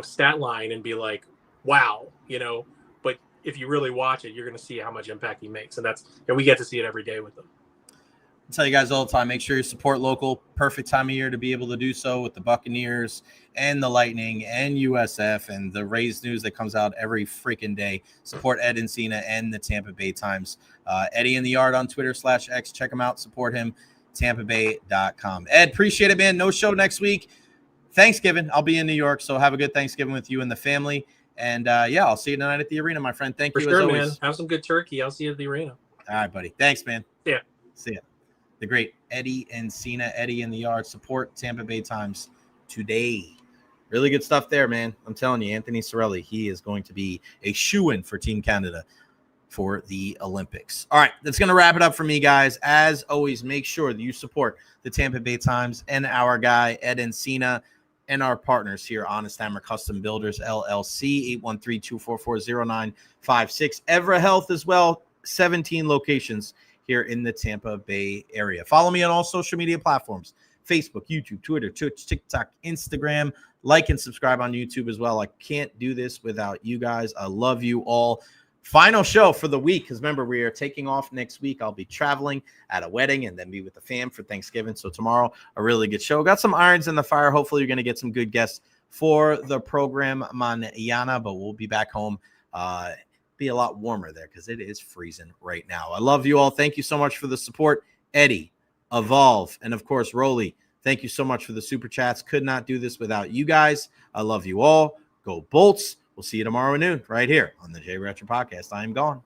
stat line and be like, wow, but if you really watch it, you're going to see how much impact he makes. And that's, we get to see it every day with him. I tell you guys all the time, make sure you support local. Perfect time of year to be able to do so with the Buccaneers and the Lightning and USF and the Rays news that comes out every freaking day. Support Ed Encina and the Tampa Bay Times. Eddie in the Yard on Twitter/X. Check him out. Support him. TampaBay.com. Ed, appreciate it, man. No show next week. Thanksgiving. I'll be in New York, so have a good Thanksgiving with you and the family. And, yeah, I'll see you tonight at the arena, my friend. Thank For you, sure, as always. man. Have some good turkey. I'll see you at the arena. All right, buddy. Thanks, man. Yeah. See ya. The great Eddie Encina, Eddie in the Yard. Support Tampa Bay Times today. Really good stuff there, man. I'm telling you, Anthony Cirelli, he is going to be a shoo-in for Team Canada for the Olympics. All right, that's going to wrap it up for me, guys. As always, make sure that you support the Tampa Bay Times and our guy, Ed Encina, and our partners here, Honest Hammer Custom Builders, LLC, 813-244-0956. Evara Health as well, 17 locations here in the Tampa Bay area. Follow me on all social media platforms, Facebook, YouTube, Twitter, Twitch, TikTok, Instagram. Like and subscribe on YouTube as well. I can't do this without you guys. I love you all. Final show for the week, because remember, we are taking off next week. I'll be traveling at a wedding and then be with the fam for Thanksgiving. So tomorrow, a really good show. Got some irons in the fire. Hopefully, you're going to get some good guests for the program mañana, but we'll be back home. Be a lot warmer there because it is freezing right now. I love you all. Thank you so much for the support. Eddie, Evolve, and of course, Rolly, thank you so much for the super chats. Could not do this without you guys. I love you all. Go Bolts. We'll see you tomorrow at noon right here on the Jay Recher Podcast. I am gone.